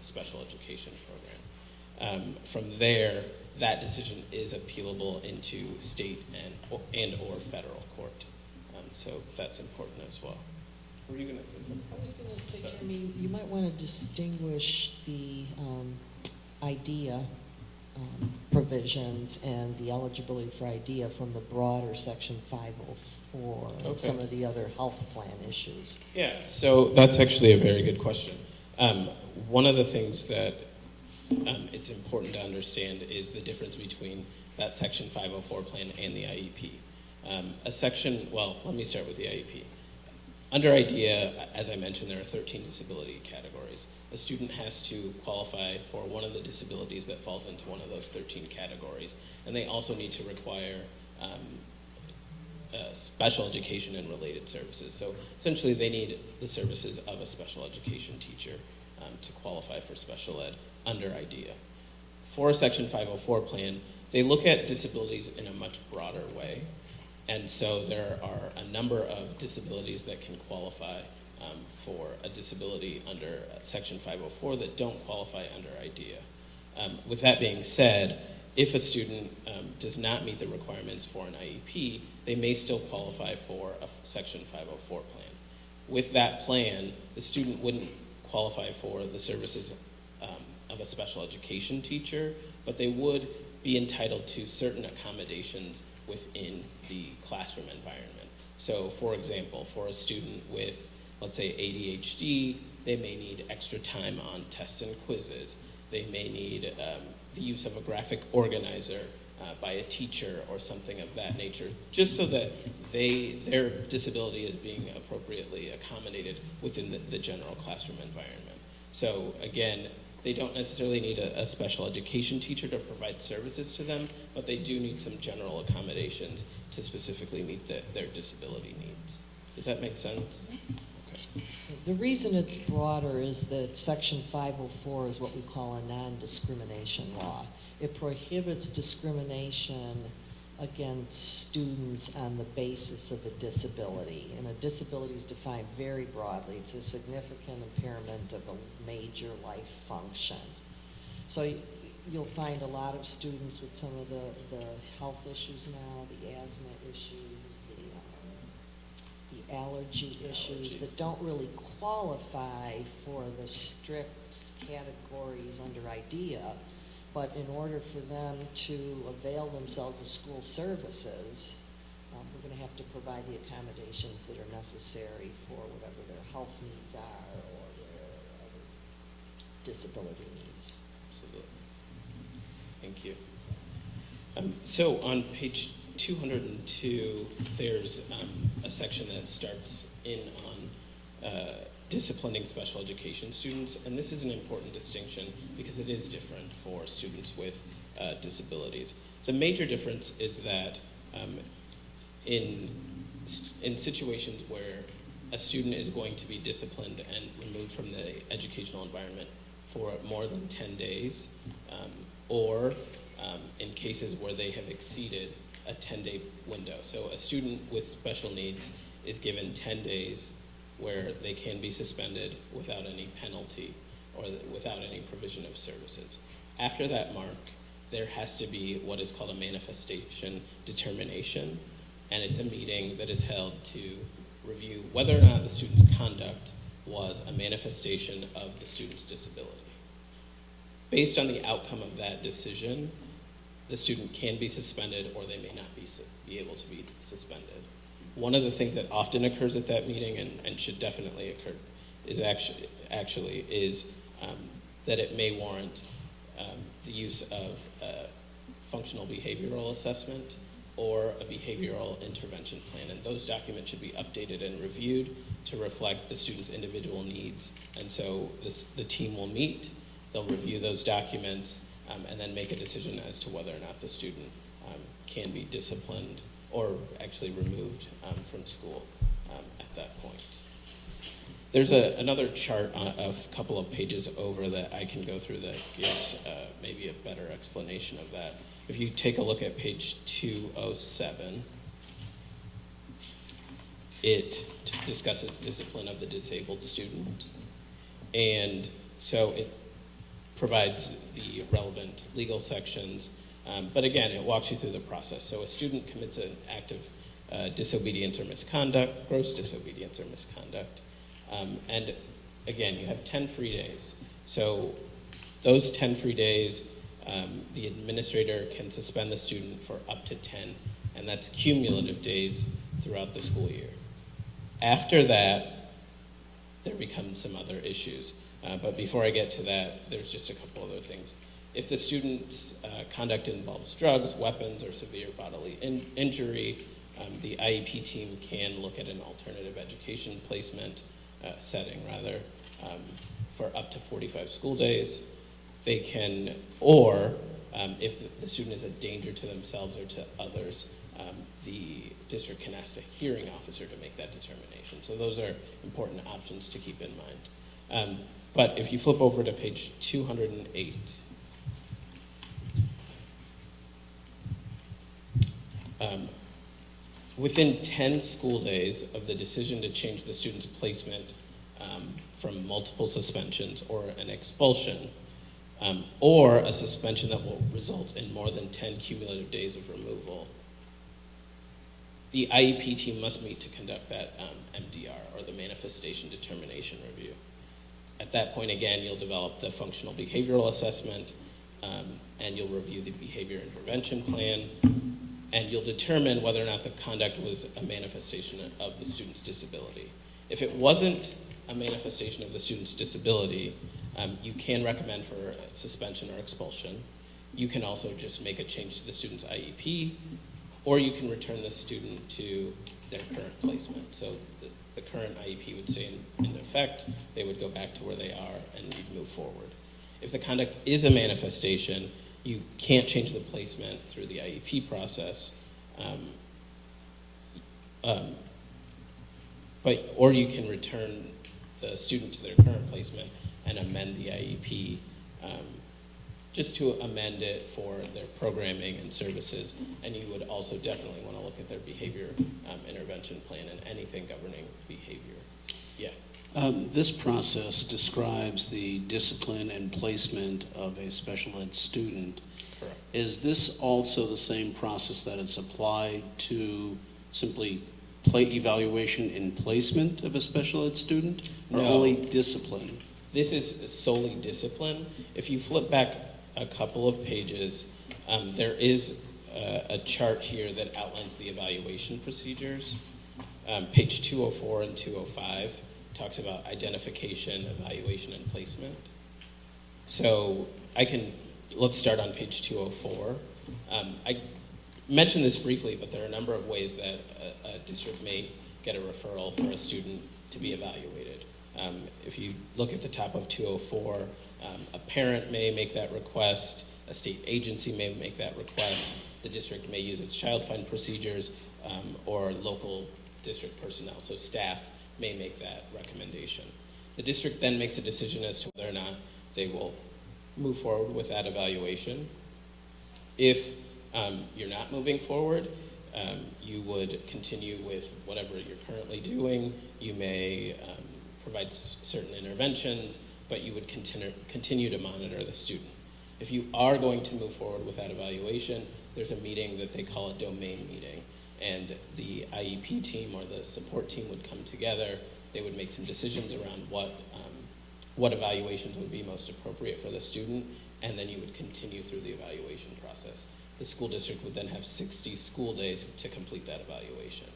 special education program. From there, that decision is appealable into state and or federal court. So that's important as well. Were you going to say something? I was going to say, Jeremy, you might want to distinguish the IDEA provisions and the eligibility for IDEA from the broader Section 504 and some of the other health plan issues. Yeah, so that's actually a very good question. One of the things that it's important to understand is the difference between that Section 504 plan and the IEP. Let me start with the IEP. Under IDEA, as I mentioned, there are 13 disability categories. A student has to qualify for one of the disabilities that falls into one of those 13 categories, and they also need to require special education and related services. So essentially, they need the services of a special education teacher to qualify for special ed under IDEA. For a Section 504 plan, they look at disabilities in a much broader way. And so there are a number of disabilities that can qualify for a disability under Section 504 that don't qualify under IDEA. With that being said, if a student does not meet the requirements for an IEP, they may still qualify for a Section 504 plan. With that plan, the student wouldn't qualify for the services of a special education teacher, but they would be entitled to certain accommodations within the classroom environment. So for example, for a student with, let's say, ADHD, they may need extra time on tests and quizzes. They may need the use of a graphic organizer by a teacher or something of that nature, just so that their disability is being appropriately accommodated within the general classroom environment. So again, they don't necessarily need a special education teacher to provide services to them, but they do need some general accommodations to specifically meet their disability needs. Does that make sense? Okay. The reason it's broader is that Section 504 is what we call a non-discrimination law. It prohibits discrimination against students on the basis of a disability. And a disability is defined very broadly. It's a significant impairment of a major life function. So you'll find a lot of students with some of the health issues now, the asthma issues, the allergy issues that don't really qualify for the strict categories under IDEA. But in order for them to avail themselves of school services, we're going to have to provide the accommodations that are necessary for whatever their health needs are or their other disability needs. Absolutely. Thank you. So on page 202, there's a section that starts in on disciplining special education students, and this is an important distinction because it is different for students with disabilities. The major difference is that in situations where a student is going to be disciplined and removed from the educational environment for more than 10 days, or in cases where they have exceeded a 10-day window. So a student with special needs is given 10 days where they can be suspended without any penalty or without any provision of services. After that mark, there has to be what is called a manifestation determination, and it's a meeting that is held to review whether or not the student's conduct was a manifestation of the student's disability. Based on the outcome of that decision, the student can be suspended or they may not be able to be suspended. One of the things that often occurs at that meeting and should definitely occur is actually that it may warrant the use of functional behavioral assessment or a behavioral intervention plan. And those documents should be updated and reviewed to reflect the student's individual needs. And so the team will meet, they'll review those documents, and then make a decision as to whether or not the student can be disciplined or actually removed from school at that point. There's another chart a couple of pages over that I can go through that gives maybe a better explanation of that. If you take a look at page 207, it discusses discipline of the disabled student. And so it provides the relevant legal sections. But again, it walks you through the process. So a student commits an act of disobedience or misconduct, gross disobedience or misconduct. And again, you have 10 free days. So those 10 free days, the administrator can suspend the student for up to 10, and that's cumulative days throughout the school year. After that, there become some other issues. But before I get to that, there's just a couple other things. If the student's conduct involves drugs, weapons, or severe bodily injury, the IEP team can look at an alternative education placement setting, for up to 45 school days. They can, or if the student is a danger to themselves or to others, the district can ask the hearing officer to make that determination. So those are important options to keep in mind. But if you flip over to page 208, within 10 school days of the decision to change the student's placement from multiple suspensions or an expulsion, or a suspension that will result in more than 10 cumulative days of removal, the IEP team must meet to conduct that MDR, or the Manifestation Determination Review. At that point, again, you'll develop the functional behavioral assessment, and you'll review the behavior intervention plan, and you'll determine whether or not the conduct was a manifestation of the student's disability. If it wasn't a manifestation of the student's disability, you can recommend for suspension or expulsion. You can also just make a change to the student's IEP, or you can return the student to their current placement. So the current IEP would stay in effect, they would go back to where they are, and you'd move forward. If the conduct is a manifestation, you can't change the placement through the IEP process, or you can return the student to their current placement and amend the IEP just to amend it for their programming and services. And you would also definitely want to look at their behavior intervention plan and anything governing behavior. Yeah. This process describes the discipline and placement of a special ed student. Correct. Is this also the same process that it's applied to simply evaluation and placement of a special ed student, or No. only discipline? This is solely discipline. If you flip back a couple of pages, there is a chart here that outlines the evaluation procedures. Page 204 and 205 talks about identification, evaluation, and placement. So let's start on page 204. I mentioned this briefly, but there are a number of ways that a district may get a referral for a student to be evaluated. If you look at the top of 204, a parent may make that request, a state agency may make that request, the district may use its child find procedures, or local district personnel, so staff may make that recommendation. The district then makes a decision as to whether or not they will move forward with that evaluation. If you're not moving forward, you would continue with whatever you're currently doing. You may provide certain interventions, but you would continue to monitor the student. If you are going to move forward with that evaluation, there's a meeting that they call a domain meeting, and the IEP team or the support team would come together. They would make some decisions around what evaluations would be most appropriate for the student, and then you would continue through the evaluation process. The school district would then have 60 school days to complete that evaluation.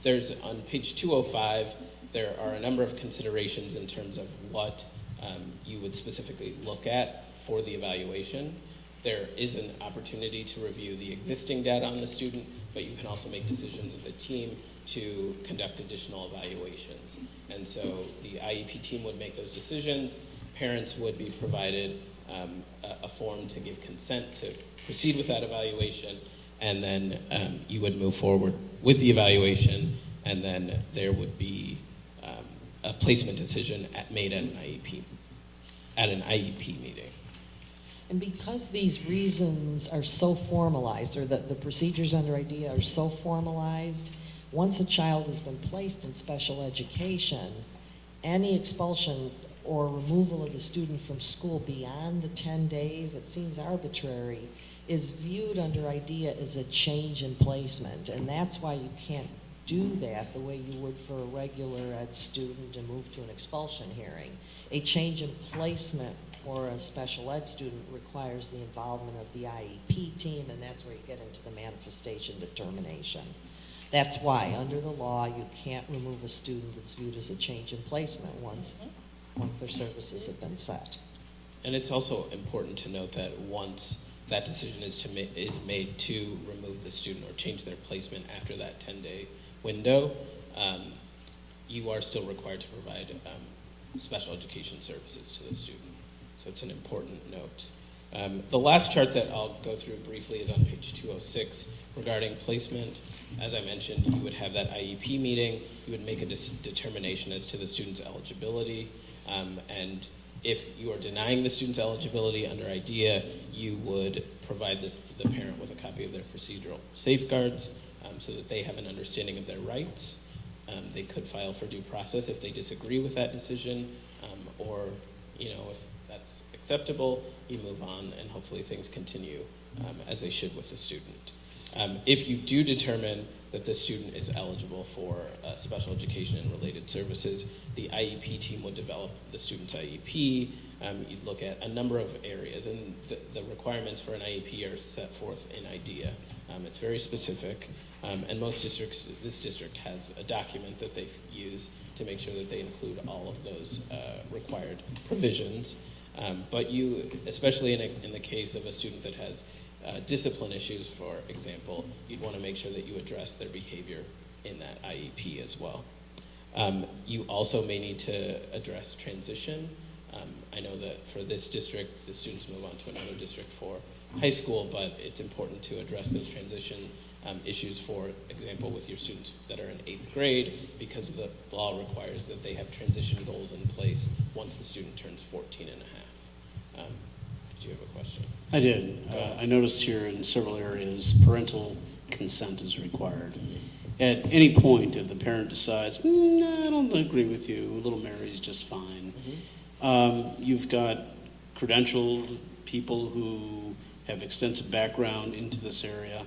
There's, on page 205, there are a number of considerations in terms of what you would specifically look at for the evaluation. There is an opportunity to review the existing data on the student, but you can also make decisions as a team to conduct additional evaluations. And so the IEP team would make those decisions. Parents would be provided a form to give consent to proceed with that evaluation, and then you would move forward with the evaluation, and then there would be a placement decision made at an IEP meeting. And because these reasons are so formalized, or the procedures under IDEA are so formalized, once a child has been placed in special education, any expulsion or removal of the student from school beyond the 10 days, it seems arbitrary, is viewed under IDEA as a change in placement. And that's why you can't do that the way you would for a regular ed student and move to an expulsion hearing. A change in placement for a special ed student requires the involvement of the IEP team, and that's where you get into the manifestation determination. That's why, under the law, you can't remove a student that's viewed as a change in placement once their services have been set. And it's also important to note that once that decision is made to remove the student or change their placement after that 10-day window, you are still required to provide special education services to the student. So it's an important note. The last chart that I'll go through briefly is on page 206 regarding placement. As I mentioned, you would have that IEP meeting. You would make a determination as to the student's eligibility. And if you are denying the student's eligibility under IDEA, you would provide the parent with a copy of their procedural safeguards so that they have an understanding of their rights. They could file for due process if they disagree with that decision, or if that's acceptable, you move on, and hopefully things continue as they should with the student. If you do determine that the student is eligible for special education and related services, the IEP team would develop the student's IEP. You'd look at a number of areas, and the requirements for an IEP are set forth in IDEA. It's very specific, and most districts, this district has a document that they use to make sure that they include all of those required provisions. But you, especially in the case of a student that has discipline issues, for example, you'd want to make sure that you address their behavior in that IEP as well. You also may need to address transition. I know that for this district, the students move on to another district for high school, but it's important to address those transition issues, for example, with your students that are in 8th grade, because the law requires that they have transition goals in place once the student turns 14 and a half. Did you have a question? I did. I noticed here in several areas parental consent is required. At any point, if the parent decides, I don't agree with you, little Mary's just fine, you've got credentialed people who have extensive background into this area,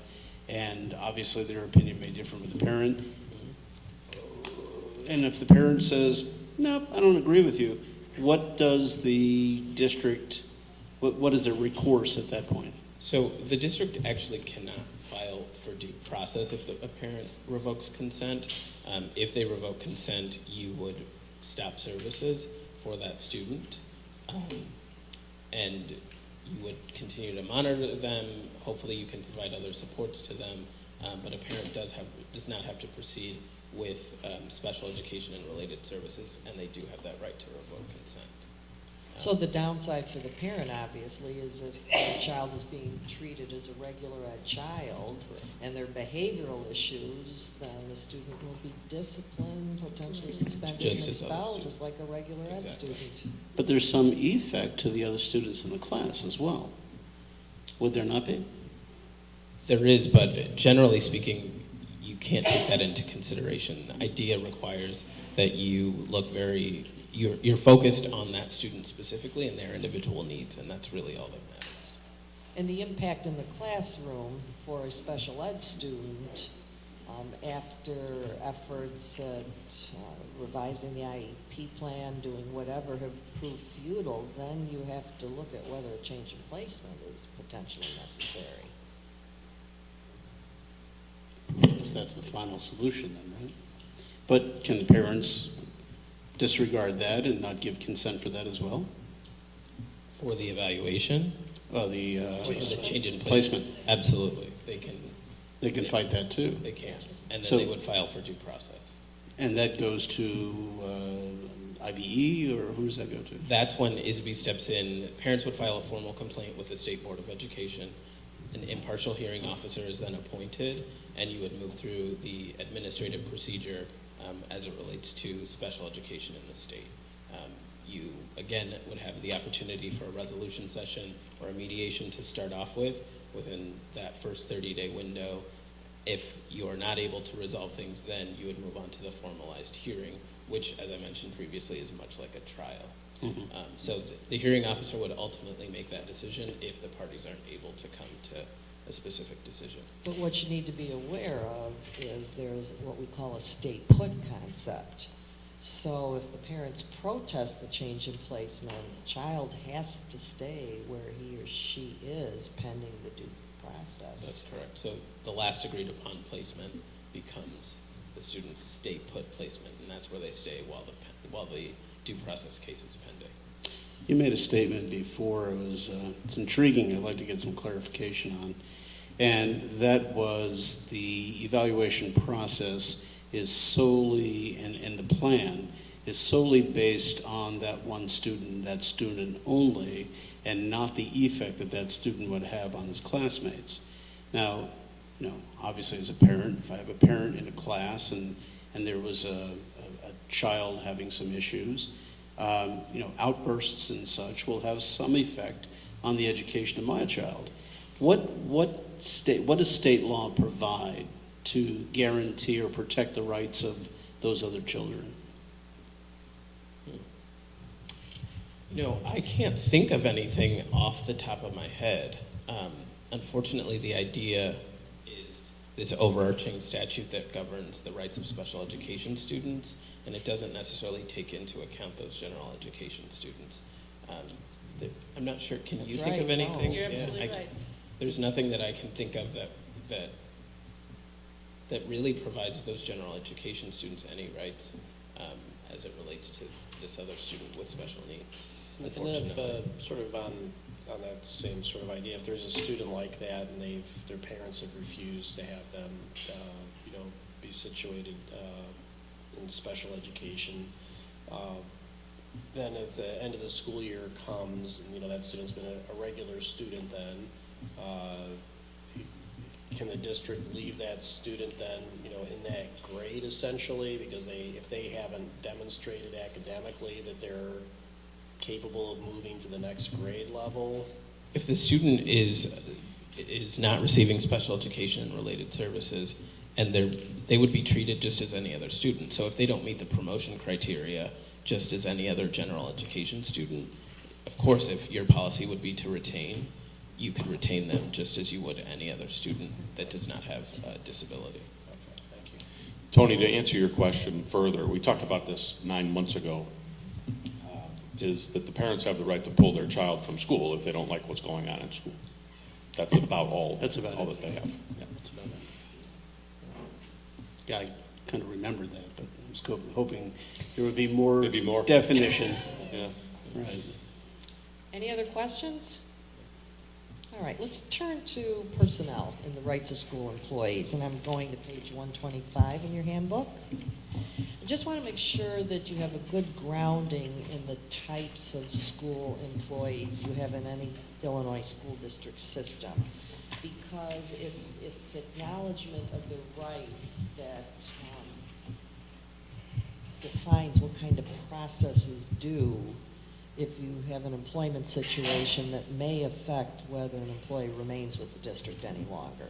and obviously their opinion may differ with the parent. And if the parent says, no, I don't agree with you, what does the district, what is their recourse at that point? So the district actually cannot file for due process if a parent revokes consent. If they revoke consent, you would stop services for that student, and you would continue to monitor them. Hopefully you can provide other supports to them, but a parent does not have to proceed with special education and related services, and they do have that right to revoke consent. So the downside for the parent, obviously, is if the child is being treated as a regular ed child and their behavioral issues, then the student will be disciplined, potentially suspended and Just as other expelled, students. just like a regular ed Exactly. student. But there's some effect to the other students in the class as well. Would there not be? There is, but generally speaking, you can't take that into consideration. The IDEA requires that you look you're focused on that student specifically and their individual needs, and that's really all that matters. And the impact in the classroom for a special ed student, after efforts at revising the IEP plan, doing whatever, have proved futile, then you have to look at whether a change in placement is potentially necessary. I guess that's the final solution then, right? But can parents disregard that and not give consent for that as well? For the evaluation, The the change in placement. Absolutely, they can fight that too. They can, and then So- they would file for due process. And that goes to IBE, or who does that go to? That's when ISB steps in. Parents would file a formal complaint with the State Board of Education. An impartial hearing officer is then appointed, and you would move through the administrative procedure as it relates to special education in the state. You, again, would have the opportunity for a resolution session or a mediation to start off with within that first 30-day window. If you are not able to resolve things, then you would move on to the formalized hearing, which, as I mentioned previously, is much like a trial. So the hearing officer would ultimately make that decision if the parties aren't able to come to a specific decision. But what you need to be aware of is there's what we call a stay put concept. So if the parents protest the change in placement, the child has to stay where he or she is pending the due process. That's correct. So the last agreed upon placement becomes the student's stay put placement, and that's where they stay while the due process case is pending. You made a statement before, it's intriguing, I'd like to get some clarification on. And that was the evaluation process is solely, and the plan is solely based on that one student, that student only, and not the effect that that student would have on his classmates. Now, obviously as a parent, if I have a parent in a class and there was a child having some issues, outbursts and such will have some effect on the education of my child. What does state law provide to guarantee or protect the rights of those other children? I can't think of anything off the top of my head. Unfortunately, the IDEA is this overarching statute that governs the rights of special education students, and it doesn't necessarily take into account those general education students. I'm not sure, can you That's think of right, anything? no. You're absolutely right. There's nothing that I can think of that really provides those general education students any rights as it relates to this other student with special needs. And if, Unfortunately. sort of on that same sort of idea, if there's a student like that and their parents have refused to have them, be situated in special education, then at the end of the school year comes, and that student's been a regular student then, can the district leave that student then, in that grade essentially, because if they haven't demonstrated academically that they're capable of moving to the next grade level? If the student is not receiving special education and related services, and they would be treated just as any other student. So if they don't meet the promotion criteria, just as any other general education student, of course, if your policy would be to retain, you could retain them just as you would any other student that does not have a disability. Okay, thank you. Tony, to answer your question further, we talked about this 9 months ago, is that the parents have the right to pull their child from school if they don't like what's going on in school. That's about all. That's about all it. that they have. Yeah. That's about it. Yeah, I kind of remembered that, but I was hoping there would be more, Maybe more. definition. Yeah. Right. Any other questions? All right, let's turn to personnel and the rights of school employees, and I'm going to page 125 in your handbook. I just want to make sure that you have a good grounding in the types of school employees you have in any Illinois school district system, because it's acknowledgement of the rights that defines what kind of processes do if you have an employment situation that may affect whether an employee remains with the district any longer.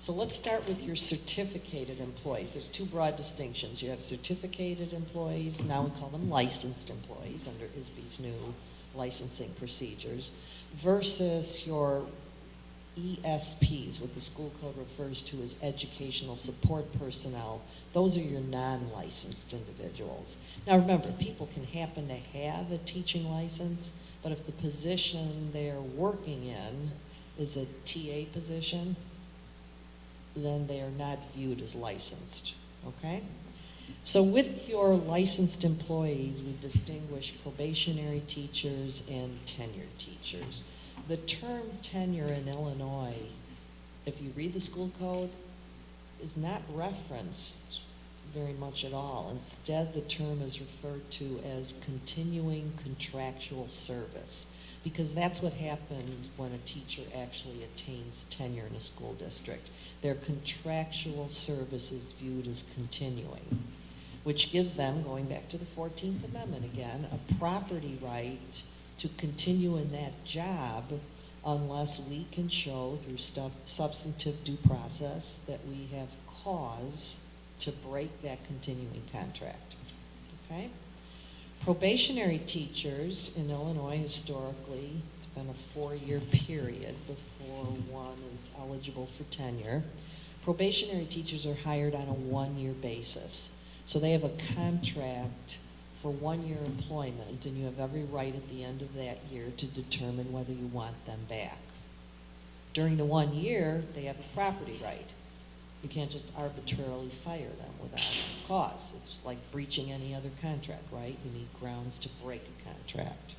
So let's start with your certificated employees. There's two broad distinctions. You have certificated employees, now we call them licensed employees under ISB's new licensing procedures, versus your ESPs, what the school code refers to as educational support personnel. Those are your non-licensed individuals. Now remember, people can happen to have a teaching license, but if the position they're working in is a TA position, then they are not viewed as licensed, okay? So with your licensed employees, we distinguish probationary teachers and tenured teachers. The term tenure in Illinois, if you read the school code, is not referenced very much at all. Instead, the term is referred to as continuing contractual service, because that's what happens when a teacher actually attains tenure in a school district. Their contractual service is viewed as continuing, which gives them, going back to the 14th Amendment again, a property right to continue in that job unless we can show through substantive due process that we have cause to break that continuing contract, okay? Probationary teachers in Illinois historically, it's been a 4-year period before one is eligible for tenure. Probationary teachers are hired on a 1-year basis. So they have a contract for 1-year employment, and you have every right at the end of that year to determine whether you want them back. During the 1 year, they have a property right. You can't just arbitrarily fire them without cause. It's like breaching any other contract, right? You need grounds to break a contract.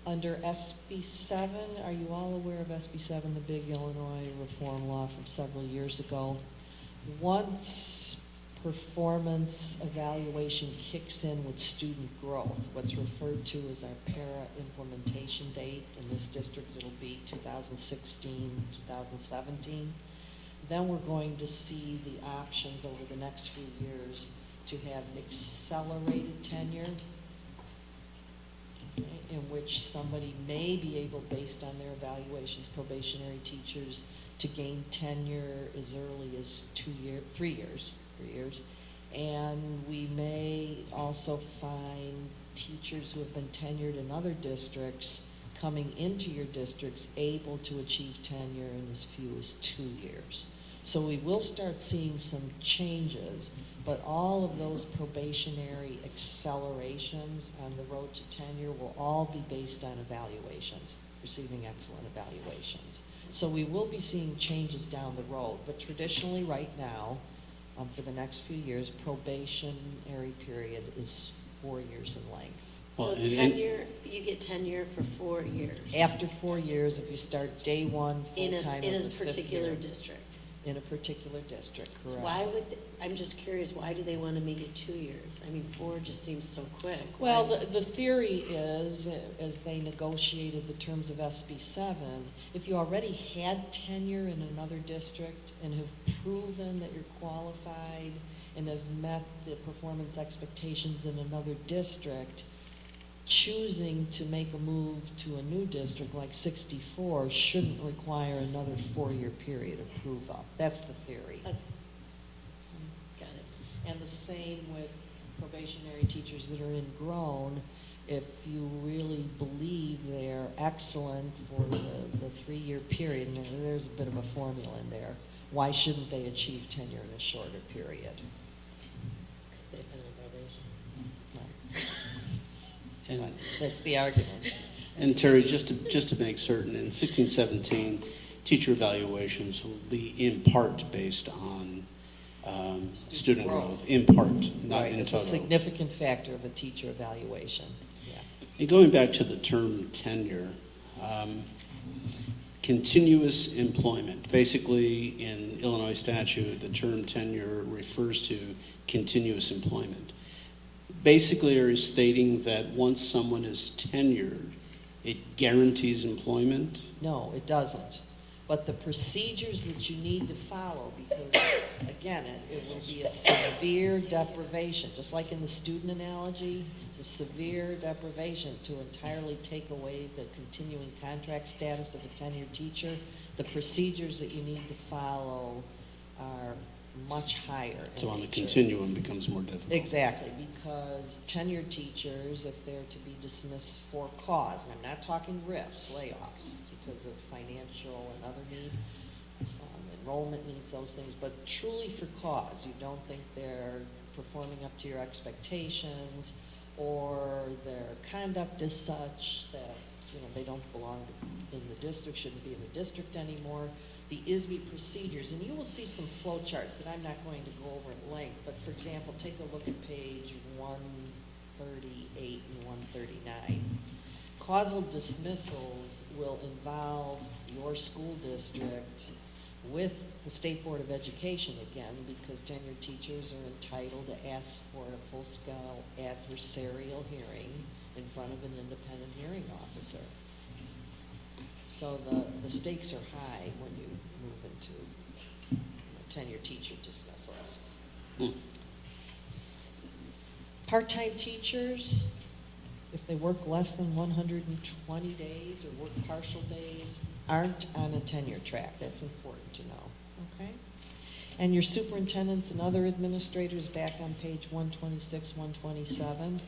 Under SB 7, are you all aware of SB 7, the big Illinois reform law from several years ago? Once performance evaluation kicks in with student growth, what's referred to as our para-implementation date, in this district it'll be 2016, 2017, then we're going to see the options over the next few years to have accelerated tenure, okay, in which somebody may be able, based on their evaluations, probationary teachers, to gain tenure as early as 3 years. And we may also find teachers who have been tenured in other districts coming into your districts able to achieve tenure in as few as 2 years. So we will start seeing some changes, but all of those probationary accelerations on the road to tenure will all be based on evaluations, receiving excellent evaluations. So we will be seeing changes down the road, but traditionally right now, for the next few years, probationary period is 4 years in length. So tenure, you get tenure for 4 years. After 4 years, if you start day one, full-time In of a the 5th particular year. district. In a particular district, correct. Why would, I'm just curious, why do they want to make it 2 years? I mean, 4 just seems so quick. Well, the theory is, as they negotiated the terms of SB 7, if you already had tenure in another district and have proven that you're qualified and have met the performance expectations in another district, choosing to make a move to a new district like 64 shouldn't require another 4-year period of prove-up. That's the theory. Got it. And the same with probationary teachers that are ingrown. If you really believe they're excellent for the 3-year period, and there's a bit of a formula in there, why shouldn't they achieve tenure in a shorter period? Because they've been on probation. And, That's the argument. and Terry, just to make certain, in 1617, teacher evaluations will be in part based on student growth. In part, not Right, in it's total. a significant factor of a teacher evaluation. Yeah. And going back to the term tenure, continuous employment. Basically, in Illinois statute, the term tenure refers to continuous employment. Basically, are stating that once someone is tenured, it guarantees employment? No, it doesn't. But the procedures that you need to follow, because again, it will be a severe deprivation, just like in the student analogy, it's a severe deprivation to entirely take away the continuing contract status of a tenured teacher. The procedures that you need to follow are much higher. So on the nature. continuum becomes more difficult. Exactly, because tenured teachers, if they're to be dismissed for cause, and I'm not talking RIFs, layoffs, because of financial and other need, enrollment needs, those things, but truly for cause, you don't think they're performing up to your expectations, or their conduct is such that, they don't belong in the district, shouldn't be in the district anymore. The ISB procedures, and you will see some flow charts that I'm not going to go over at length, but for example, take a look at page 138 and 139. Causal dismissals will involve your school district with the State Board of Education again, because tenured teachers are entitled to ask for a full-scale adversarial hearing in front of an independent hearing officer. So the stakes are high when you move into tenured teacher dismissals. Part-time teachers, if they work less than 120 days or work partial days, aren't on a tenure track. That's important to know, okay? And your superintendents and other administrators, back on page 126, 127,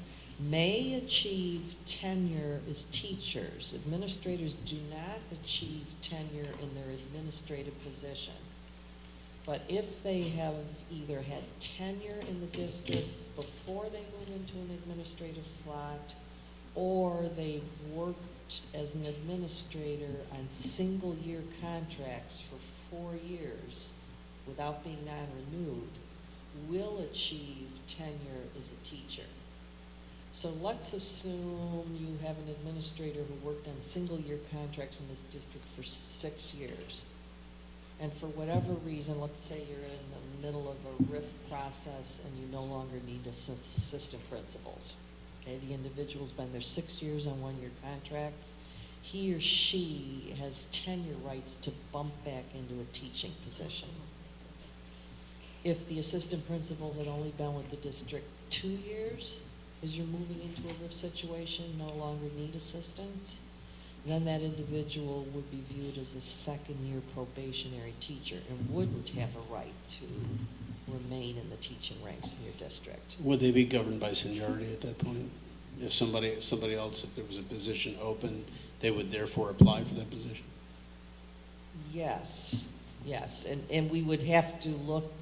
may achieve tenure as teachers. Administrators do not achieve tenure in their administrative position. But if they have either had tenure in the district before they move into an administrative slot, or they've worked as an administrator on single-year contracts for 4 years without being non-renewed, will achieve tenure as a teacher. So let's assume you have an administrator who worked on single-year contracts in this district for 6 years. And for whatever reason, let's say you're in the middle of a RIF process and you no longer need assistant principals. Okay, the individual's been there 6 years on one-year contracts. He or she has tenure rights to bump back into a teaching position. If the assistant principal had only been with the district 2 years, as you're moving into a RIF situation, no longer need assistance, then that individual would be viewed as a second-year probationary teacher and wouldn't have a right to remain in the teaching ranks in your district. Would they be governed by seniority at that point? If somebody else, if there was a position open, they would therefore apply for that position? Yes, and we would have to look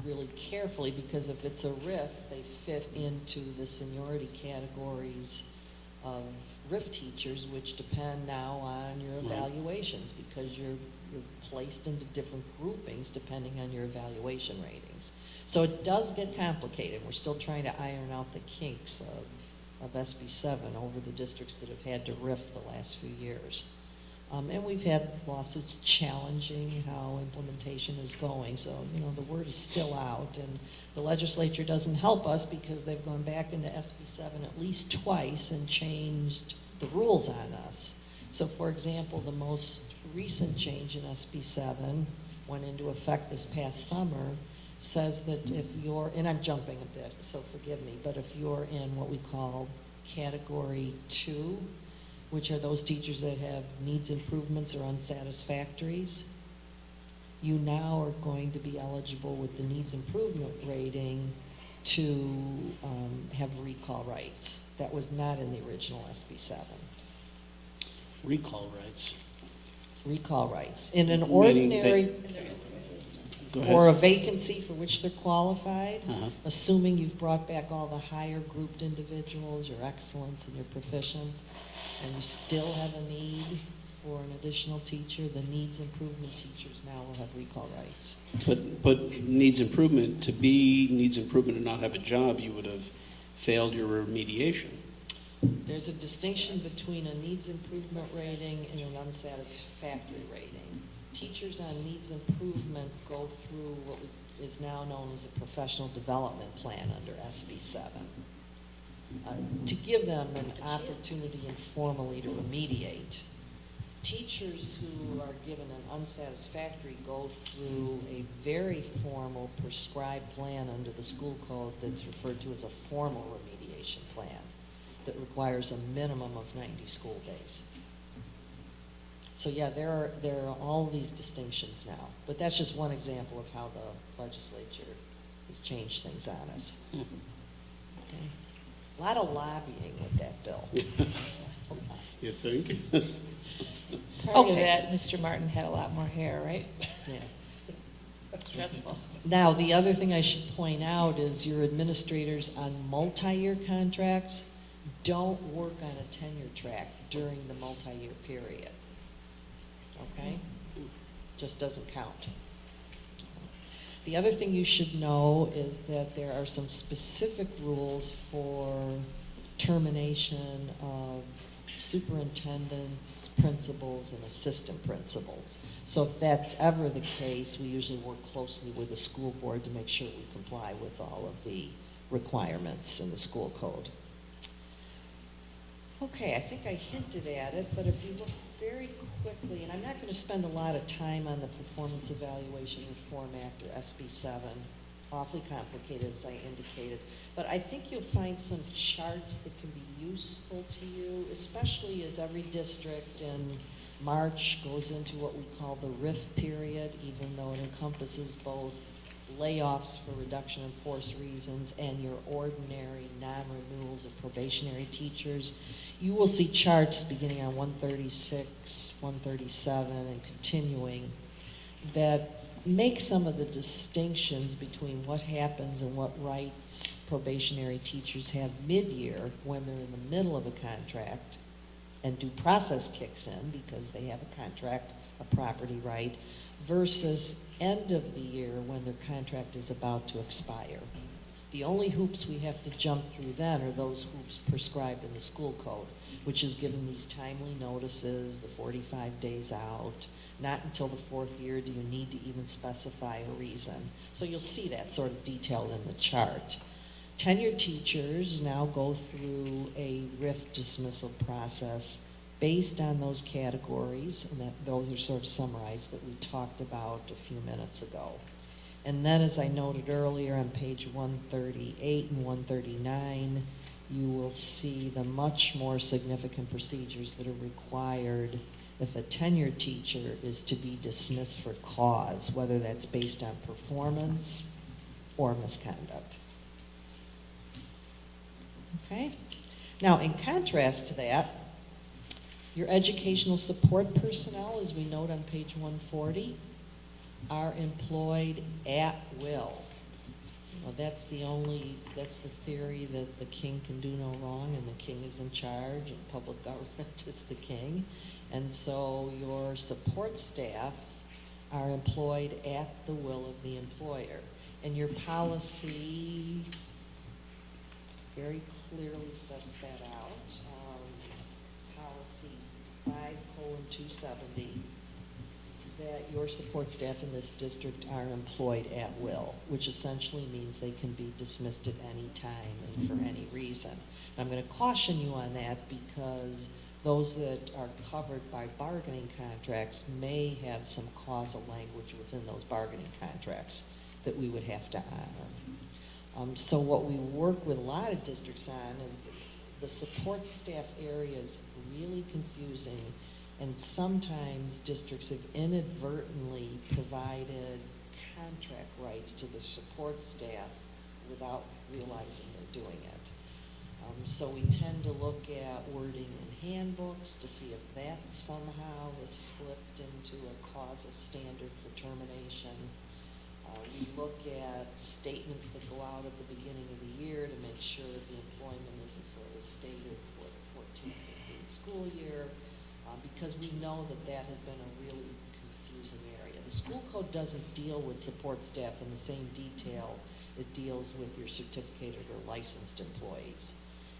really carefully, because if it's a RIF, they fit into the seniority categories of RIF teachers, which depend now on your evaluations, because you're placed into different groupings depending on your evaluation ratings. So it does get complicated. We're still trying to iron out the kinks of SB 7 over the districts that have had to RIF the last few years. And we've had lawsuits challenging how implementation is going. So, the word is still out, and the legislature doesn't help us because they've gone back into SB 7 at least twice and changed the rules on us. So, for example, the most recent change in SB 7 went into effect this past summer, says that if you're, and I'm jumping a bit, so forgive me, but if you're in what we call Category 2, which are those teachers that have needs improvements or unsatisfactories, you now are going to be eligible with the needs improvement rating to have recall rights. That was not in the original SB 7. Recall rights? Recall rights. In an ordinary, or a vacancy for which they're qualified, assuming you've brought back all the higher grouped individuals, your excellence and your proficients, and you still have a need for an additional teacher, the needs improvement teachers now will have recall rights. But needs improvement, to be needs improvement and not have a job, you would have failed your remediation. There's a distinction between a needs improvement rating and an unsatisfactory rating. Teachers on needs improvement go through what is now known as a professional development plan under SB 7 to give them an opportunity informally to remediate. Teachers who are given an unsatisfactory go through a very formal prescribed plan under the school code that's referred to as a formal remediation plan that requires a minimum of 90 school days. So yeah, there are all these distinctions now, but that's just one example of how the legislature has changed things on us. Okay. A lot of lobbying with that bill. You think? Part of that, Mr. Martin had a lot more hair, right? Yeah. Stressful. Now, the other thing I should point out is your administrators on multi-year contracts don't work on a tenure track during the multi-year period. Okay? Just doesn't count. The other thing you should know is that there are some specific rules for termination of superintendents, principals, and assistant principals. So if that's ever the case, we usually work closely with the school board to make sure we comply with all of the requirements in the school code. Okay, I think I hinted at it, but if you look very quickly, and I'm not going to spend a lot of time on the Performance Evaluation Reform Act, or SB 7, awfully complicated as I indicated, but I think you'll find some charts that can be useful to you, especially as every district in March goes into what we call the RIF period, even though it encompasses both layoffs for reduction in force reasons and your ordinary non-renewals of probationary teachers. You will see charts beginning on 136, 137, and continuing that make some of the distinctions between what happens and what rights probationary teachers have mid-year when they're in the middle of a contract and due process kicks in because they have a contract, a property right, versus end of the year when their contract is about to expire. The only hoops we have to jump through then are those hoops prescribed in the school code, which is given these timely notices, the 45 days out. Not until the fourth year do you need to even specify a reason. So you'll see that sort of detailed in the chart. Tenured teachers now go through a RIF dismissal process based on those categories, and those are sort of summarized that we talked about a few minutes ago. And then, as I noted earlier, on page 138 and 139, you will see the much more significant procedures that are required if a tenured teacher is to be dismissed for cause, whether that's based on performance or misconduct. Okay? Now, in contrast to that, your educational support personnel, as we note on page 140, are employed at will. Well, that's the theory that the king can do no wrong and the king is in charge and public government is the king. And so your support staff are employed at the will of the employer. And your policy very clearly sets that out. Policy 5:270, that your support staff in this district are employed at will, which essentially means they can be dismissed at any time and for any reason. And I'm going to caution you on that because those that are covered by bargaining contracts may have some causal language within those bargaining contracts that we would have to honor. So what we work with a lot of districts on is the support staff area is really confusing, and sometimes districts have inadvertently provided contract rights to the support staff without realizing they're doing it. So we tend to look at wording in handbooks to see if that somehow is slipped into a causal standard for termination. We look at statements that go out at the beginning of the year to make sure that the employment isn't sort of stated for the 14-15 school year, because we know that that has been a really confusing area. The school code doesn't deal with support staff in the same detail it deals with your certificated or licensed employees.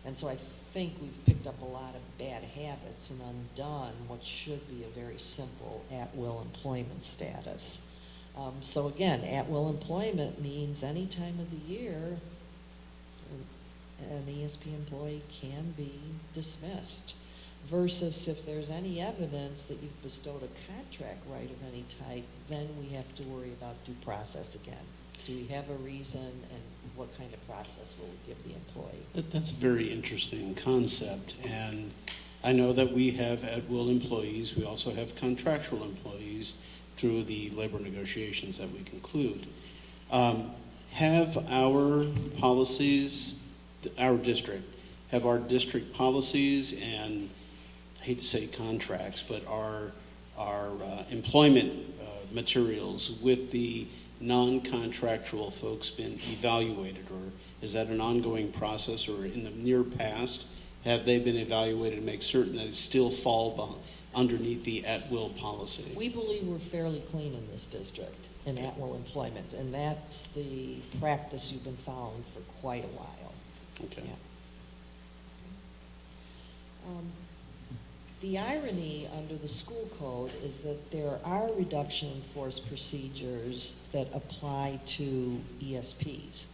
And so I think we've picked up a lot of bad habits and undone what should be a very simple at-will employment status. So again, at-will employment means any time of the year an ESP employee can be dismissed, versus if there's any evidence that you've bestowed a contract right of any type, then we have to worry about due process again. Do we have a reason, and what kind of process will we give the employee? That's a very interesting concept, and I know that we have at-will employees. We also have contractual employees through the labor negotiations that we conclude. Have our policies, our district policies, and I hate to say contracts, but our employment materials with the non-contractual folks been evaluated, or is that an ongoing process, or in the near past, have they been evaluated to make certain that it still fall underneath the at-will policy? We believe we're fairly clean in this district in at-will employment, and that's the practice you've been following for quite a while. Okay. Yeah. The irony under the school code is that there are reduction in force procedures that apply to ESPs.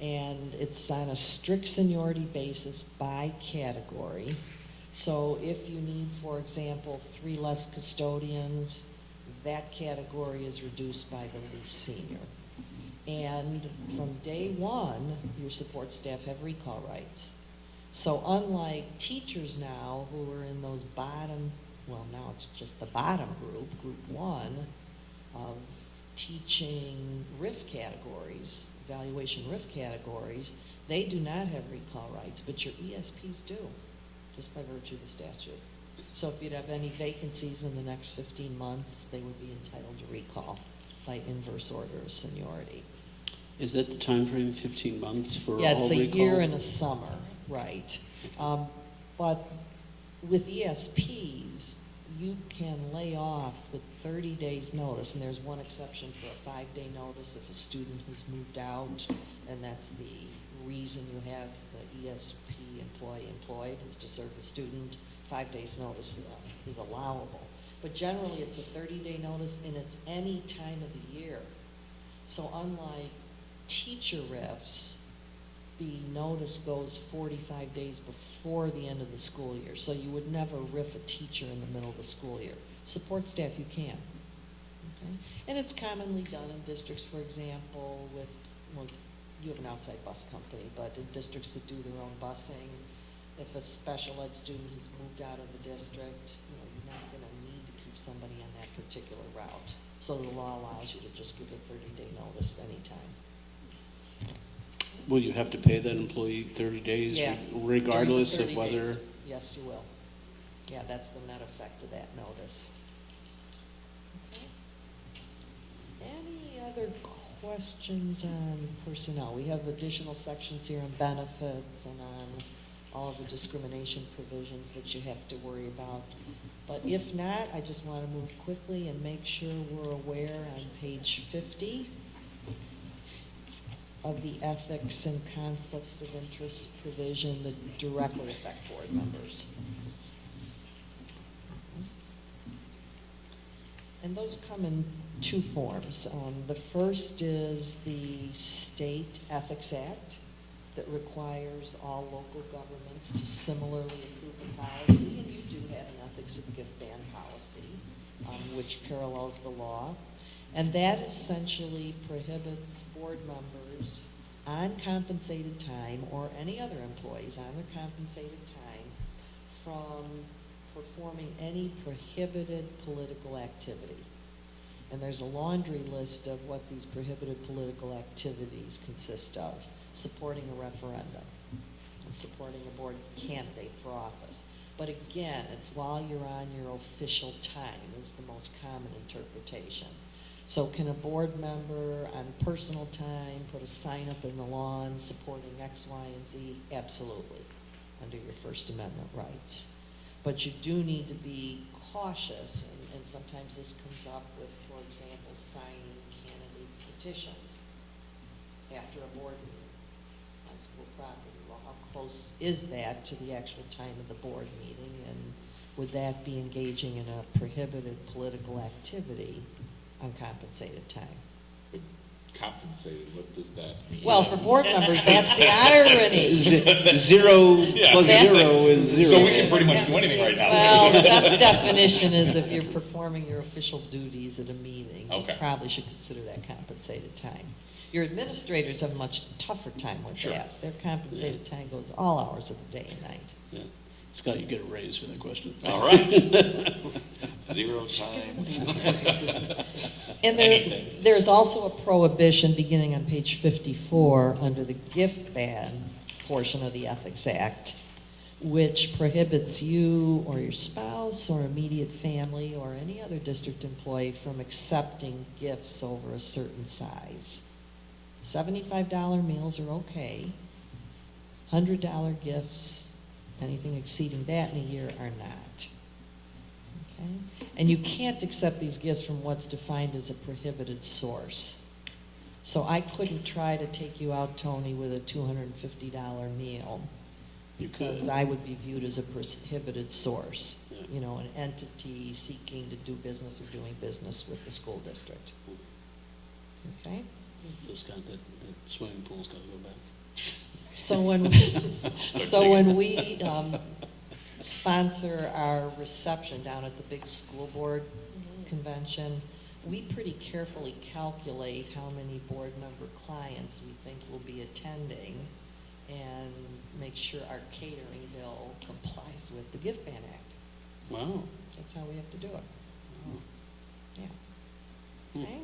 And it's on a strict seniority basis by category. So if you need, for example, 3 less custodians, that category is reduced by the least senior. And from day one, your support staff have recall rights. So unlike teachers now who are in those bottom, well, now it's just the bottom group, group 1, of teaching RIF categories, evaluation RIF categories, they do not have recall rights, but your ESPs do, just by virtue of the statute. So if you'd have any vacancies in the next 15 months, they would be entitled to recall by inverse order of seniority. Is that the time frame, 15 months for all recall? Yeah, it's a year and a summer, right. But with ESPs, you can lay off with 30 days notice, and there's one exception for a 5-day notice if a student has moved out, and that's the reason you have the ESP employee employed, is to serve the student. 5 days notice is allowable. But generally it's a 30-day notice, and it's any time of the year. So unlike teacher refs, the notice goes 45 days before the end of the school year. So you would never riff a teacher in the middle of the school year. Support staff, you can. Okay? And it's commonly done in districts, for example, with, well, you have an outside bus company, but in districts that do their own busing, if a special ed student has moved out of the district, you're not going to need to keep somebody on that particular route. So the law allows you to just give a 30-day notice anytime. Will you have to pay that employee 30 days Yeah, regardless of 30 whether? days. Yes, you will. Yeah, that's the net effect of that notice. Okay. Any other questions on personnel? We have additional sections here on benefits and on all of the discrimination provisions that you have to worry about. But if not, I just want to move quickly and make sure we're aware on page 50 of the ethics and conflicts of interest provision that directly affect board members. And those come in 2 forms. The first is the State Ethics Act that requires all local governments to similarly approve a policy, and you do have an ethics of gift ban policy, which parallels the law. And that essentially prohibits board members on compensated time, or any other employees on their compensated time, from performing any prohibited political activity. And there's a laundry list of what these prohibited political activities consist of. Supporting a referendum, supporting a board candidate for office. But again, it's while you're on your official time is the most common interpretation. So can a board member on personal time put a sign up in the lawn supporting X, Y, and Z? Absolutely, under your First Amendment rights. But you do need to be cautious, and sometimes this comes up with, for example, signing candidates' petitions after a board meeting on school property. Well, how close is that to the actual time of the board meeting? And would that be engaging in a prohibited political activity on compensated time? Compensated, what does that mean? Well, for board members, that's the irony. Zero plus That's- zero is zero. So we can pretty much do anything right now. Well, the best definition is if you're performing your official duties at a meeting, you Okay. probably should consider that compensated time. Your administrators have a much tougher time with Sure. that. Their compensated time goes all hours of the day and night. Yeah. Scott, you get a raise for that question. All right. 0 times. And there's also a prohibition beginning on page 54 under the gift ban portion of the Ethics Act, which prohibits you or your spouse or immediate family or any other district employee from accepting gifts over a certain size. $75 meals are okay. $100 gifts, anything exceeding that in a year, are not. Okay? And you can't accept these gifts from what's defined as a prohibited source. So I couldn't try to take you out, Tony, with a $250 meal because I would be viewed as a prohibited source. Yeah. You know, an entity seeking to do business or doing business with the school district. Okay? So Scott, that swimming pool's got to go back. So when we sponsor our reception down at the big school board convention, we pretty carefully calculate how many board member clients we think will be attending and make sure our catering bill complies with the Gift Ban Act. Wow. That's how we have to do it. Wow. Yeah. Okay.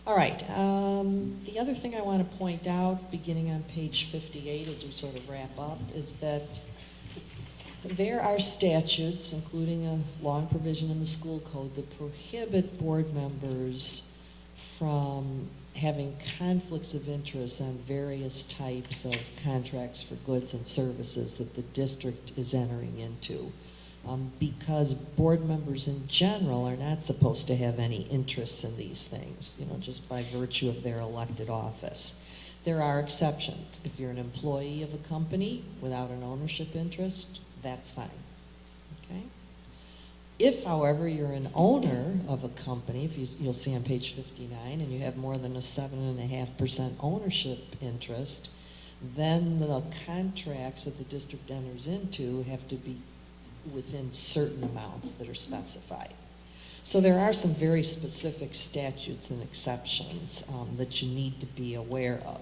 All right. The other thing I want to point out, beginning on page 58 as we sort of wrap up, is that there are statutes, including a long provision in the school code, that prohibit board members from having conflicts of interest on various types of contracts for goods and services that the district is entering into. Because board members in general are not supposed to have any interests in these things, you know, just by virtue of their elected office. There are exceptions. If you're an employee of a company without an ownership interest, that's fine, okay? If, however, you're an owner of a company, you'll see on page 59, and you have more than a 7.5% ownership interest, then the contracts that the district enters into have to be within certain amounts that are specified. So there are some very specific statutes and exceptions that you need to be aware of.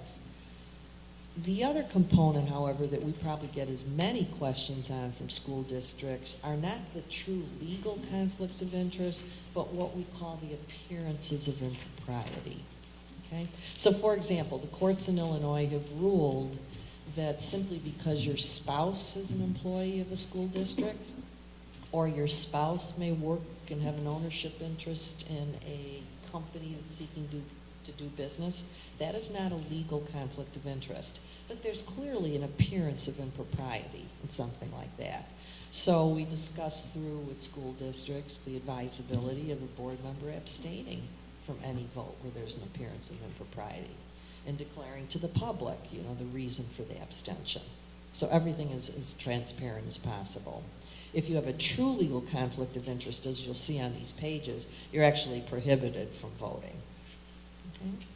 The other component, however, that we probably get as many questions on from school districts are not the true legal conflicts of interest, but what we call the appearances of impropriety. Okay? So for example, the courts in Illinois have ruled that simply because your spouse is an employee of a school district, or your spouse may work and have an ownership interest in a company that's seeking to do business, that is not a legal conflict of interest. But there's clearly an appearance of impropriety in something like that. So we discussed through with school districts the advisability of a board member abstaining from any vote where there's an appearance of impropriety, and declaring to the public, you know, the reason for the abstention. So everything is as transparent as possible. If you have a true legal conflict of interest, as you'll see on these pages, you're actually prohibited from voting. Okay?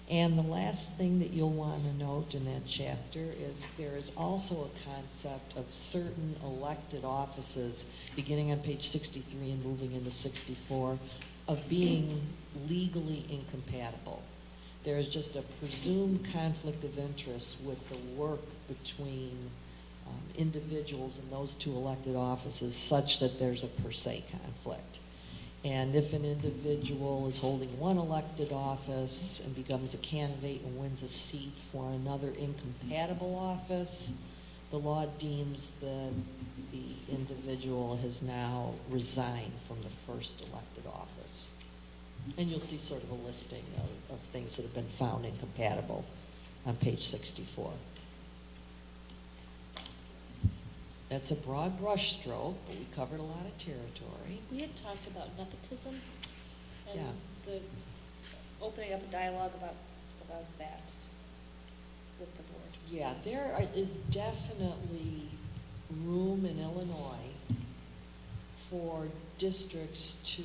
And the last thing that you'll want to note in that chapter is there is also a concept of certain elected offices, beginning on page 63 and moving into 64, of being legally incompatible. There is just a presumed conflict of interest with the work between individuals in those two elected offices such that there's a per se conflict. And if an individual is holding one elected office and becomes a candidate and wins a seat for another incompatible office, the law deems that the individual has now resigned from the first elected office. And you'll see sort of a listing of things that have been found incompatible on page 64. That's a broad brush stroke, but we covered a lot of territory. We had talked about nepotism and Yeah. the opening up a dialogue about that with the board. Yeah, is definitely room in Illinois for districts to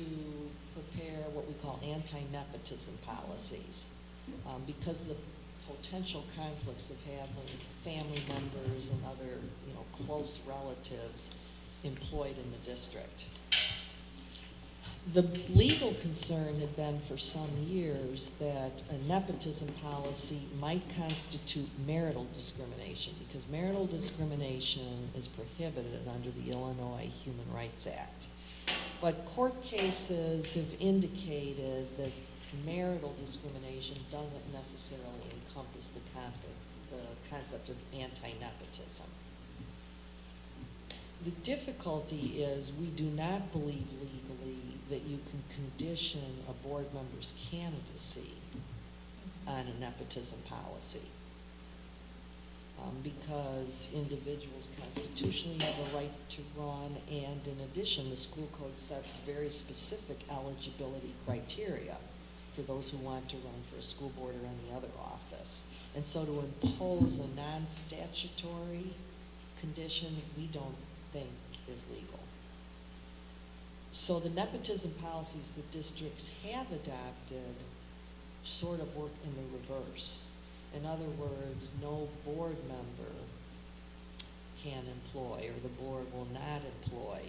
prepare what we call anti-nepotism policies, because of the potential conflicts of having family members and other, close relatives employed in the district. The legal concern had been for some years that a nepotism policy might constitute marital discrimination, because marital discrimination is prohibited under the Illinois Human Rights Act. But court cases have indicated that marital discrimination doesn't necessarily encompass the concept of anti-nepotism. The difficulty is we do not believe legally that you can condition a board member's candidacy on a nepotism policy, because individuals constitutionally have a right to run, and in addition, the school code sets very specific eligibility criteria for those who want to run for a school board or any other office. And so to impose a non-statutory condition, we don't think is legal. So the nepotism policies the districts have adopted sort of work in the reverse. In other words, no board member can employ, or the board will not employ,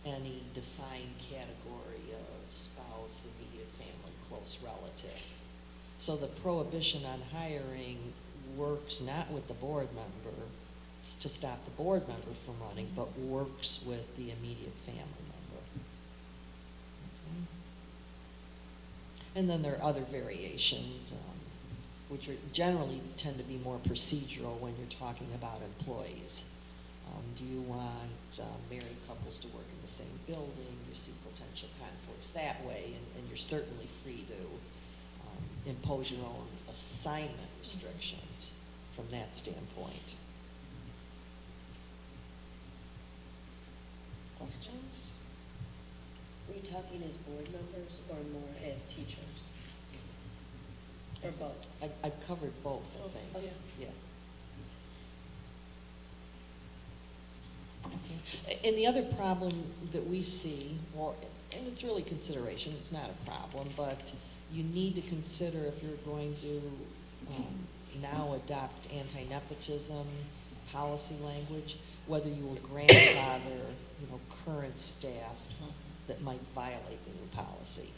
any defined category of spouse, immediate family, close relative. So the prohibition on hiring works not with the board member to stop the board member from running, but works with the immediate family member. Okay. And then there are other variations, which generally tend to be more procedural when you're talking about employees. Do you want married couples to work in the same building? You see potential conflicts that way, and you're certainly free to impose your own assignment restrictions from that standpoint. Questions? Were you talking as board members or more as teachers? Or both? I've covered both, I think. Okay. Yeah. Okay. And the other problem that we see, and it's really consideration, it's not a problem, but you need to consider if you're going to now adopt anti-nepotism policy language, whether you will grandfather, current staff that might violate the new policy.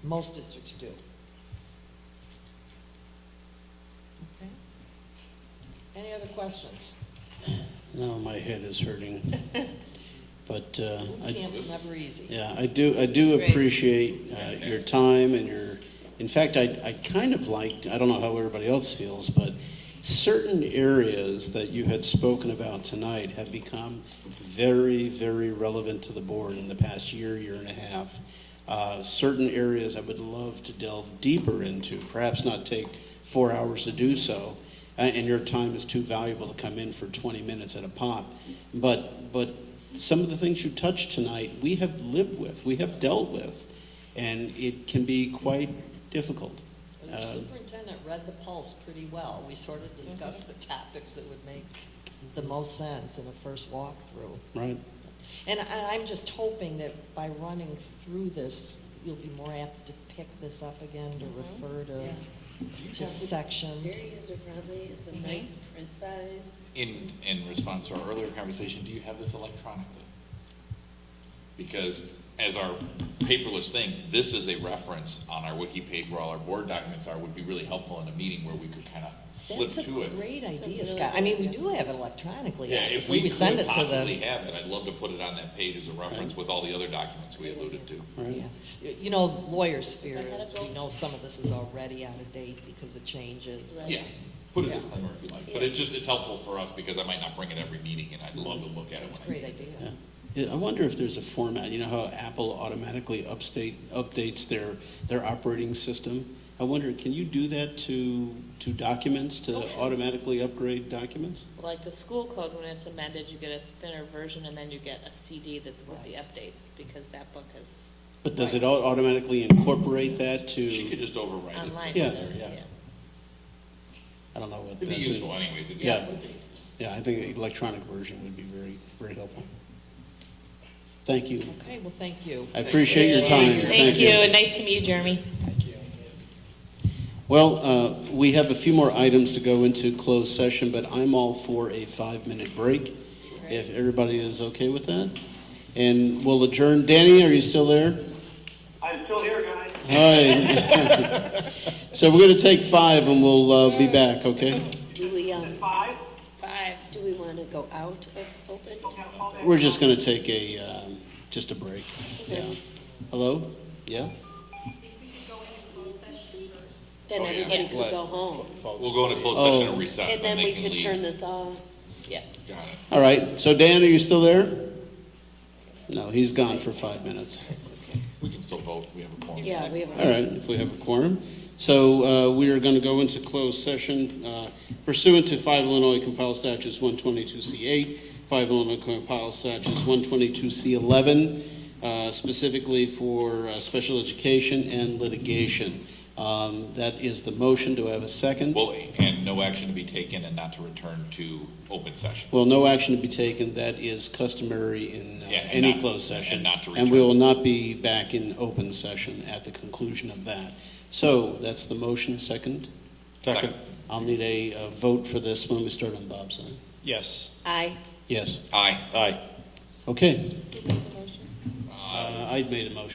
Most districts do. Okay. Any other questions? No, my head is hurting. But Boot camp's never easy. yeah, I do Great. appreciate your time and your. In fact, I kind of liked. I don't know how everybody else feels, but certain areas that you had spoken about tonight have become very, very relevant to the board in the past year and a half. Certain areas I would love to delve deeper into, perhaps not take 4 hours to do so, and your time is too valuable to come in for 20 minutes at a pop. But some of the things you touched tonight, we have lived with, we have dealt with, and it can be quite difficult. The superintendent read the pulse pretty well. We sort of discussed the topics that would make the most sense in a first walkthrough. Right. And I'm just hoping that by running through this, you'll be more apt to pick this up again, to refer to sections. It's very user-friendly, it's a nice print size. In response to our earlier conversation, do you have this electronically? Because as our paperless thing, this is a reference on our wiki page where all our board documents are, would be really helpful in a meeting where we could kind of flip That's to a it. great That's a idea, really Scott. I mean, we do have it electronically. Yeah, if Obviously. we send could it to possibly the. have it, I'd love to put it on that page as a reference with all the other documents we alluded to. Right. Yeah. Lawyers' fear is we know some of this is already out of date because of changes. Right. Yeah, put a Yeah. disclaimer if you like, but it's helpful for us because I might not bring it every meeting and I'd love to look at it. That's a when I great idea. Yeah. Yeah, I wonder if there's a format. You know how Apple automatically updates their operating system? I wonder, can you do that to documents, to automatically upgrade documents? Like the school code, when it's amended, you get a thinner version and then you get a CD with the updates, because that book is But does it automatically incorporate that to? She could just overwrite online. it. Yeah. There, yeah. I don't know what It'd be that's. useful anyways. It'd be- Yeah, yeah, I think the electronic version would be very, very helpful. Thank you. Okay, well, thank you. I appreciate your time. Thank you, and nice to meet you, Jeremy. Well, we have a few more items to go into closed session, but I'm all for a 5-minute break, if everybody is okay with that. And we'll adjourn. Danny, are you still there? I'm still here, guys. Hi. So we're going to take 5 and we'll be back, okay? Do we, 5? do we want to go out of open? We're just going to take just a break. Yeah. Hello? Yeah? Then everybody could go home. We'll go into closed Oh. session and recess, And then they we can could leave. turn this off. Yeah. Got it. All right. So Dan, are you still there? No, he's gone for 5 minutes. We can still vote, we have a quorum. Yeah, we have All right, if we have a quorum. So we are going to go into closed session pursuant to 5 Illinois Compiled Statutes 122C8, 5 Illinois Compiled Statutes 122C11, specifically for special education and litigation. That is the motion. Do I have a second? Well, and no action to be taken and not to return to open session. Well, no action to be taken. That is customary in Yeah, and any not- closed session. and not to And we return. will not be back in open session at the conclusion of that. So that's the motion. Second? Second. I'll need a vote for this when we start on Bob's side. Yes. Aye. Yes. Aye. Aye. Okay. I made a motion.